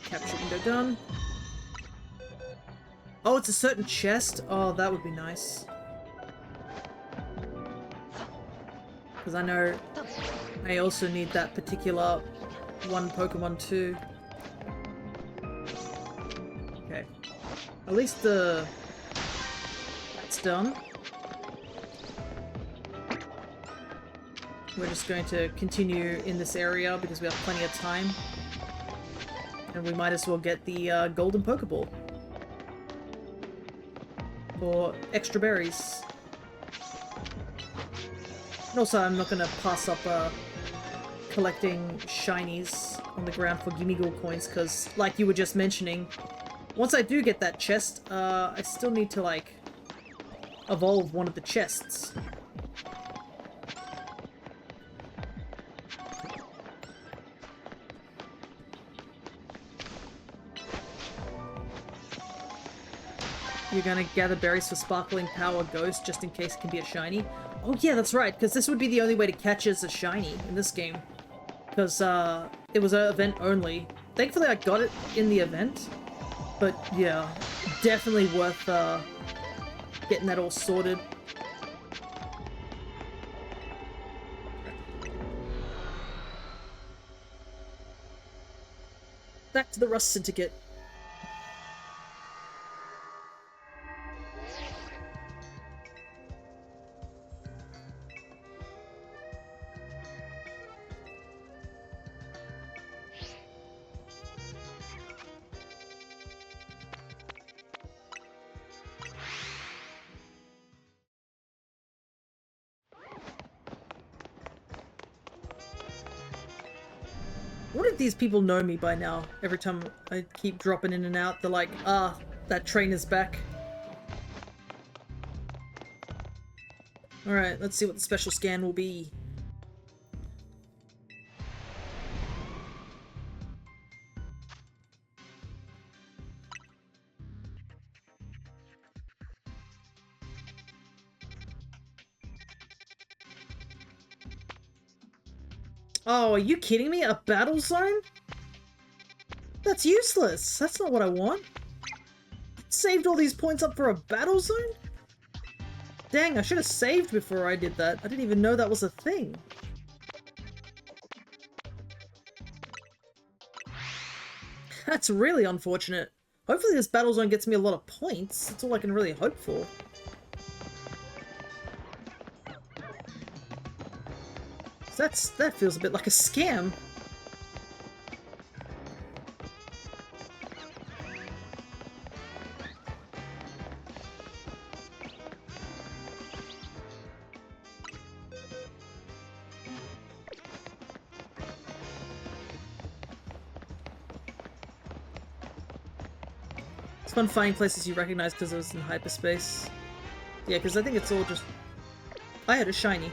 Capture window done. Oh, it's a certain chest? Oh, that would be nice. Because I know I also need that particular one Pokemon too. Okay. At least that's done. We're just going to continue in this area because we have plenty of time. And we might as well get the golden Pokeball. Or extra berries. And also, I'm not going to pass up collecting shinies on the ground for Gimme Ghoul coins, because, like you were just mentioning, once I do get that chest, I still need to, like, evolve one of the chests. You're gonna gather berries for Sparkling Power Ghost just in case it can be a shiny. Oh yeah, that's right, because this would be the only way to catch as a shiny in this game. Because it was an event only. Thankfully I got it in the event. But yeah, definitely worth getting that all sorted. Back to the Rust Syndicate. What if these people know me by now? Every time I keep dropping in and out, they're like, ah, that train is back. Alright, let's see what the special scan will be. Oh, are you kidding me? A battle zone? That's useless. That's not what I want. Saved all these points up for a battle zone? Dang, I should have saved before I did that. I didn't even know that was a thing. That's really unfortunate. Hopefully this battle zone gets me a lot of points. That's all I can really hope for. That feels a bit like a scam. It's fun finding places you recognize because it was in hyperspace. Yeah, because I think it's all just... I had a shiny.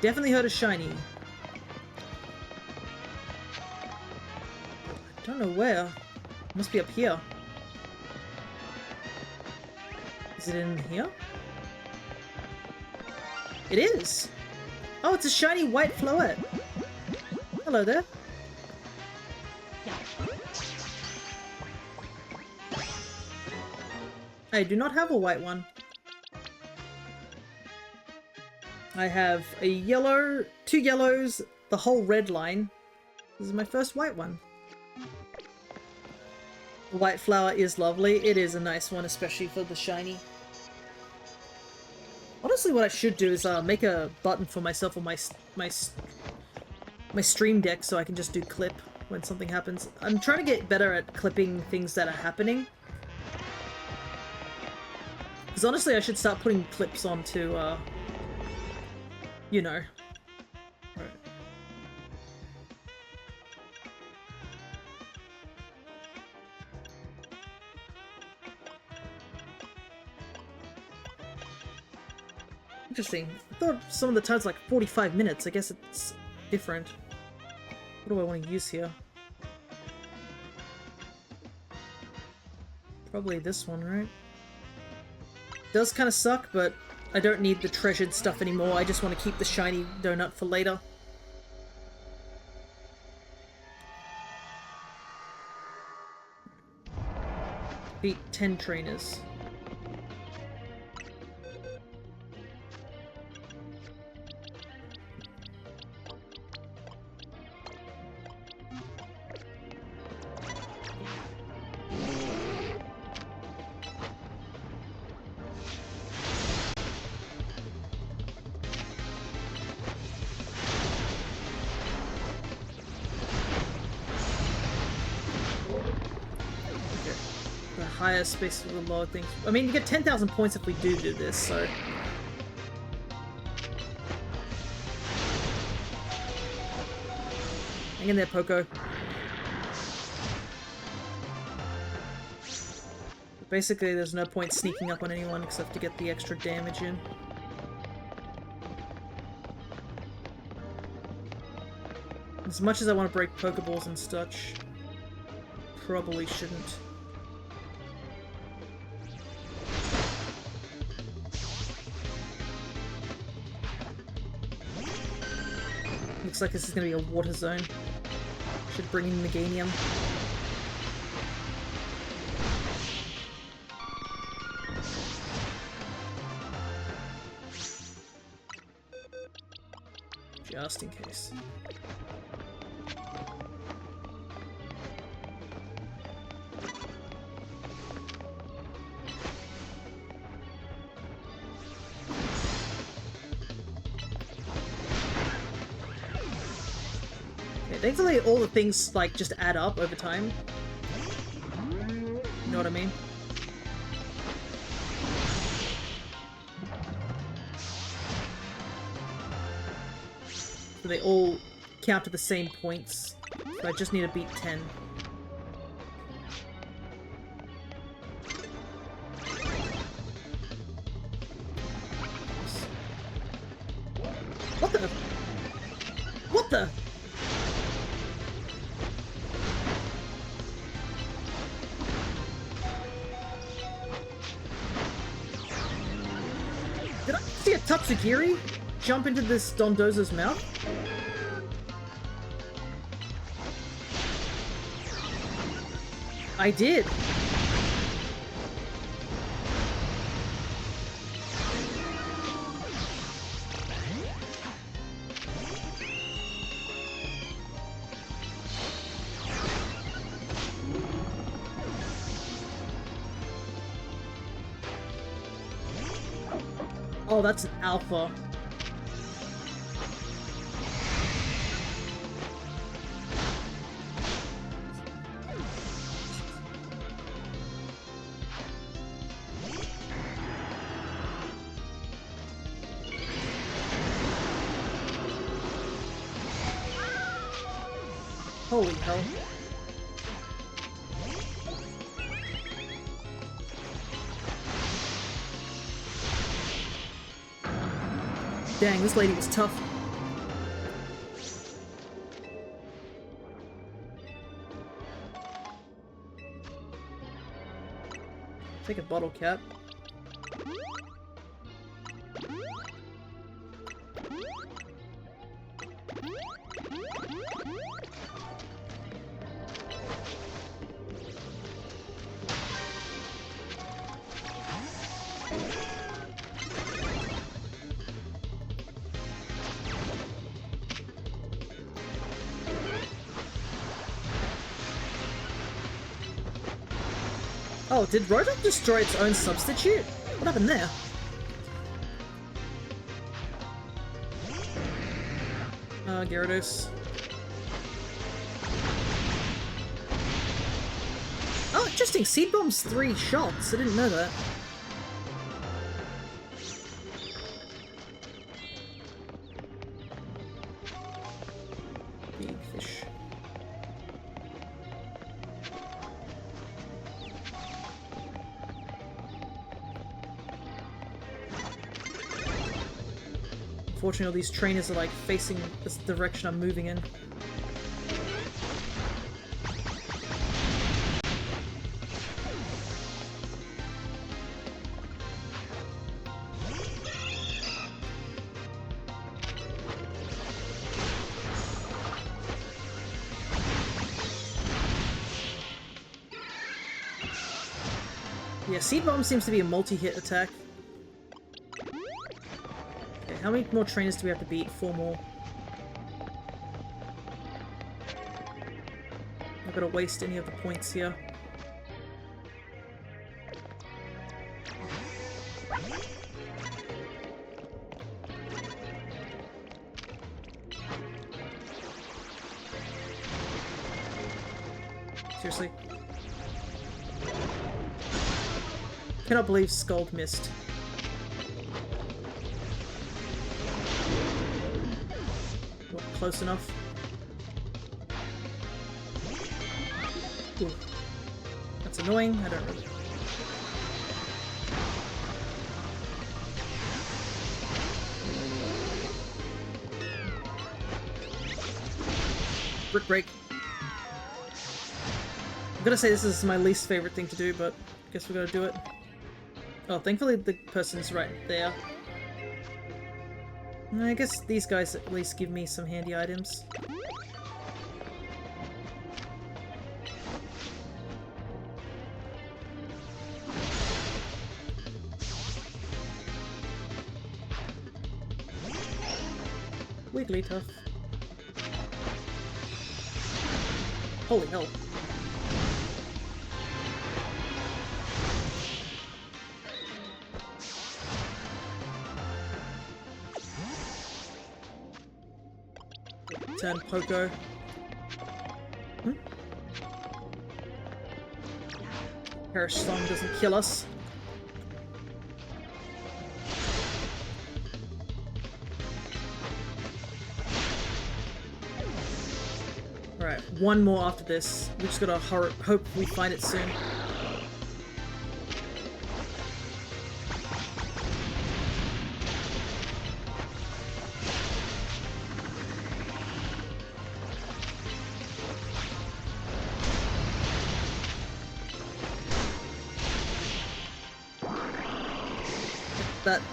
Definitely heard a shiny. don't know where. It must be up here. Is it in here? It is! Oh, it's a shiny white floette! Hello there. I do not have a white one. I have a yellow, 2 yellows, the whole red line. This is my first white one. The white flower is lovely. It is a nice one, especially for the shiny. Honestly, what I should do is make a button for myself on my stream deck so I can just do clip when something happens. I'm trying to get better at clipping things that are happening. Because honestly, I should start putting clips onto, you know. Right. Interesting. I thought some of the times like 45 minutes. I guess it's different. What do I want to use here? Probably this one, right? Does kind of suck, but I don't need the treasured stuff anymore. I just want to keep the shiny donut for later. Beat 10 trainers. Higher space for the lower things. I mean, you get 10,000 points if we do this, so... Hang in there, Poco. Basically, there's no point sneaking up on anyone except to get the extra damage in. As much as I want to break Pokeballs and such, probably shouldn't. Looks like this is going to be a water zone. Should bring in Meganium. Just in case. Thankfully, all the things, like, just add up over time. You know what I mean? So they all count to the same points. So I just need to beat 10. What the? What the? Did I see a Tatsugiri jump into this Dondozo's mouth? I did. Oh, that's an alpha. Holy hell. Dang, this lady was tough. Take a bottle cap. Oh, did Rotom destroy its own substitute? What happened there? Gyarados. Oh, interesting. Seed Bomb's 3 shots. I didn't know that. Big fish. Unfortunately, all these trainers are like facing this direction I'm moving in. Yeah, Seed Bomb seems to be a multi-hit attack. How many more trainers do we have to beat? 4 more. Not gonna waste any of the points here. Seriously? Cannot believe Scald missed. Close enough. Ooh. That's annoying. I don't really. Brick break. I'm gonna say this is my least favorite thing to do, but I guess we're gonna do it. Oh, thankfully the person's right there. I guess these guys at least give me some handy items. Wigglytuff. Holy hell. Turn Poco. Perish Song doesn't kill us. Alright, one more after this. We just gotta hope we find it soon.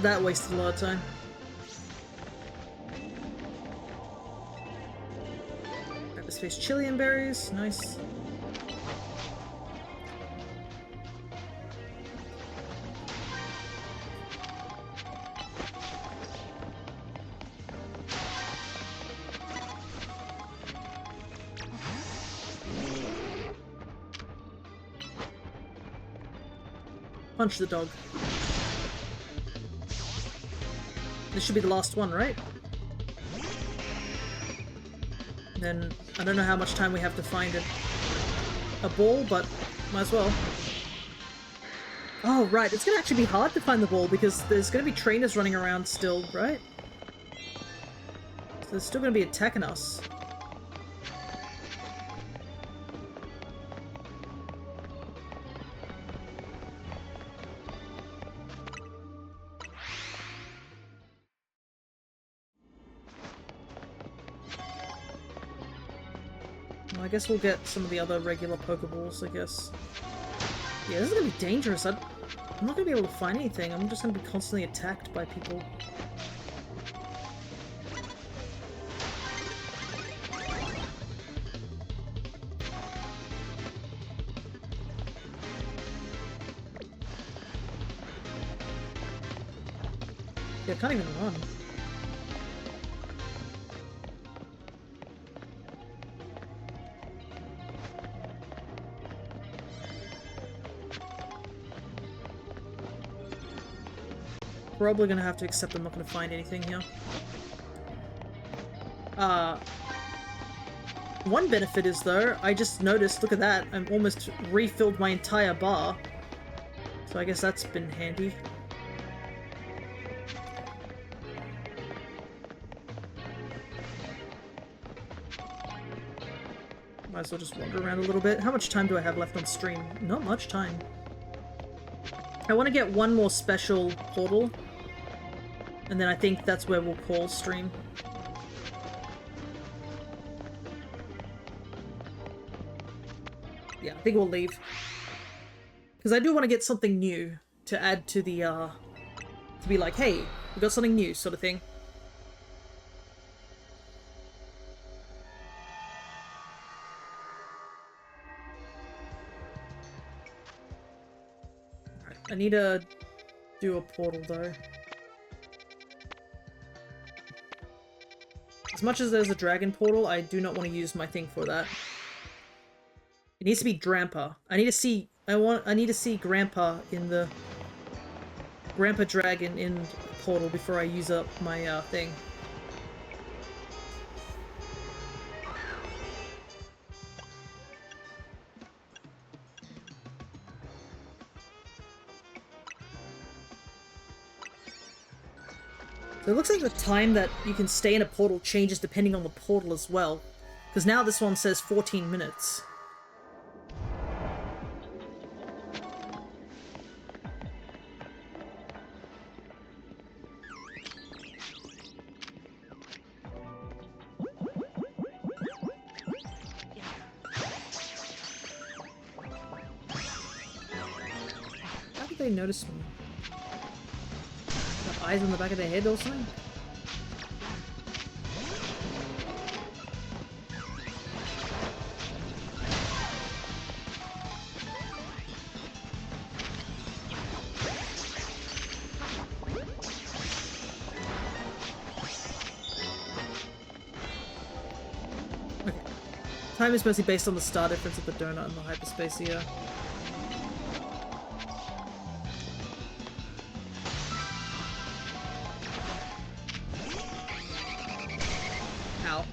That wasted a lot of time. Hyperspace Chilean berries, nice. Punch the dog. This should be the last one, right? Then, I don't know how much time we have to find a ball, but might as well. Oh, right, it's gonna actually be hard to find the ball because there's gonna be trainers running around still, right? So they're still gonna be attacking us. I guess we'll get some of the other regular Pokeballs, I guess. Yeah, this is gonna be dangerous. I'm not gonna be able to find anything. I'm just gonna be constantly attacked by people. Yeah, I can't even run. Probably gonna have to accept I'm not gonna find anything here. One benefit is though, I just noticed, look at that, I'm almost refilled my entire bar. So I guess that's been handy. Might as well just wander around a little bit. How much time do I have left on stream? Not much time. I want to get one more special portal. And then I think that's where we'll call stream. Yeah, I think we'll leave. Because I do want to get something new to add to the, to be like, hey, we got something new, sort of thing. Alright, I need to do a portal, though. As much as there's a dragon portal, I do not want to use my thing for that. It needs to be Drampa. I need to see Grandpa in the Grandpa Dragon in portal before I use up my thing. So it looks like the time that you can stay in a portal changes depending on the portal as well. Because now this one says 14 minutes. How did they notice me? Got eyes on the back of their head or something? Okay. Time is mostly based on the star difference of the donut and the hyperspace here. Ow.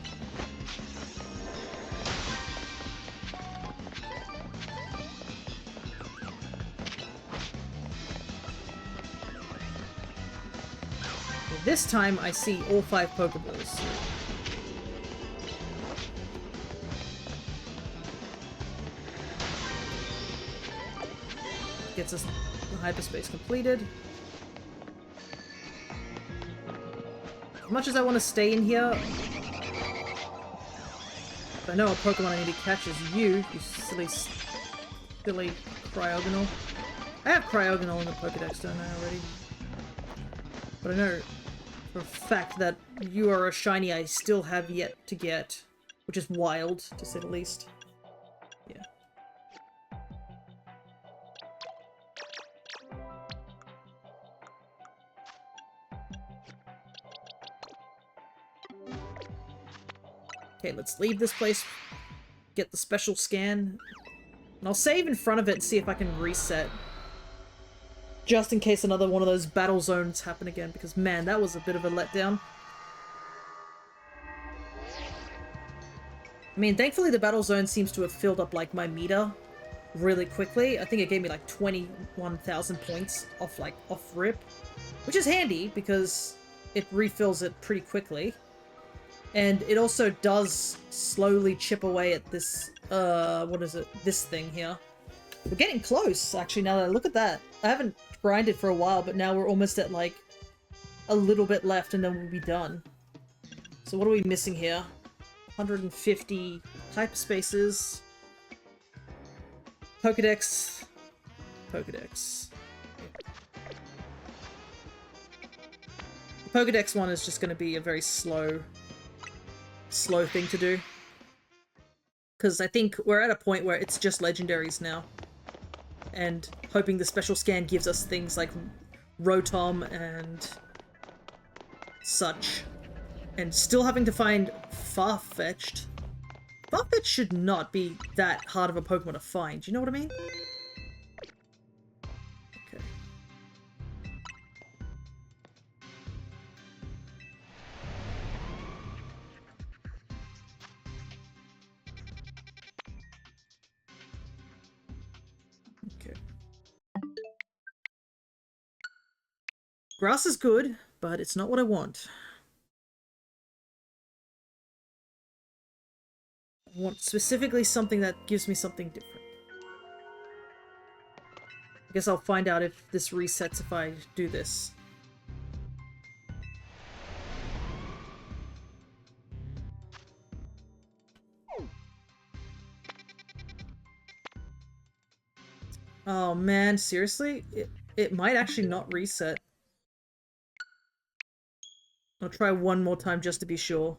Okay, this time I see all 5 Pokeballs. Gets us the hyperspace completed. As much as I want to stay in here, I know a Pokemon I need to catch is you silly Cryogonal. I have Cryogonal in the Pokedex, don't I, already? But I know for a fact that you are a shiny I still have yet to get, which is wild, to say the least. Yeah. Okay, let's leave this place, get the special scan, and I'll save in front of it and see if I can reset. Just in case another one of those battle zones happen again, because man, that was a bit of a letdown. I mean, thankfully the battle zone seems to have filled up, like, my meter really quickly. I think it gave me, like, 21,000 points off rip. Which is handy, because it refills it pretty quickly. And it also does slowly chip away at this, what is it? This thing here. We're getting close, actually, now that I look at that. I haven't grinded for a while, but now we're almost at, like, a little bit left and then we'll be done. So what are we missing here? 150 hyperspaces. Pokedex. Pokedex. The Pokedex one is just going to be a very slow thing to do. Because I think we're at a point where it's just legendaries now. And hoping the special scan gives us things like Rotom and such. And still having to find Farfetch'd. Farfetch'd should not be that hard of a Pokemon to find, do you know what I mean? Okay. Okay. Grass is good, but it's not what I want. I want specifically something that gives me something different. I guess I'll find out if this resets if I do this. Oh man, seriously? It might actually not reset. I'll try one more time just to be sure.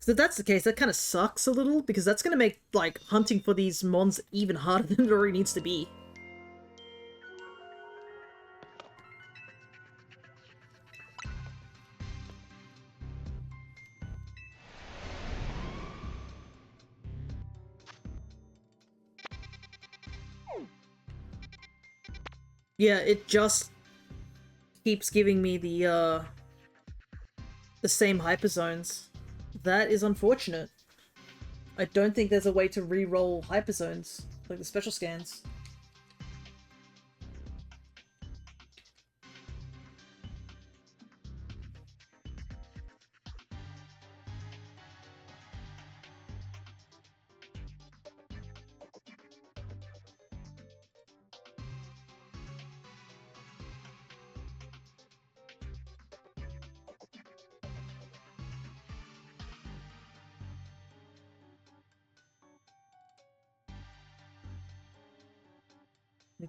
So if that's the case, that kind of sucks a little, because that's going to make, like, hunting for these mons even harder than it already needs to be. Yeah, it just keeps giving me the same hyperzones. That is unfortunate. I don't think there's a way to re-roll hyperzones, like the special scans.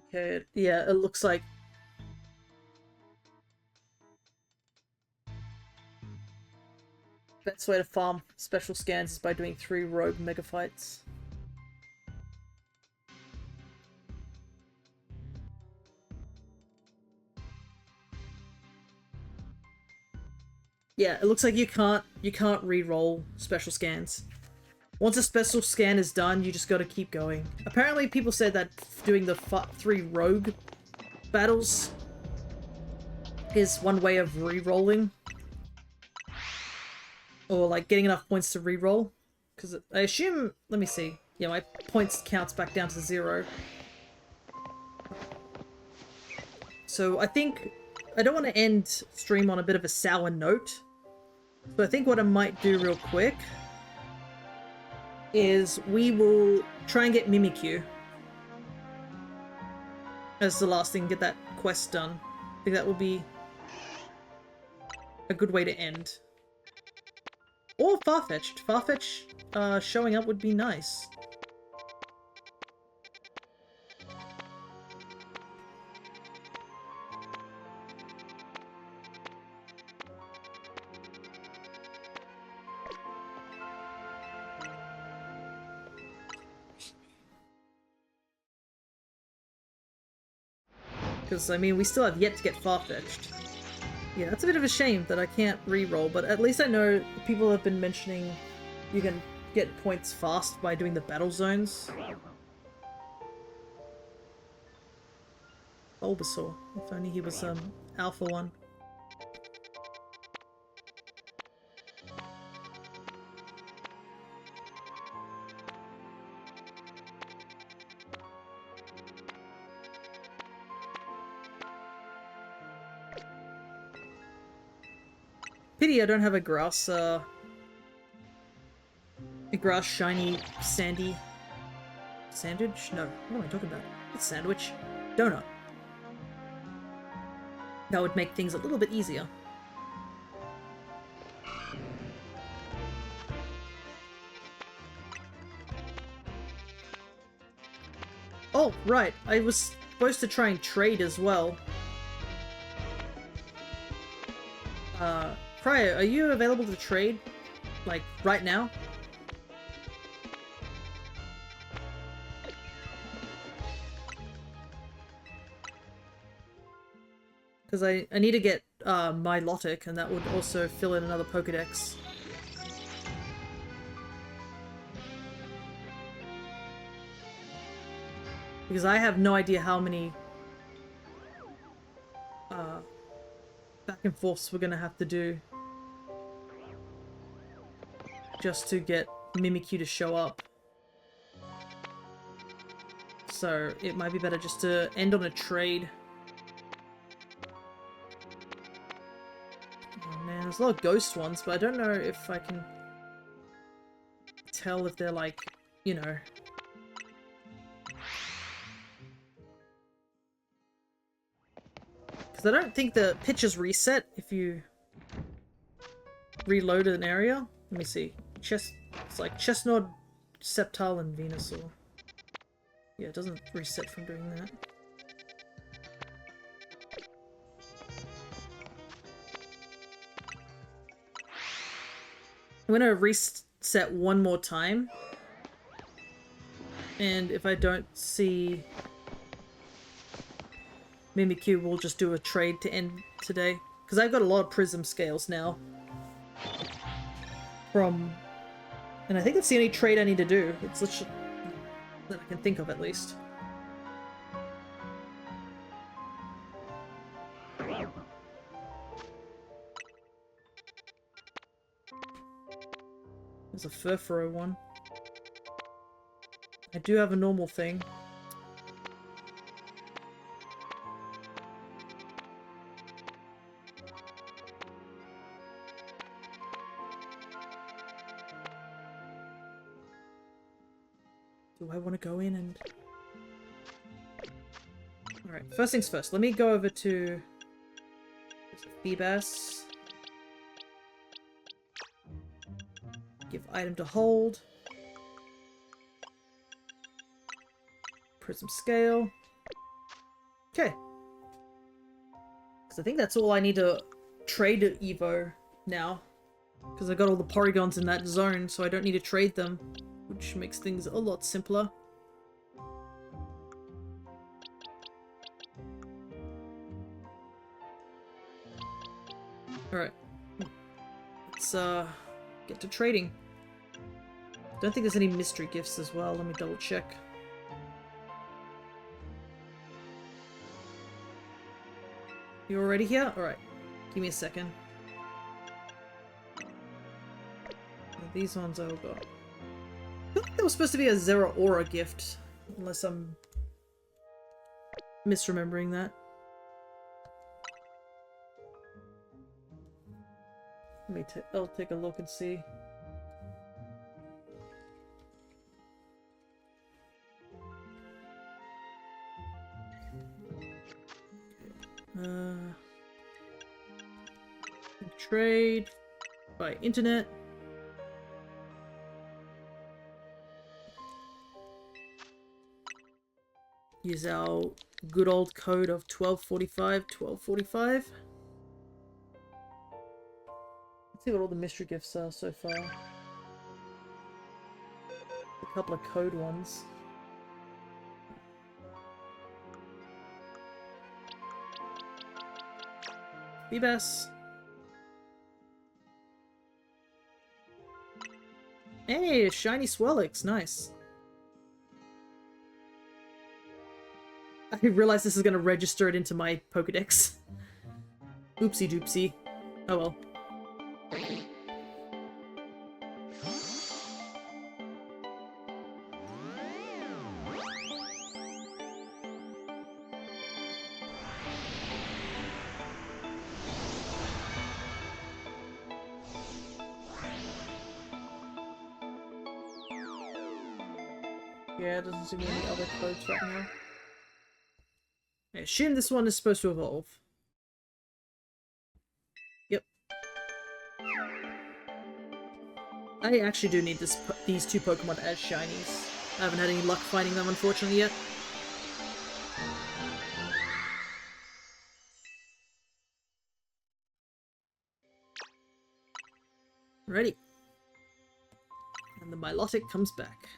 Okay, yeah, it looks like... best way to farm special scans is by doing 3 rogue mega fights. Yeah, it looks like you can't re-roll special scans. Once a special scan is done, you just gotta keep going. Apparently people said that doing the 3 rogue battles is one way of re-rolling. Or like getting enough points to re-roll. Because I assume, let me see. Yeah, my points counts back down to 0. So I think, I don't want to end stream on a bit of a sour note. So I think what I might do real quick is we will try and get Mimikyu as the last thing, get that quest done. I think that will be a good way to end. Or Farfetch'd. Farfetch'd showing up would be nice. Because, I mean, we still have yet to get Farfetch'd. Yeah, that's a bit of a shame that I can't re-roll, but at least I know people have been mentioning you can get points fast by doing the battle zones. Bulbasaur. If only he was, Alpha 1. Pity I don't have a grass shiny sandy sandwich? No, what am I talking about? It's sandwich. Donut. That would make things a little bit easier. Oh, right. I was supposed to try and trade as well. Cryo, are you available to trade? Like, right now? Because I need to get my Lotic, and that would also fill in another Pokedex. Because I have no idea how many back and forths we're gonna have to do just to get Mimikyu to show up. So it might be better just to end on a trade. Oh man, there's a lot of ghost ones, but I don't know if I can tell if they're like, you know... Because I don't think the pictures reset if you reload an area. Let me see. It's like Chestnut, Sceptile, and Venusaur. Yeah, it doesn't reset from doing that. I'm gonna reset one more time. And if I don't see Mimikyu, we'll just do a trade to end today. Because I've got a lot of Prism Scales now. And I think that's the only trade I need to do. It's literally... that I can think of, at least. There's a Furfuro one. I do have a normal thing. Do I want to go in and... Alright, first things first. Let me go over to... Feebas. Give item to hold. Prism Scale. Okay. Because I think that's all I need to trade at Evo now. Because I got all the Porygons in that zone, so I don't need to trade them. Which makes things a lot simpler. Alright. Let's get to trading. Don't think there's any mystery gifts as well. Let me double check. You already here? Alright. Give me a second. These ones I'll go. I think there was supposed to be a Zeraora gift, unless I'm misremembering that. I'll take a look and see. Trade by internet. Use our good old code of 1245, 1245. Let's see what all the mystery gifts are so far. A couple of code ones. Feebas. Hey, shiny Swellix, nice. I realize this is going to register it into my Pokedex. Oopsie doopsie. Oh well. Yeah, it doesn't seem to be any other codes right now. I assume this one is supposed to evolve. Yep. I actually do need these two Pokemon as shinies. I haven't had any luck finding them, unfortunately, yet. Ready. And the Milotic comes back.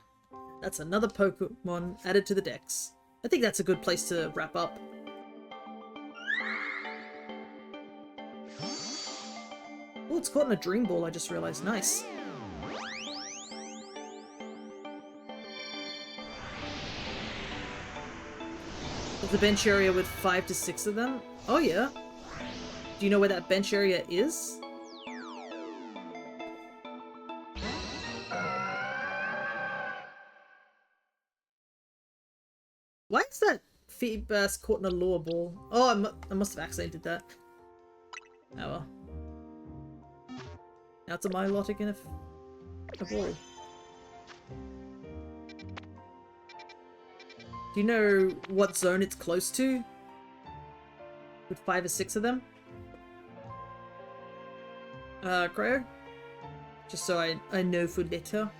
That's another Pokemon added to the Dex. I think that's a good place to wrap up. Oh, it's caught in a Dream Ball, I just realized. Nice. There's a bench area with 5 to 6 of them. Oh yeah. Do you know where that bench area is? Why is that Feedbass caught in a lure ball? Oh, I must have accidentally did that. Oh well. Now it's a Milotic in a ball. Do you know what zone it's close to? With 5 or 6 of them? Cryo? Just so I know for later.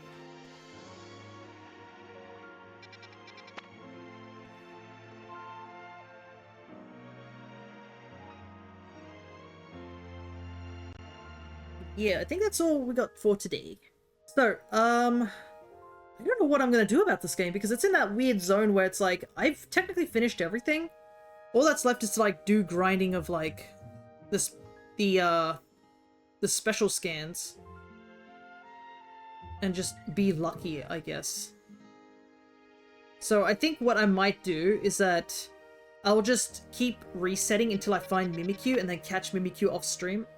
Yeah, I think that's all we got for today. So, I don't know what I'm gonna do about this game because it's in that weird zone where it's like, I've technically finished everything. All that's left is to like do grinding of like the special scans. And just be lucky, I guess. So I think what I might do is that I'll just keep resetting until I find Mimikyu and then catch Mimikyu off stream.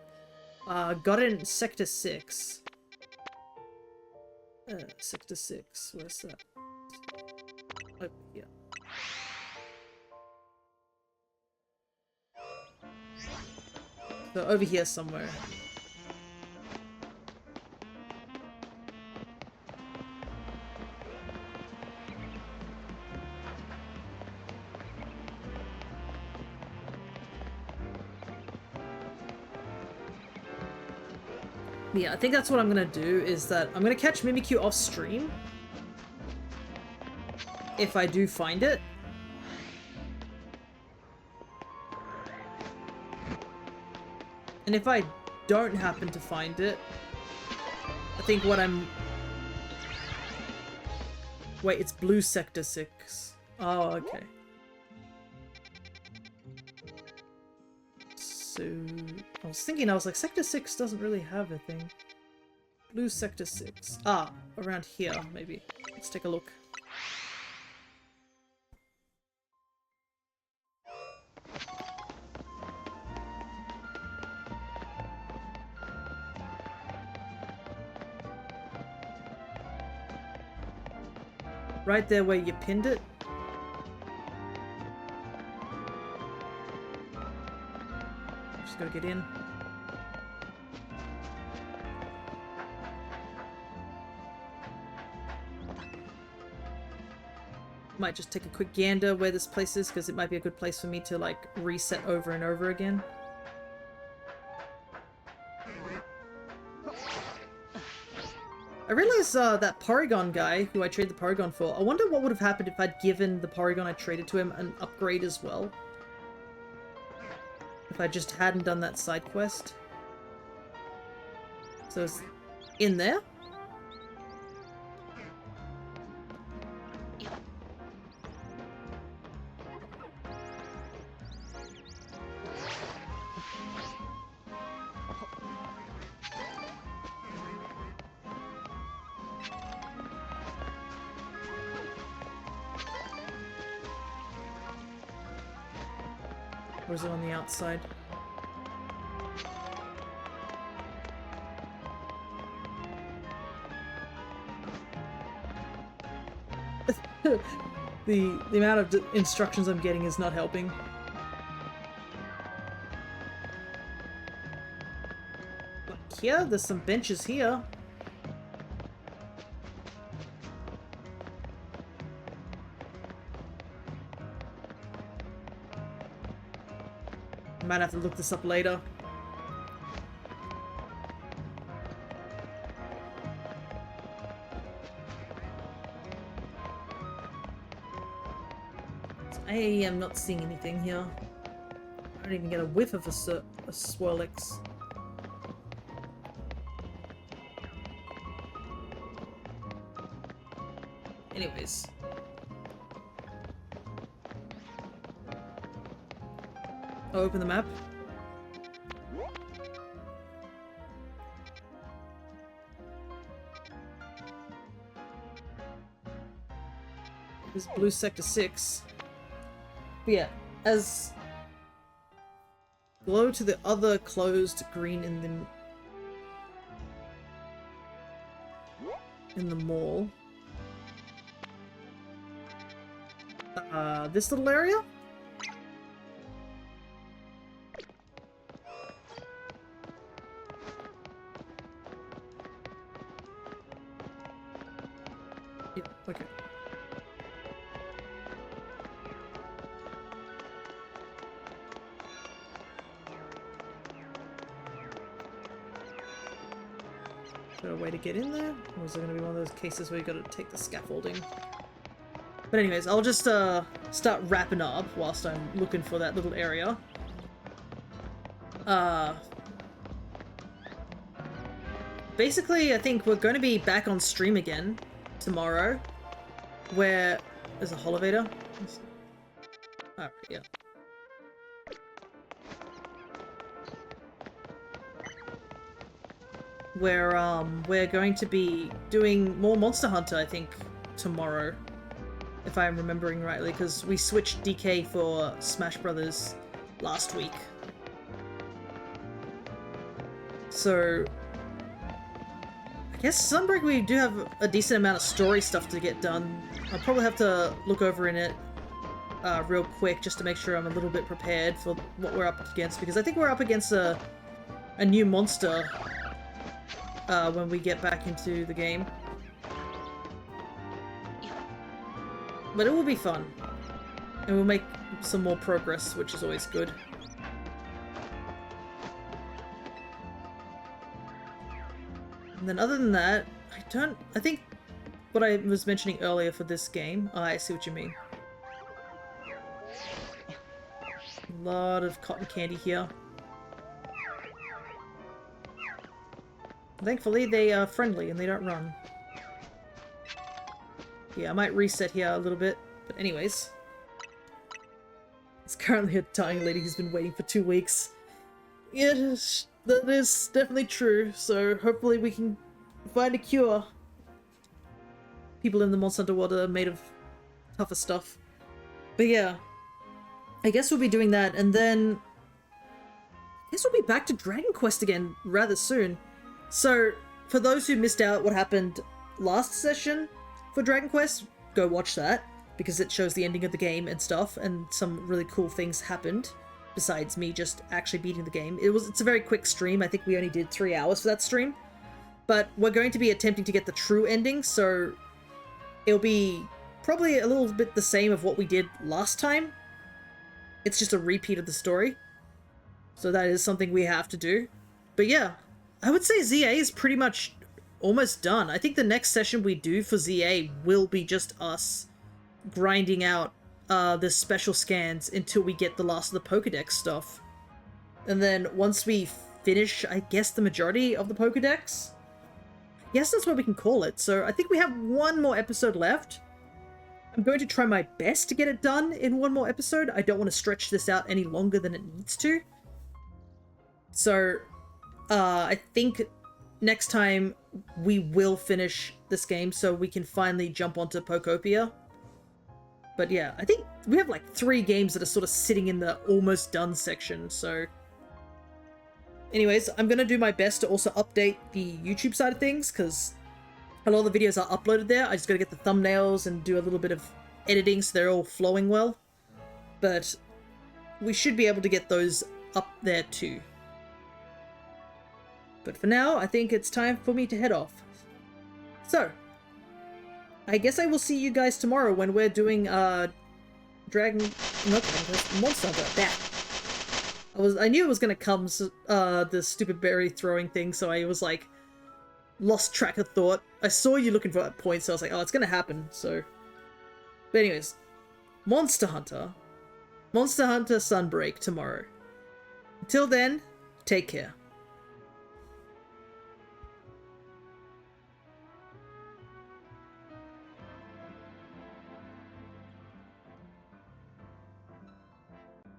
Got it in Sector 6. Sector 6, where's that? Oh, yeah. So over here somewhere. Yeah, I think that's what I'm gonna do, is that I'm gonna catch Mimikyu off stream. If I do find it. And if I don't happen to find it, I think what I'm... Wait, it's blue Sector 6. Oh, okay. So... I was thinking, I was like, Sector 6 doesn't really have a thing. Blue Sector 6. Ah, around here, maybe. Let's take a look. Right there where you pinned it. Just gotta get in. Might just take a quick gander where this place is, because it might be a good place for me to, like, reset over and over again. I realize that Porygon guy, who I traded the Porygon for, I wonder what would have happened if I'd given the Porygon I traded to him an upgrade as well. If I just hadn't done that side quest. So it's in there? Or is it on the outside? The amount of instructions I'm getting is not helping. Like here, there's some benches here. Might have to look this up later. I am not seeing anything here. I don't even get a whiff of a Swirlix. Anyways. I'll open the map. This is blue sector 6. But yeah, as glow to the other closed green in the mall. This little area? Yeah, okay. Is there a way to get in there? Or is there going to be one of those cases where you got to take the scaffolding? But anyways, I'll just start wrapping up whilst I'm looking for that little area. Basically, I think we're going to be back on stream again tomorrow, where there's a holovator. Alright, yeah. Where we're going to be doing more Monster Hunter, I think, tomorrow, if I'm remembering rightly, because we switched DK for Smash Brothers last week. So I guess Sunbreak we do have a decent amount of story stuff to get done. I'll probably have to look over in it real quick just to make sure I'm a little bit prepared for what we're up against, because I think we're up against a new monster when we get back into the game. But it will be fun. And we'll make some more progress, which is always good. And then other than that, I think what I was mentioning earlier for this game, I see what you mean. A lot of cotton candy here. Thankfully, they are friendly and they don't run. Yeah, I might reset here a little bit, but anyways. It's currently a dying lady who's been waiting for 2 weeks. Yes, that is definitely true, so hopefully we can find a cure. People in the Monster Hunter world are made of tougher stuff. But yeah, I guess we'll be doing that, and then I guess we'll be back to Dragon Quest again rather soon. So, for those who missed out what happened last session for Dragon Quest, go watch that, because it shows the ending of the game and stuff, and some really cool things happened, besides me just actually beating the game. It's a very quick stream. I think we only did 3 hours for that stream. But we're going to be attempting to get the true ending, so it'll be probably a little bit the same of what we did last time. It's just a repeat of the story. So that is something we have to do. But yeah, I would say ZA is pretty much almost done. I think the next session we do for ZA will be just us grinding out the special scans until we get the last of the Pokedex stuff. And then once we finish, I guess, the majority of the Pokedex, I guess that's what we can call it. So I think we have 1 more episode left. I'm going to try my best to get it done in 1 more episode. I don't want to stretch this out any longer than it needs to. So I think next time we will finish this game so we can finally jump onto Pokopia. But yeah, I think we have like 3 games that are sort of sitting in the almost done section, so anyways, I'm gonna do my best to also update the YouTube side of things, because a lot of the videos are uploaded there. I just gotta get the thumbnails and do a little bit of editing so they're all flowing well. But we should be able to get those up there too. But for now, I think it's time for me to head off. So, I guess I will see you guys tomorrow when we're doing Monster Hunter. I knew it was gonna come, the stupid berry throwing thing, so I was like, lost track of thought. I saw you looking for that point, so I was like, oh, it's gonna happen, so. But anyways, Monster Hunter Sunbreak tomorrow. Until then, take care.